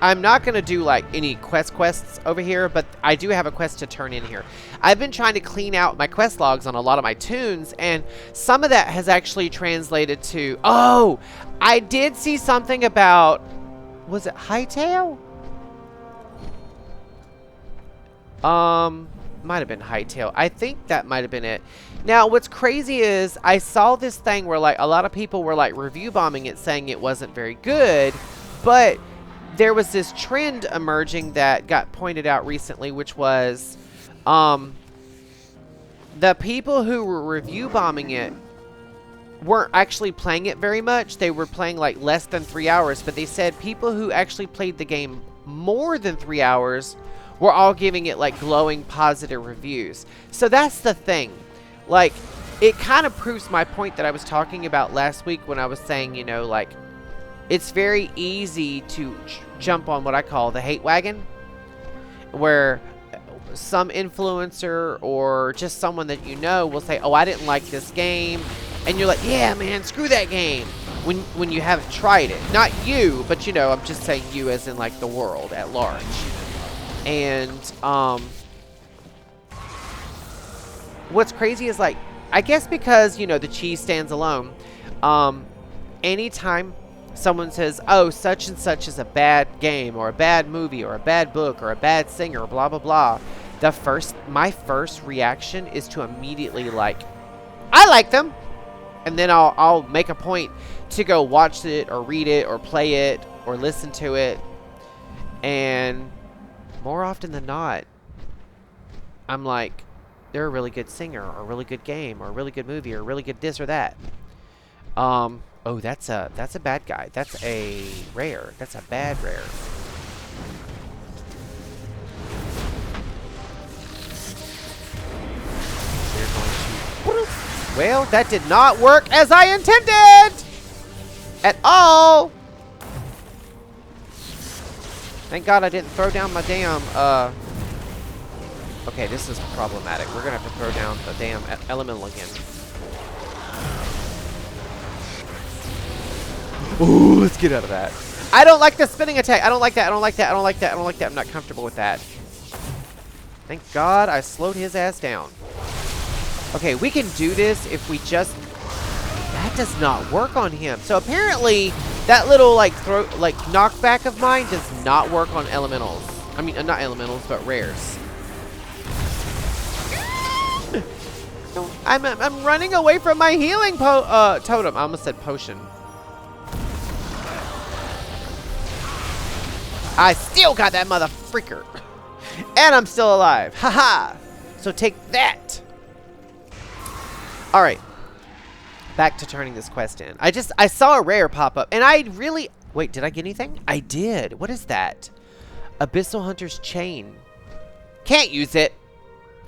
[SPEAKER 1] I'm not going to do, like, any quests over here, but I do have a quest to turn in here. I've been trying to clean out my quest logs on a lot of my tunes, and some of that has actually translated to... Oh, I did see something about... Was it Hightail? Might have been Hightail. I think that might have been it. Now, what's crazy is I saw this thing where, like, a lot of people were, like, review bombing it, saying it wasn't very good, but there was this trend emerging that got pointed out recently, which was the people who were review bombing it weren't actually playing it very much. They were playing, like, less than 3 hours, but they said people who actually played the game more than 3 hours were all giving it, like, glowing positive reviews. So that's the thing. Like, it kind of proves my point that I was talking about last week when I was saying, you know, like, it's very easy to jump on what I call the hate wagon, where some influencer or just someone that you know will say, oh, I didn't like this game, and you're like, yeah, man, screw that game, when you haven't tried it. Not you, but, you know, I'm just saying you as in, like, the world at large. And what's crazy is, like, I guess because, you know, the cheese stands alone, anytime someone says, oh, such and such is a bad game or a bad movie or a bad book or a bad singer, blah, blah, blah, my first reaction is to immediately, like, I like them. And then I'll make a point to go watch it or read it or play it or listen to it. And more often than not, I'm like, they're a really good singer or a really good game or a really good movie or a really good this or that. Oh, that's a bad guy. That's a rare. That's a bad rare. We're going to... Well, that did not work as I intended! At all! Thank God I didn't throw down my damn, Okay, this is problematic. We're gonna have to throw down the damn elemental again. Ooh, let's get out of that. I don't like the spinning attack. I don't like that. I don't like that. I don't like that. I don't like that. I'm not comfortable with that. Thank God I slowed his ass down. Okay, we can do this if we just... That does not work on him. So apparently, that little, like, knockback of mine does not work on elementals. I mean, not elementals, but rares. I'm running away from my healing totem. I almost said potion. I still got that mother freaker. And I'm still alive. Haha. So take that. Alright. Back to turning this quest in. I saw a rare pop up. And I really... Wait, did I get anything? I did. What is that? Abyssal Hunter's Chain. Can't use it.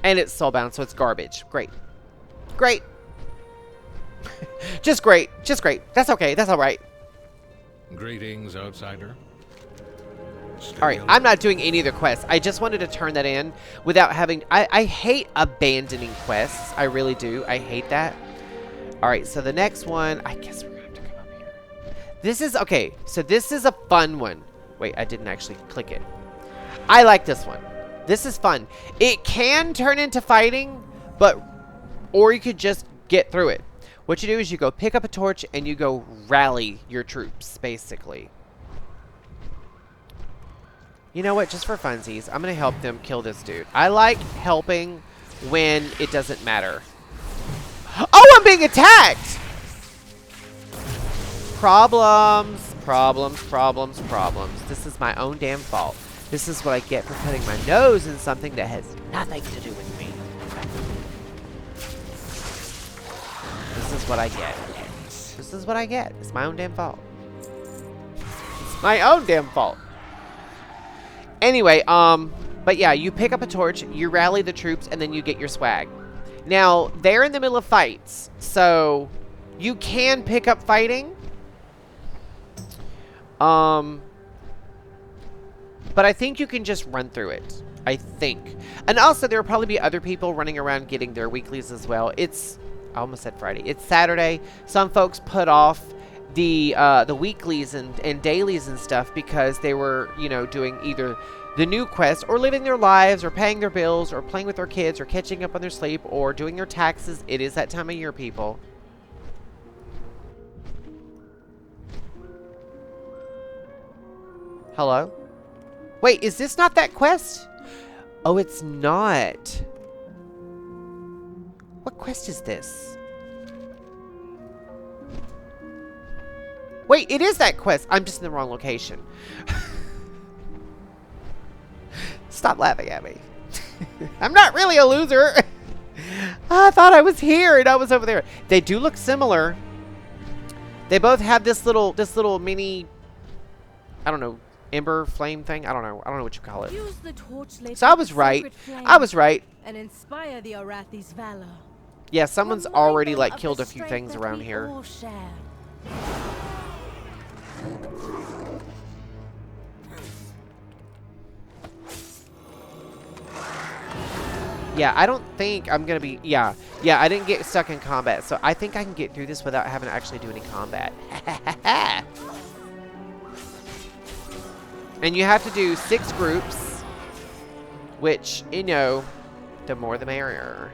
[SPEAKER 1] And it's soulbound, so it's garbage. Great. Great. Just great. Just great. That's okay. That's alright.
[SPEAKER 6] Greetings, outsider.
[SPEAKER 1] Alright, I'm not doing any of the quests. I just wanted to turn that in without having... I hate abandoning quests. I really do. I hate that. Alright, so the next one... I guess we're going to have to come up here. This is... Okay, so this is a fun one. Wait, I didn't actually click it. I like this one. This is fun. It can turn into fighting, but... Or you could just get through it. What you do is you go pick up a torch and you go rally your troops, basically. You know what? Just for funsies, I'm going to help them kill this dude. I like helping when it doesn't matter. Oh, I'm being attacked! Problems, problems, problems, problems. This is my own damn fault. This is what I get for putting my nose in something that has nothing to do with me. This is what I get. This is what I get. It's my own damn fault. It's my own damn fault. Anyway, but yeah, you pick up a torch, you rally the troops, and then you get your swag. Now, they're in the middle of fights, so you can pick up fighting. But I think you can just run through it. I think. And also, there will probably be other people running around getting their weeklies as well. It's, I almost said Friday. It's Saturday. Some folks put off the weeklies and dailies and stuff because they were, you know, doing either the new quest or living their lives or paying their bills or playing with their kids or catching up on their sleep or doing their taxes. It is that time of year, people. Hello? Wait, is this not that quest? Oh, it's not. What quest is this? Wait, it is that quest. I'm just in the wrong location. Stop laughing at me. I'm not really a loser. I thought I was here and I was over there. They do look similar. They both have this little mini, I don't know, ember flame thing. I don't know what you call it.
[SPEAKER 8] Use the torch lit
[SPEAKER 1] So I was right. I was right.
[SPEAKER 8] And inspire the Arathi's valor.
[SPEAKER 1] Yeah, someone's already like killed a few things around here. Yeah, I don't think I'm gonna be. Yeah, I didn't get stuck in combat, so I think I can get through this without having to actually do any combat. And you have to do 6 groups, which, you know, the more the merrier.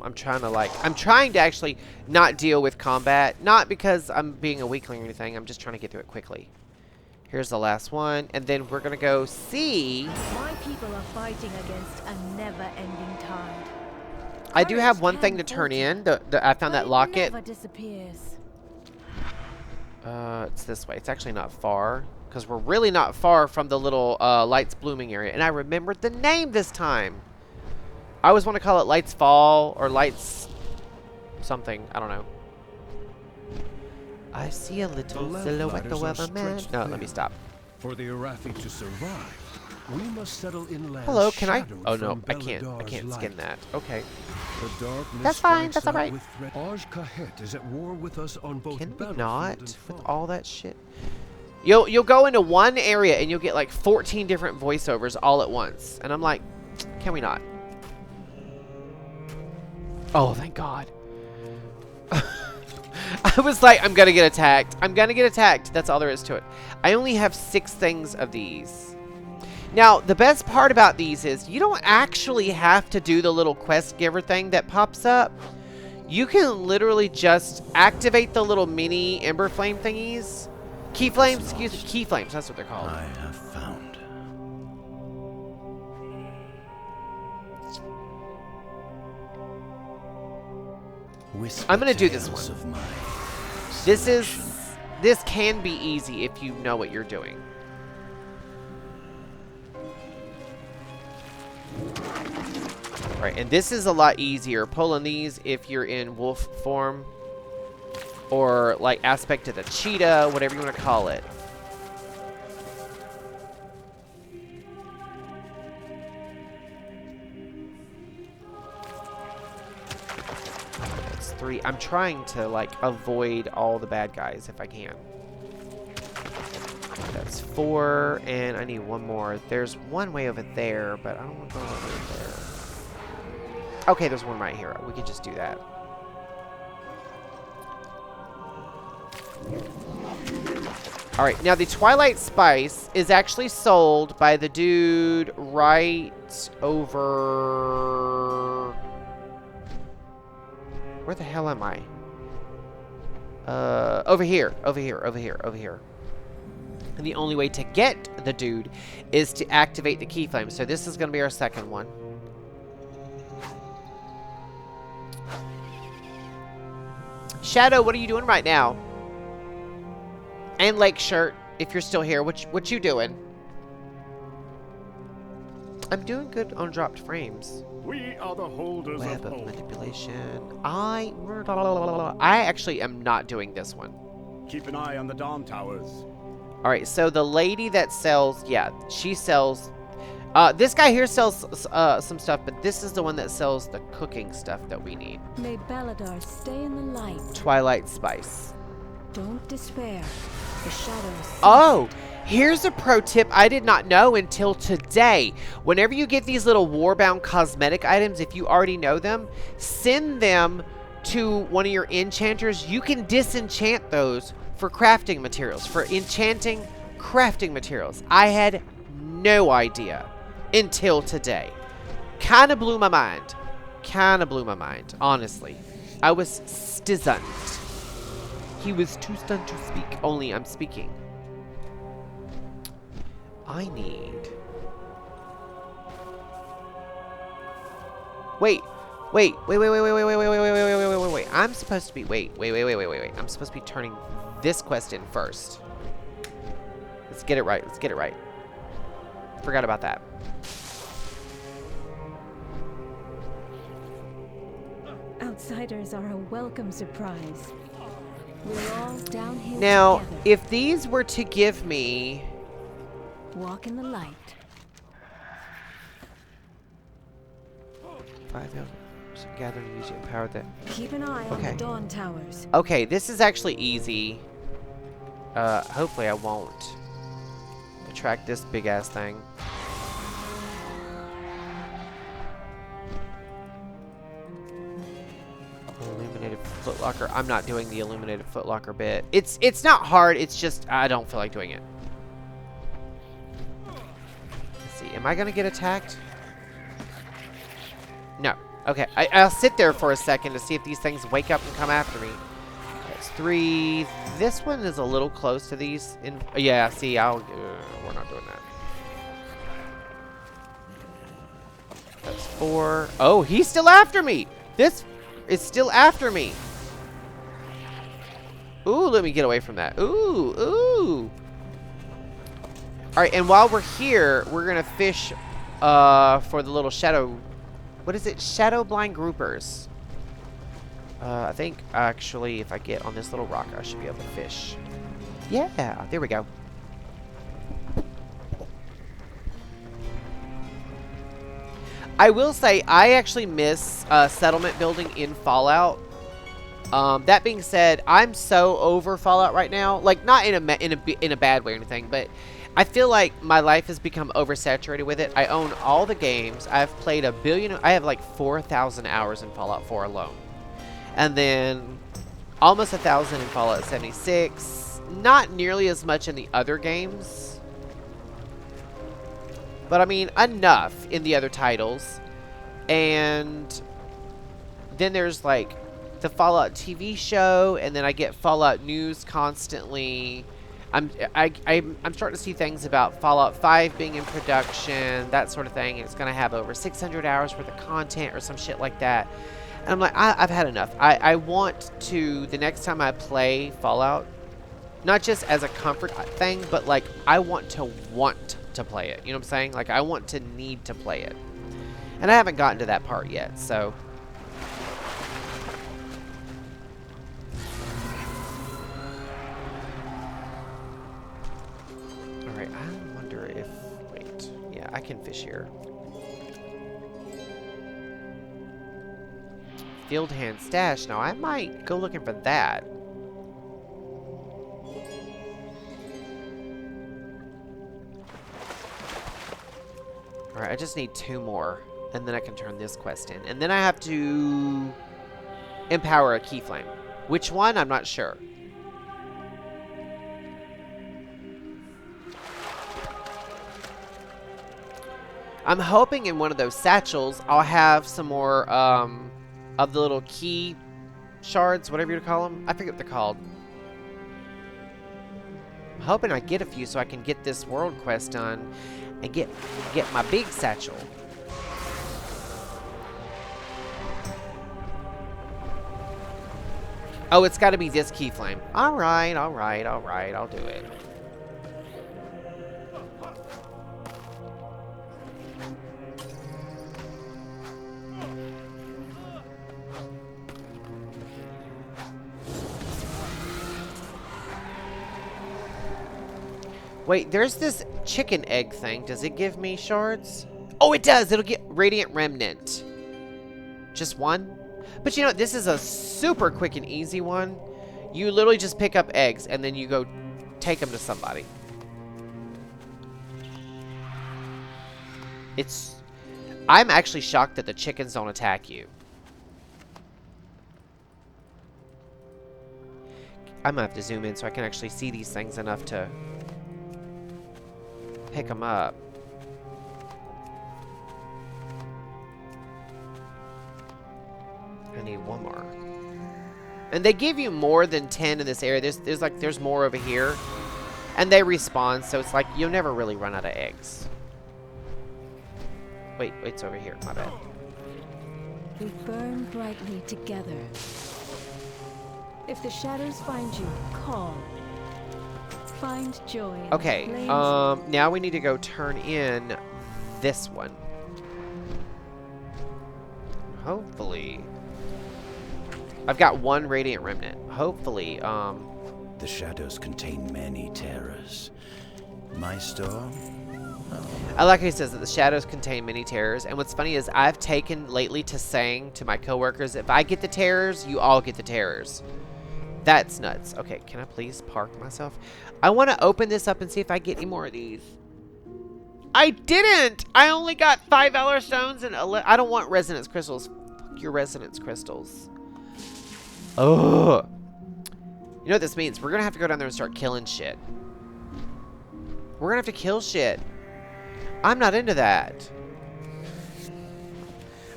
[SPEAKER 1] I'm trying to actually not deal with combat. Not because I'm being a weakling or anything. I'm just trying to get through it quickly. Here's the last one. And then we're going to go see.
[SPEAKER 8] My people are fighting against a never-ending tide.
[SPEAKER 1] I do have one thing to turn in. I found that locket.
[SPEAKER 8] Never disappears.
[SPEAKER 1] It's this way. It's actually not far. Because we're really not far from the little lights blooming area. And I remembered the name this time. I always want to call it Lights Fall or Lights something. I don't know. I see a little silhouette of a man. No, let me stop.
[SPEAKER 6] For the Arathi to survive, we must settle inland.
[SPEAKER 1] Hello, can I? Oh no, I can't. I can't skin that. Okay. That's fine. That's all right.
[SPEAKER 6] Kahet is at war with us on both.
[SPEAKER 1] Can we not with all that shit? You'll go into one area and you'll get like 14 different voiceovers all at once, and I'm like, can we not? Oh, thank God. I was like, I'm gonna get attacked. I'm gonna get attacked. That's all there is to it. I only have 6 things of these. Now, the best part about these is you don't actually have to do the little quest giver thing that pops up. You can literally just activate the little mini ember flame thingies. Key flames, excuse me, key flames, that's what they're called.
[SPEAKER 4] I have found.
[SPEAKER 1] I'm gonna do this one. This can be easy if you know what you're doing. Right, and this is a lot easier pulling these if you're in wolf form or like aspect of the cheetah, whatever you want to call it. That's 3. I'm trying to like avoid all the bad guys if I can. That's 4, and I need 1 more. There's one way over there, but I don't want to go over there. Okay, there's one right here. We could just do that. Alright, now the Twilight Spice is actually sold by the dude right over... Where the hell am I? Over here. And the only way to get the dude is to activate the key flame. So this is going to be our second one. Shadow, what are you doing right now? And Lake Shirt, if you're still here, what you doing? I'm doing good on dropped frames.
[SPEAKER 11] We are the holders
[SPEAKER 1] Web
[SPEAKER 11] of
[SPEAKER 1] of
[SPEAKER 11] hope.
[SPEAKER 1] manipulation. I actually am not doing this one.
[SPEAKER 11] Keep an eye on the Dawn Towers.
[SPEAKER 1] All right, so the lady that sells, yeah, she sells. This guy here sells some stuff, but this is the one that sells the cooking stuff that we need.
[SPEAKER 8] May Baladar stay in the light.
[SPEAKER 1] Twilight Spice.
[SPEAKER 8] Don't despair. The shadows.
[SPEAKER 1] Oh, here's a pro tip I did not know until today. Whenever you get these little warbound cosmetic items, if you already know them, send them to one of your enchanters. You can disenchant those for crafting materials, for enchanting crafting materials. I had no idea until today. Kind of blew my mind. Honestly. I was stunned. He was too stunned to speak. Only I'm speaking. I need... Wait. I'm supposed to be... Wait. I'm supposed to be turning this quest in first. Let's get it right. Forgot about that.
[SPEAKER 8] Outsiders are a welcome surprise. We're all downhill
[SPEAKER 1] Now,
[SPEAKER 8] together.
[SPEAKER 1] if these were to give me...
[SPEAKER 8] Walk in the light.
[SPEAKER 1] 5 hours. Gather and use your power that...
[SPEAKER 8] Keep an eye on the Dawn Towers.
[SPEAKER 1] Okay, this is actually easy. Hopefully I won't attract this big ass thing. Illuminated footlocker. I'm not doing the illuminated footlocker bit. It's not hard, it's just I don't feel like doing it. Let's see, am I gonna get attacked? No. Okay, I'll sit there for a second to see if these things wake up and come after me. That's 3. This one is a little close to these. Yeah, see, we're not doing that. That's 4. Oh, he's still after me. This is still after me. Ooh, let me get away from that. Ooh. All right, and while we're here, we're gonna fish for the little shadow. What is it? Shadow blind groupers. I think actually if I get on this little rock, I should be able to fish. Yeah, there we go. I will say I actually miss settlement building in Fallout. That being said, I'm so over Fallout right now. Like not in a bad way or anything, but I feel like my life has become oversaturated with it. I own all the games. I've played I have like 4,000 hours in Fallout 4 alone. And then almost 1,000 in Fallout 76. Not nearly as much in the other games. But I mean, enough in the other titles. And then there's like the Fallout TV show. And then I get Fallout news constantly. I'm starting to see things about Fallout 5 being in production, that sort of thing. It's going to have over 600 hours worth of content or some shit like that. And I'm like, I've had enough. I want to, the next time I play Fallout, not just as a comfort thing, but like I want to play it. You know what I'm saying? Like I want to need to play it. And I haven't gotten to that part yet, so... Alright, I wonder if... Wait. Yeah, I can fish here. Field hand stash. Now, I might go looking for that. Alright, I just need 2 more. And then I can turn this quest in. And then I have to empower a key flame. Which one? I'm not sure. I'm hoping in one of those satchels I'll have some more of the little key shards, whatever you call them. I forget what they're called. I'm hoping I get a few so I can get this world quest done and get my big satchel. Oh, it's got to be this key flame. All right, all right, all right. I'll do it. Wait, there's this chicken egg thing. Does it give me shards? Oh, it does. It'll get Radiant Remnant. Just one? But you know what? This is a super quick and easy one. You literally just pick up eggs and then you go take them to somebody. I'm actually shocked that the chickens don't attack you. I'm gonna have to zoom in so I can actually see these things enough to pick them up. I need one more. And they give you more than 10 in this area. There's more over here. And they respawn, so it's like you'll never really run out of eggs. Wait, it's over here. My bad.
[SPEAKER 12] We burn brightly together. If the shadows find you, call. Find joy in
[SPEAKER 1] Okay,
[SPEAKER 12] the flames.
[SPEAKER 1] now we need to go turn in this one. Hopefully. I've got one Radiant Remnant. Hopefully,
[SPEAKER 13] The shadows contain many terrors. My storm?
[SPEAKER 1] I like how he says that the shadows contain many terrors. And what's funny is I've taken lately to saying to my coworkers, if I get the terrors, you all get the terrors. That's nuts. Okay, can I please park myself? I want to open this up and see if I get any more of these. I didn't! I only got $5 stones and I don't want resonance crystals. Fuck your resonance crystals. Ugh. You know what this means? We're going to have to go down there and start killing shit. We're going to have to kill shit. I'm not into that.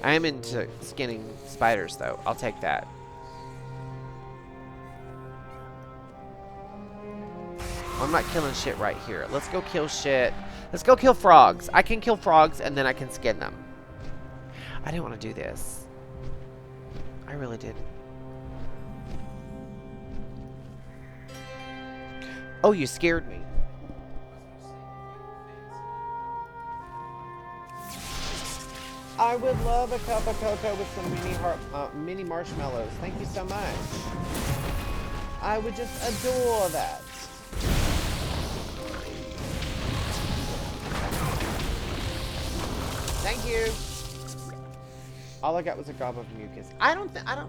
[SPEAKER 1] I am into skinning spiders, though. I'll take that. I'm not killing shit right here. Let's go kill shit. Let's go kill frogs. I can kill frogs, and then I can skin them. I didn't want to do this. I really did. Oh, you scared me. I would love a cup of cocoa with some mini marshmallows. Thank you so much. I would just adore that. Thank you. All I got was a gob of mucus. You know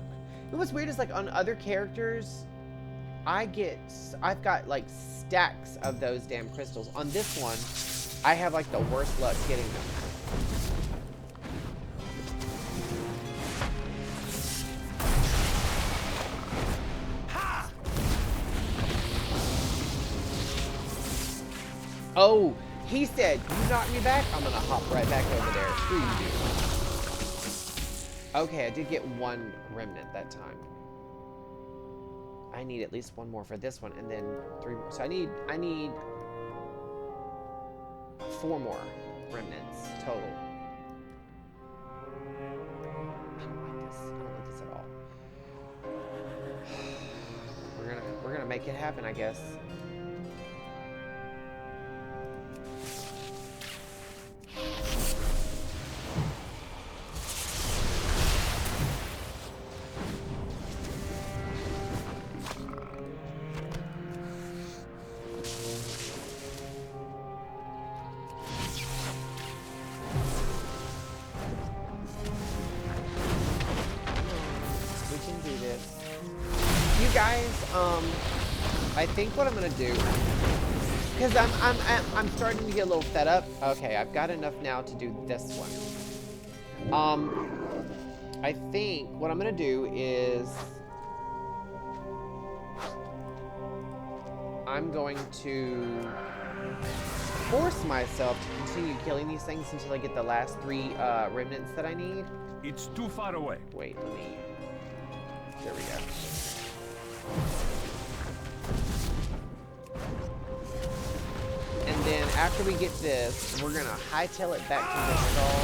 [SPEAKER 1] what's weird is like on other characters, I've got like stacks of those damn crystals. On this one, I have like the worst luck getting them. Oh, he said, you knocked me back? I'm gonna hop right back over there. Screw you. Okay, I did get one remnant that time. I need at least one more for this one, and then 3 more. So I need 4 more remnants total. I don't like this. I don't like this at all. We're gonna make it happen, I guess. I think what I'm gonna do, because I'm starting to get a little fed up. Okay, I've got enough now to do this one. I think what I'm gonna do is I'm going to force myself to continue killing these things until I get the last 3 remnants that I need.
[SPEAKER 6] It's too far away.
[SPEAKER 1] Wait, let me... There we go. And then after we get this, we're gonna hightail it back to the stall.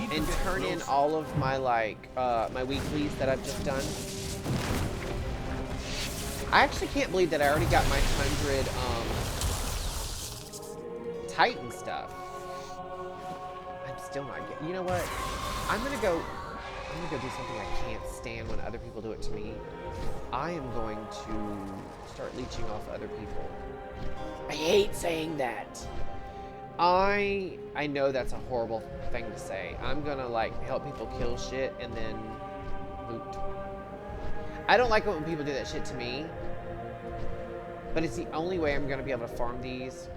[SPEAKER 1] And turn in all of my my weeklies that I've just done. I actually can't believe that I already got my 100 Titan stuff. I'm still not getting. You know what? I'm gonna go do something I can't stand when other people do it to me. I am going to start leeching off other people. I hate saying that. I know that's a horrible thing to say. I'm gonna like help people kill shit and then loot. I don't like it when people do that shit to me, but it's the only way I'm gonna be able to farm these.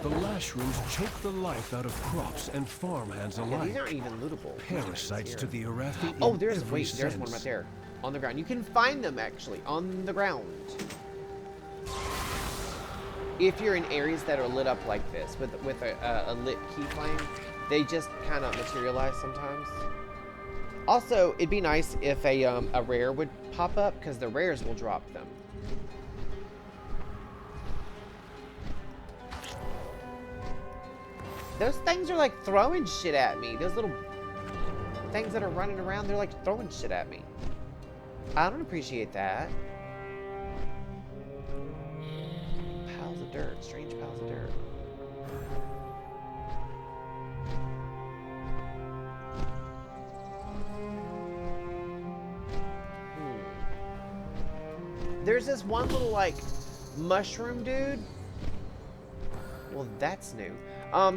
[SPEAKER 6] The Lashrooms choke the life out of crops and farmhands alike.
[SPEAKER 1] Yeah, these aren't even lootable.
[SPEAKER 6] Parasites to the Arathi.
[SPEAKER 1] Oh, there's one right there on the ground. You can find them actually on the ground. If you're in areas that are lit up like this with a lit key flame, they just kind of materialize sometimes. Also, it'd be nice if a rare would pop up because the rares will drop them. Those things are like throwing shit at me. Those little things that are running around, they're like throwing shit at me. I don't appreciate that. Piles of dirt, strange piles of dirt. There's this one little like mushroom dude. Well, that's new.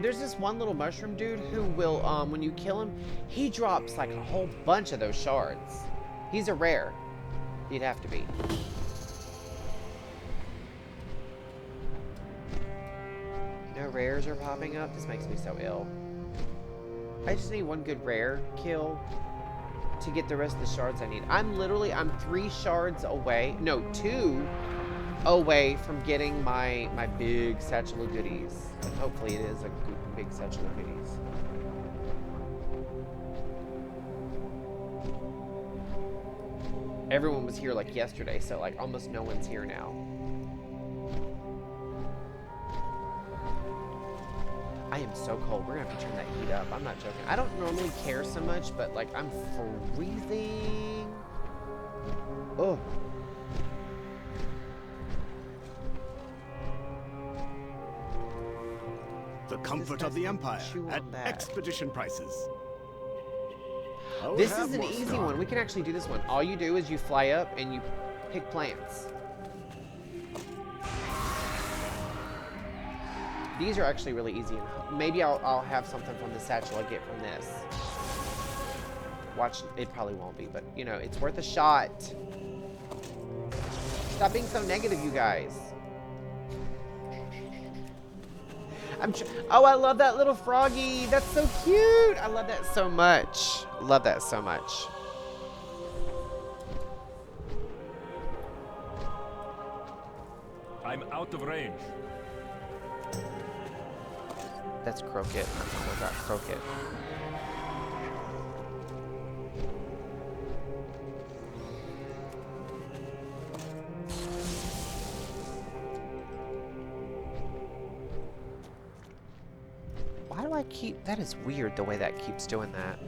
[SPEAKER 1] There's this one little mushroom dude who will, when you kill him, he drops like a whole bunch of those shards. He's a rare. He'd have to be. No rares are popping up. This makes me so ill. I just need one good rare kill to get the rest of the shards I need. I'm 3 shards away. No, 2 away from getting my big satchel of goodies. And hopefully it is a big satchel of goodies. Everyone was here like yesterday, so like almost no one's here now. I am so cold. We're gonna have to turn that heat up. I'm not joking. I don't normally care so much, but like I'm freezing. Oh.
[SPEAKER 11] The comfort of the Empire at expedition prices.
[SPEAKER 1] This is an easy one. We can actually do this one. All you do is you fly up and you pick plants. These are actually really easy. Maybe I'll have something from the satchel I get from this. Watch, it probably won't be, but you know, it's worth a shot. Stop being so negative, you guys. Oh, I love that little froggy. That's so cute. I love that so much. Love that so much.
[SPEAKER 6] I'm out of range.
[SPEAKER 1] That's Croaked. I got Croaked. Why do I keep... That is weird the way that keeps doing that.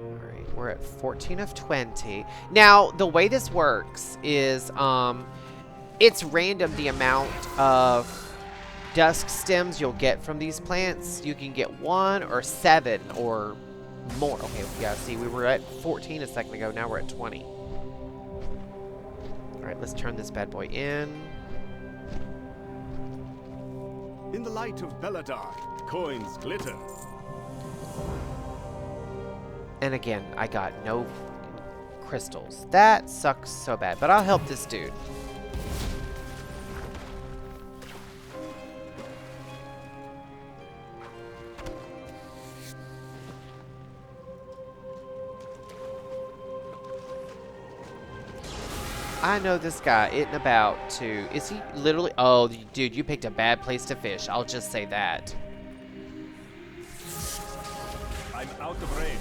[SPEAKER 1] Alright, we're at 14 of 20. Now, the way this works is, it's random the amount of dusk stems you'll get from these plants. You can get 1 or 7 or more. Okay, yeah, see, we were at 14 a second ago. Now we're at 20. Alright, let's turn this bad boy in.
[SPEAKER 11] In the light of Belladar, coins glitter.
[SPEAKER 1] And again, I got no crystals. That sucks so bad, but I'll help this dude. I know this guy isn't about to... Is he literally... Oh, dude, you picked a bad place to fish. I'll just say that.
[SPEAKER 6] I'm out of range.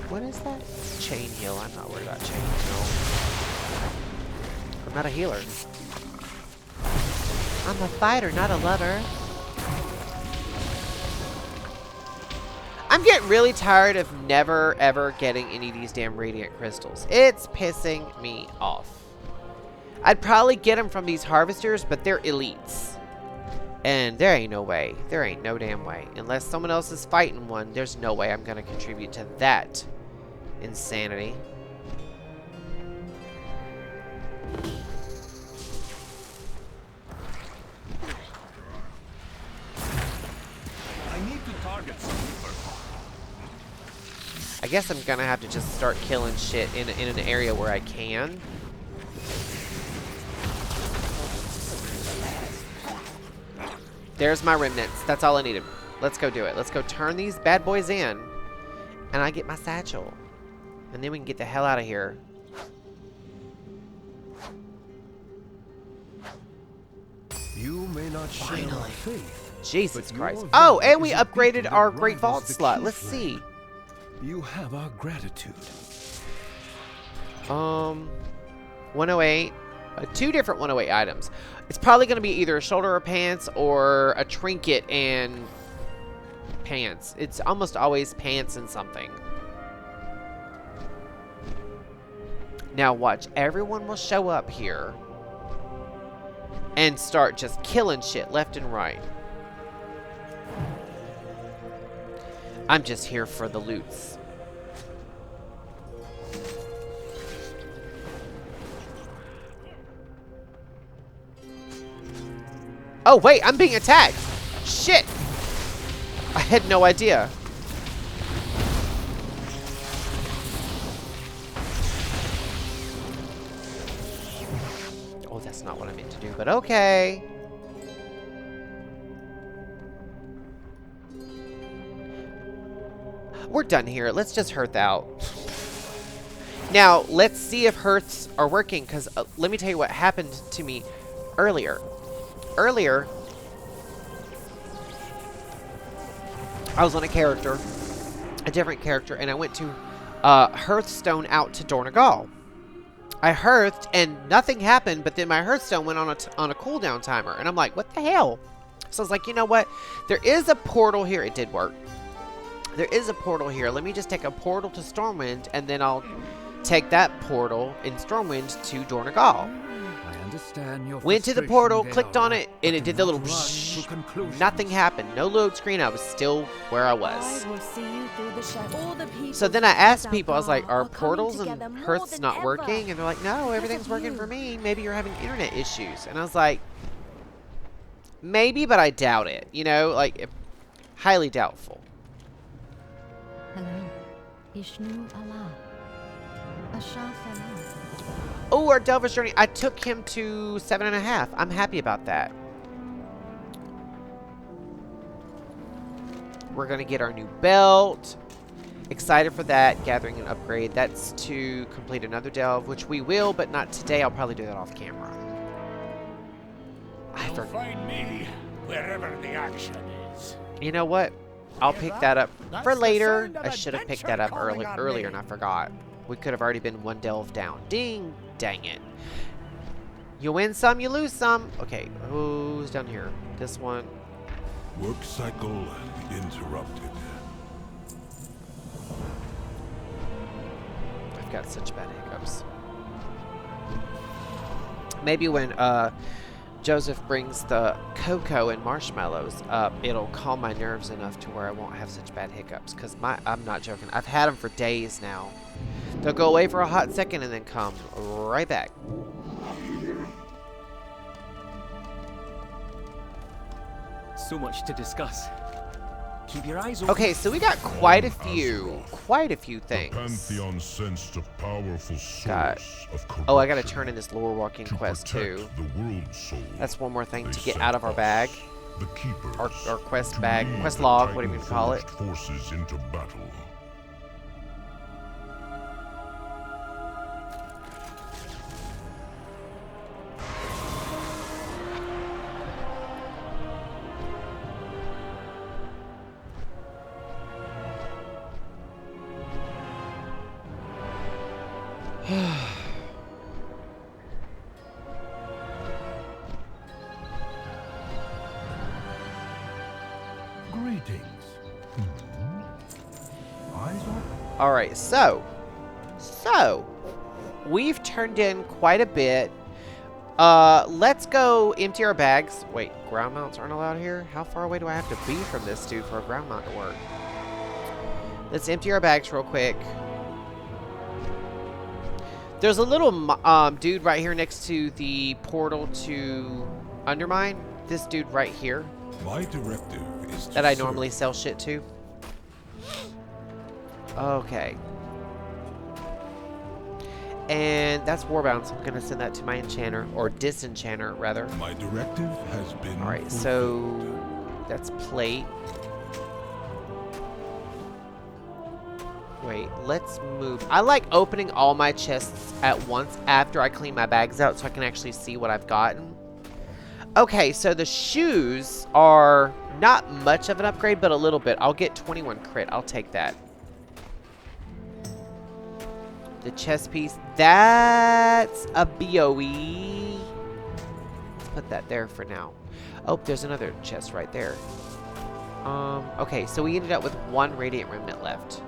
[SPEAKER 1] What is that? Chain heal. I'm not worried about chain heal. I'm not a healer. I'm a fighter, not a lover. I'm getting really tired of never, ever getting any of these damn radiant crystals. It's pissing me off. I'd probably get them from these harvesters, but they're elites. And there ain't no way. There ain't no damn way. Unless someone else is fighting one, there's no way I'm going to contribute to that insanity.
[SPEAKER 6] I need to target something first.
[SPEAKER 1] I guess I'm going to have to just start killing shit in an area where I can. There's my remnants. That's all I needed. Let's go do it. Let's go turn these bad boys in. And I get my satchel. And then we can get the hell out of here.
[SPEAKER 6] You may not share my faith.
[SPEAKER 1] Jesus Christ. Oh, and we upgraded our Great Vault slot. Let's see.
[SPEAKER 6] You have our gratitude.
[SPEAKER 1] 108. Two different 108 items. It's probably going to be either a shoulder or pants or a trinket and pants. It's almost always pants and something. Now watch. Everyone will show up here and start just killing shit left and right. I'm just here for the loots. Oh, wait, I'm being attacked. Shit. I had no idea. Oh, that's not what I meant to do, but okay. We're done here. Let's just hearth out. Now, let's see if hearths are working, because let me tell you what happened to me earlier. Earlier, I was on a character, a different character, and I went to Hearthstone out to Dornagal. I hearthed, and nothing happened, but then my Hearthstone went on a cooldown timer, and I'm like, what the hell? So I was like, you know what? There is a portal here. It did work. There is a portal here. Let me just take a portal to Stormwind, and then I'll take that portal in Stormwind to Dornagal. Went to the portal, clicked on it, and it did the little shh. Nothing happened. No load screen. I was still where I was. So then I asked people, I was like, are portals and hearths not working? And they're like, no, everything's working for me. Maybe you're having internet issues. And I was like, maybe, but I doubt it. You know, like, highly doubtful. Oh, our Delver's Journey. I took him to 7.5. I'm happy about that. We're going to get our new belt. Excited for that. Gathering an upgrade. That's to complete another delve, which we will, but not today. I'll probably do that off camera.
[SPEAKER 14] You'll find me wherever the action is.
[SPEAKER 1] You know what? I'll pick that up for later. I should have picked that up earlier and I forgot. We could have already been one delve down. Ding! Dang it. You win some, you lose some. Okay, who's down here? This one.
[SPEAKER 15] Work cycle interrupted.
[SPEAKER 1] I've got such bad hiccups. Maybe when Joseph brings the cocoa and marshmallows up, it'll calm my nerves enough to where I won't have such bad hiccups. Because I'm not joking. I've had them for days now. They'll go away for a hot second and then come right back.
[SPEAKER 2] So much to discuss. Keep your eyes open.
[SPEAKER 1] Okay, so we got quite a few things.
[SPEAKER 15] The Pantheon sensed a powerful source of corruption.
[SPEAKER 1] Oh, I gotta turn in this lore walking quest too.
[SPEAKER 15] The world soul,
[SPEAKER 1] that's one more thing to get out of our bag.
[SPEAKER 15] The keepers,
[SPEAKER 1] our quest bag, quest log, whatever you call it.
[SPEAKER 15] Forces into battle. Greetings. Eyes open.
[SPEAKER 1] Alright, so we've turned in quite a bit. Let's go empty our bags. Wait, ground mounts aren't allowed here? How far away do I have to be from this dude for a ground mount to work? Let's empty our bags real quick. There's a little dude right here next to the portal to Undermine. This dude right here.
[SPEAKER 15] My directive is
[SPEAKER 1] that I normally sell shit to. Okay. And that's Warbound, so I'm going to send that to my enchanter, or disenchanter, rather.
[SPEAKER 15] My directive has been
[SPEAKER 1] Alright, so that's plate. Wait, let's move. I like opening all my chests at once after I clean my bags out so I can actually see what I've gotten. Okay, so the shoes are not much of an upgrade, but a little bit. I'll get 21 crit. I'll take that. The chest piece, that's a BOE. Let's put that there for now. Oh, there's another chest right there. Okay, so we ended up with 1 Radiant Remnant left.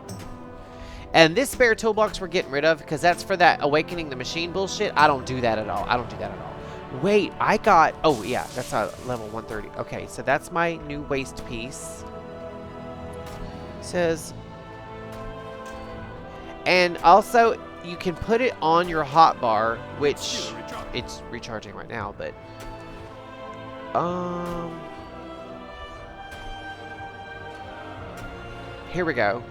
[SPEAKER 1] And this spare toolbox we're getting rid of because that's for that Awakening the Machine bullshit. I don't do that at all. I don't do that at all. Wait, I got... Oh, yeah, that's a level 130. Okay, so that's my new waist piece. Says... And also, you can put it on your hotbar, which... It's recharging right now, but... Here we go.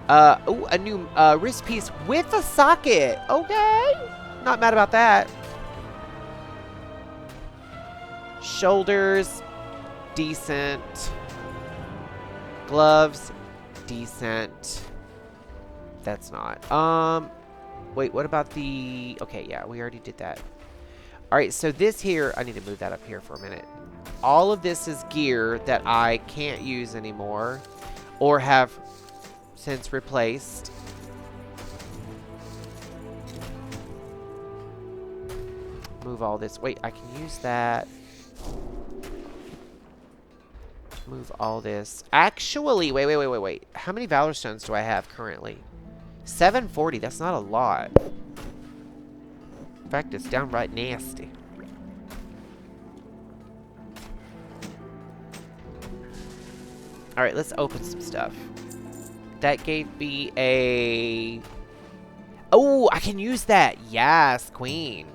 [SPEAKER 1] Ooh, a new wrist piece with a socket. Okay. Not mad about that. Shoulders, decent. Gloves, decent. That's not. Wait, what about the... Okay, yeah, we already did that. Alright, so this here... I need to move that up here for a minute. All of this is gear that I can't use anymore. Or have since replaced. Move all this. Wait, I can use that. Move all this. Actually, wait. How many Valor Stones do I have currently? 740. That's not a lot. In fact, it's downright nasty. Alright, let's open some stuff. That gave me a... Oh, I can use that. Yes, queen.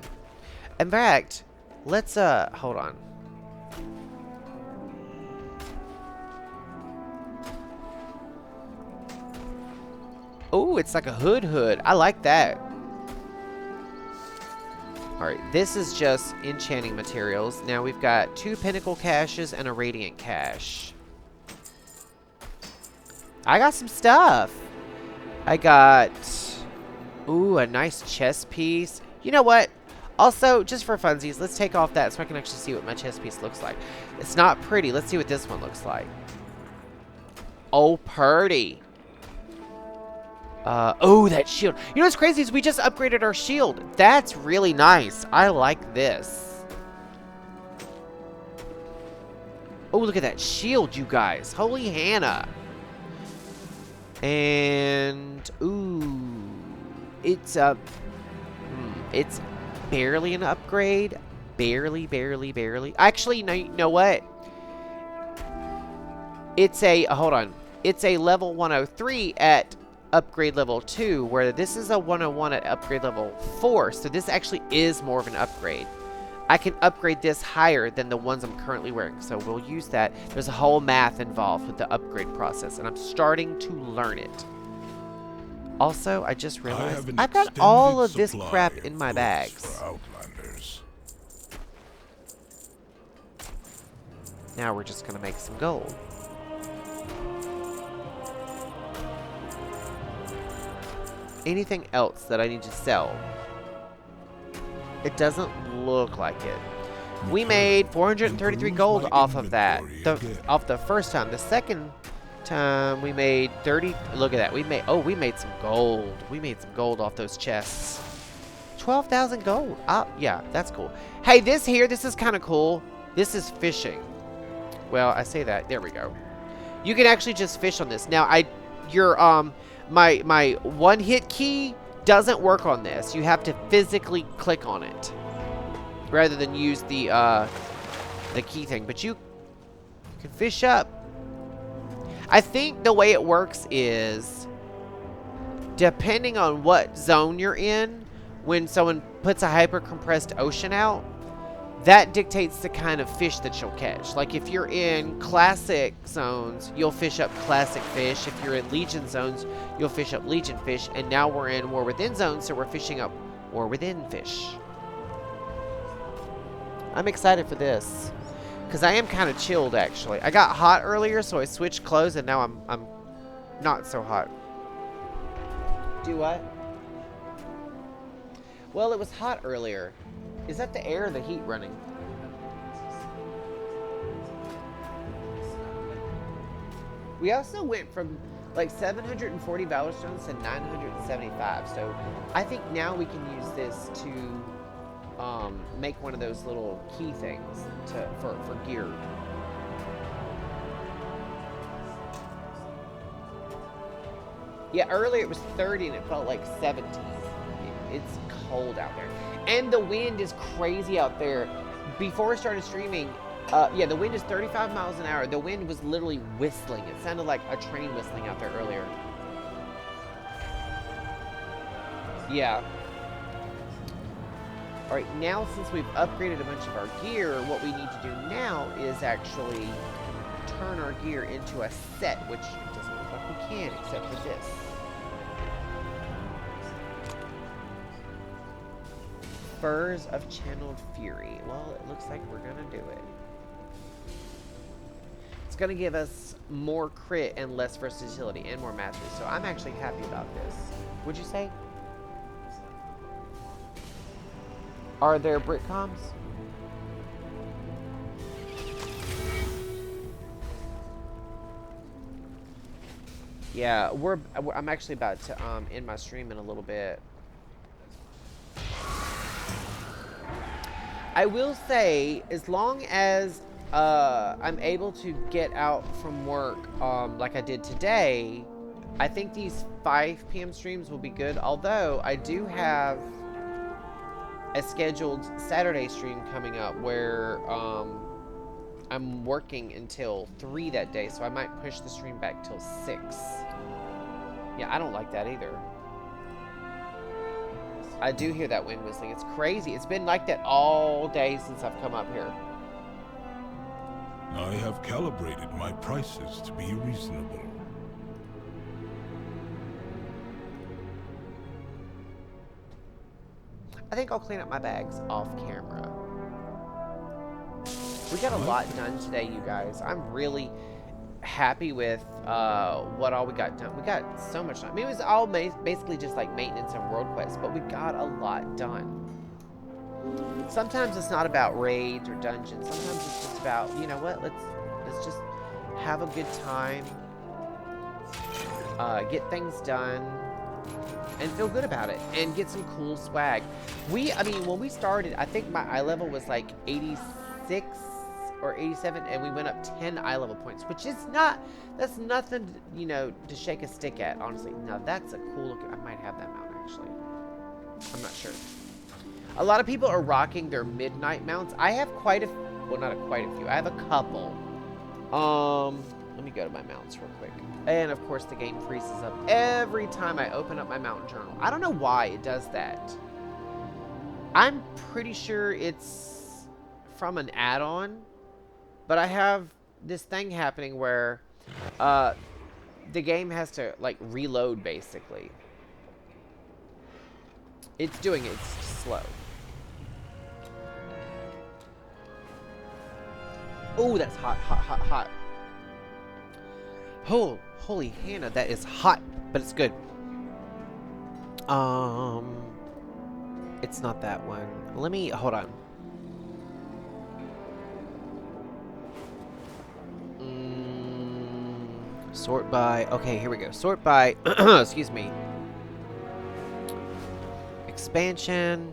[SPEAKER 1] In fact, let's, hold on. Oh, it's like a hood. I like that. Alright, this is just enchanting materials. Now we've got 2 pinnacle caches and a radiant cache. I got some stuff. I got... Ooh, a nice chest piece. You know what? Also, just for funsies, let's take off that so I can actually see what my chest piece looks like. It's not pretty. Let's see what this one looks like. Oh, purty. Oh, that shield. You know what's crazy is we just upgraded our shield. That's really nice. I like this. Oh, look at that shield, you guys. Holy Hannah. And, ooh, it's it's barely an upgrade. Barely. Actually, no, you know what? It's a, hold on. It's a level 103 at upgrade level 2, where this is a 101 at upgrade level 4. So this actually is more of an upgrade. I can upgrade this higher than the ones I'm currently wearing, so we'll use that. There's a whole math involved with the upgrade process, and I'm starting to learn it. Also, I just realized I've got all of this crap in my bags. Now we're just going to make some gold. Anything else that I need to sell? It doesn't look like it. We made 433 gold off of that. Off the first time. The second we made 30. Look at that. We made some gold. We made some gold off those chests. 12,000 gold. Yeah, that's cool. Hey, this is kind of cool. This is fishing. Well, I say that. There we go. You can actually just fish on this. Now, my one hit key doesn't work on this. You have to physically click on it rather than use the key thing. But you can fish up. I think the way it works is depending on what zone you're in, when someone puts a hyper compressed ocean out, that dictates the kind of fish that you'll catch. Like if you're in classic zones, you'll fish up classic fish. If you're in legion zones, you'll fish up legion fish. And now we're in war within zones, so we're fishing up war within fish. I'm excited for this because I am kind of chilled actually. I got hot earlier, so I switched clothes, and now I'm not so hot. Do what? Well, it was hot earlier. Is that the air or the heat running? We also went from like 740 Valor Stones to 975. So I think now we can use this to make one of those little key things for gear. Yeah, earlier it was 30 and it felt like 17. It's cold out there. And the wind is crazy out there. Before I started streaming, yeah, the wind is 35 miles an hour. The wind was literally whistling. It sounded like a train whistling out there earlier. Yeah. All right, now since we've upgraded a bunch of our gear, what we need to do now is actually turn our gear into a set, which doesn't look like we can except for this. Spurs of Channeled Fury. Well, it looks like we're gonna do it. It's gonna give us more crit and less versatility and more mastery, so I'm actually happy about this. Would you say? Are there brick comms? Yeah, I'm actually about to end my stream in a little bit. I will say, as long as I'm able to get out from work like I did today, I think these 5 p.m. streams will be good. Although, I do have a scheduled Saturday stream coming up where I'm working until 3 that day. So I might push the stream back till 6. Yeah, I don't like that either. I do hear that wind whistling. It's crazy. It's been like that all day since I've come up here.
[SPEAKER 15] I have calibrated my prices to be reasonable.
[SPEAKER 1] I think I'll clean up my bags off camera. We got a lot done today, you guys. I'm really happy with what all we got done. We got so much done. I mean, it was all basically just like maintenance and world quests, but we got a lot done. Sometimes it's not about raids or dungeons. Sometimes it's just about, you know what, let's just have a good time, get things done, and feel good about it, and get some cool swag. I mean, when we started, I think my eye level was like 86 or 87, and we went up 10 eye level points, which is that's nothing, you know, to shake a stick at, honestly. Now, that's a cool look. I might have that mount, actually. I'm not sure. A lot of people are rocking their midnight mounts. I have quite a few. I have a couple. Let me go to my mounts real quick. And, of course, the game freezes up every time I open up my mountain journal. I don't know why it does that. I'm pretty sure it's from an add-on. But I have this thing happening where the game has to, like, reload, basically. It's doing it. It's slow. Oh, that's hot, hot, hot, hot. Oh, holy Hannah, that is hot, but it's good. It's not that one. Let me, hold on. Sort by, okay, here we go. Sort by, excuse me. expansion.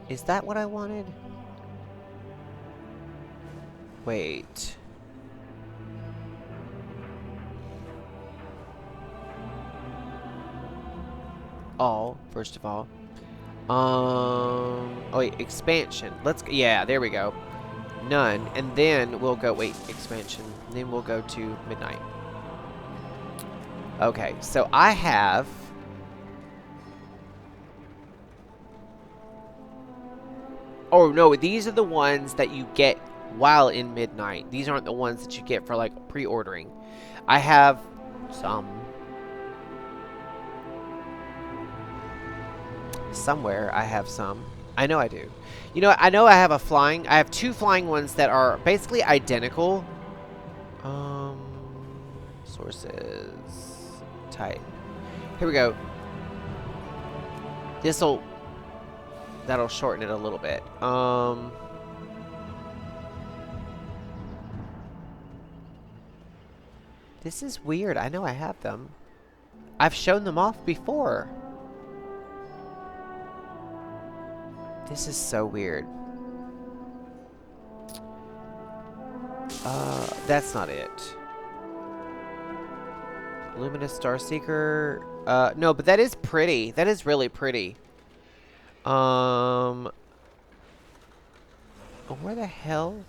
[SPEAKER 1] Is that what I wanted? Wait. All, first of all. Oh wait, expansion. Yeah, there we go. None, and then we'll go, wait, expansion. Then we'll go to midnight. Okay, so I have... Oh no, these are the ones that you get while in midnight. These aren't the ones that you get for like pre-ordering. I have some. Somewhere I have some. I know I do. You know, I know I have I have 2 flying ones that are basically identical. Sources. Type. Here we go. That'll shorten it a little bit. This is weird. I know I have them. I've shown them off before. This is so weird. That's not it. Luminous Starseeker. No, but that is pretty. That is really pretty. Where the hell?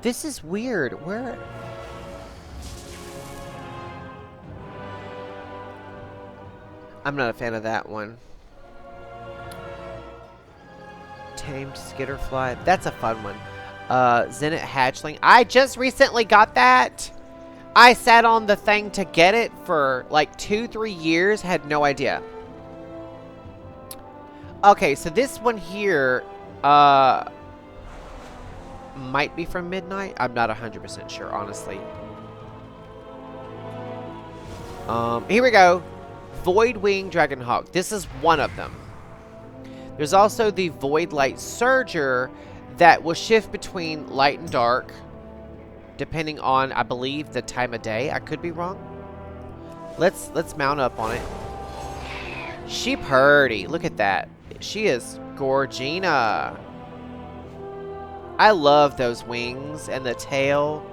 [SPEAKER 1] This is weird. Where? I'm not a fan of that one. Tamed Skitterfly. That's a fun one. Zenit Hatchling. I just recently got that. I sat on the thing to get it for like 2-3 years. Had no idea. Okay, so this one here might be from Midnight. I'm not 100% sure, honestly. Here we go. Voidwing Dragonhawk. This is one of them. There's also the Void Light Surger that will shift between light and dark, depending on, I believe, the time of day. I could be wrong. Let's mount up on it. She purty. Look at that. She is Gorgina. I love those wings and the tail.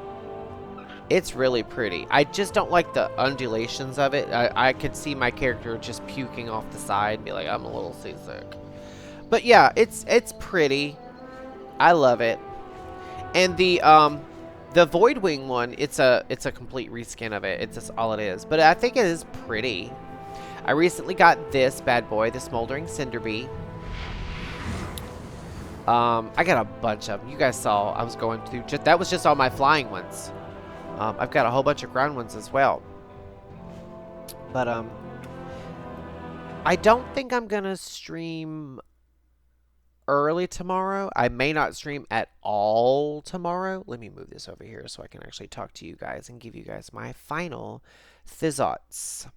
[SPEAKER 1] It's really pretty. I just don't like the undulations of it. I could see my character just puking off the side and be like, I'm a little seasick. But yeah, it's pretty. I love it. And the Voidwing one, it's a complete reskin of it. It's just all it is. But I think it is pretty. I recently got this bad boy, the Smoldering Cinderbee. I got a bunch of them. You guys saw I was going through. That was just all my flying ones. I've got a whole bunch of ground ones as well. But I don't think I'm gonna stream early tomorrow. I may not stream at all tomorrow. Let me move this over here so I can actually talk to you guys and give you guys my final thoughts.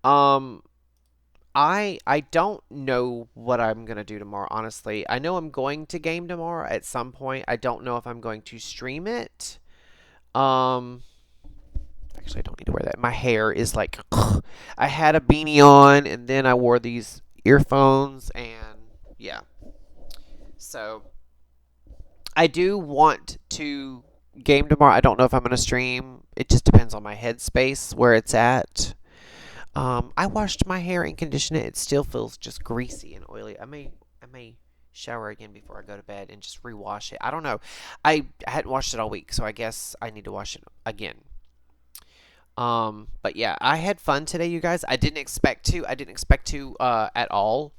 [SPEAKER 1] I don't know what I'm going to do tomorrow, honestly. I know I'm going to game tomorrow at some point. I don't know if I'm going to stream it. Actually, I don't need to wear that. My hair is like, I had a beanie on, and then I wore these earphones, and yeah. So, I do want to game tomorrow. I don't know if I'm going to stream. It just depends on my headspace, where it's at. I washed my hair and conditioned it. It still feels just greasy and oily. I may shower again before I go to bed and just rewash it. I don't know. I hadn't washed it all week, so I guess I need to wash it again. But yeah, I had fun today, you guys. I didn't expect to at all.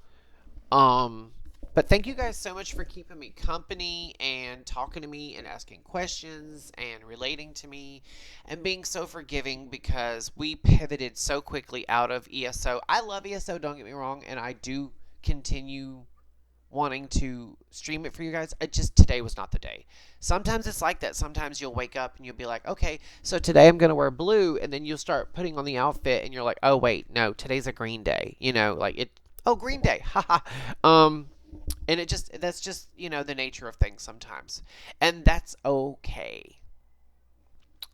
[SPEAKER 1] But thank you guys so much for keeping me company and talking to me and asking questions and relating to me and being so forgiving, because we pivoted so quickly out of ESO. I love ESO, don't get me wrong, and I do continue wanting to stream it for you guys. Today was not the day. Sometimes it's like that. Sometimes you'll wake up and you'll be like, okay, so today I'm going to wear blue, and then you'll start putting on the outfit and you're like, oh wait, no, today's a green day. You know, like oh, green day. Haha. And that's just, you know, the nature of things sometimes. And that's okay.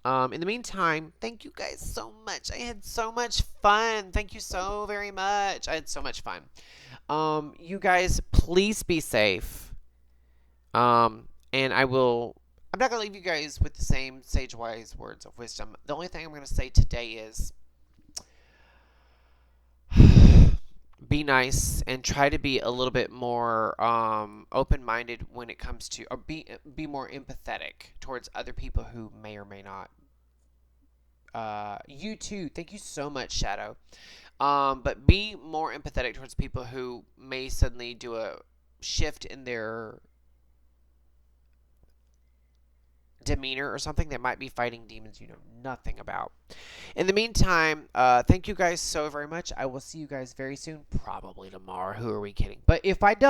[SPEAKER 1] In the meantime, thank you guys so much. I had so much fun. Thank you so very much. I had so much fun. You guys, please be safe. And I'm not going to leave you guys with the same sage-wise words of wisdom. The only thing I'm going to say today is be nice and try to be a little bit more open-minded when it comes to, or be more empathetic towards other people who may or may not. You too. Thank you so much, Shadow. But be more empathetic towards people who may suddenly do a shift in their demeanor or something. That might be fighting demons you know nothing about. In the meantime, thank you guys so very much. I will see you guys very soon, probably tomorrow. Who are we kidding? But if I don't,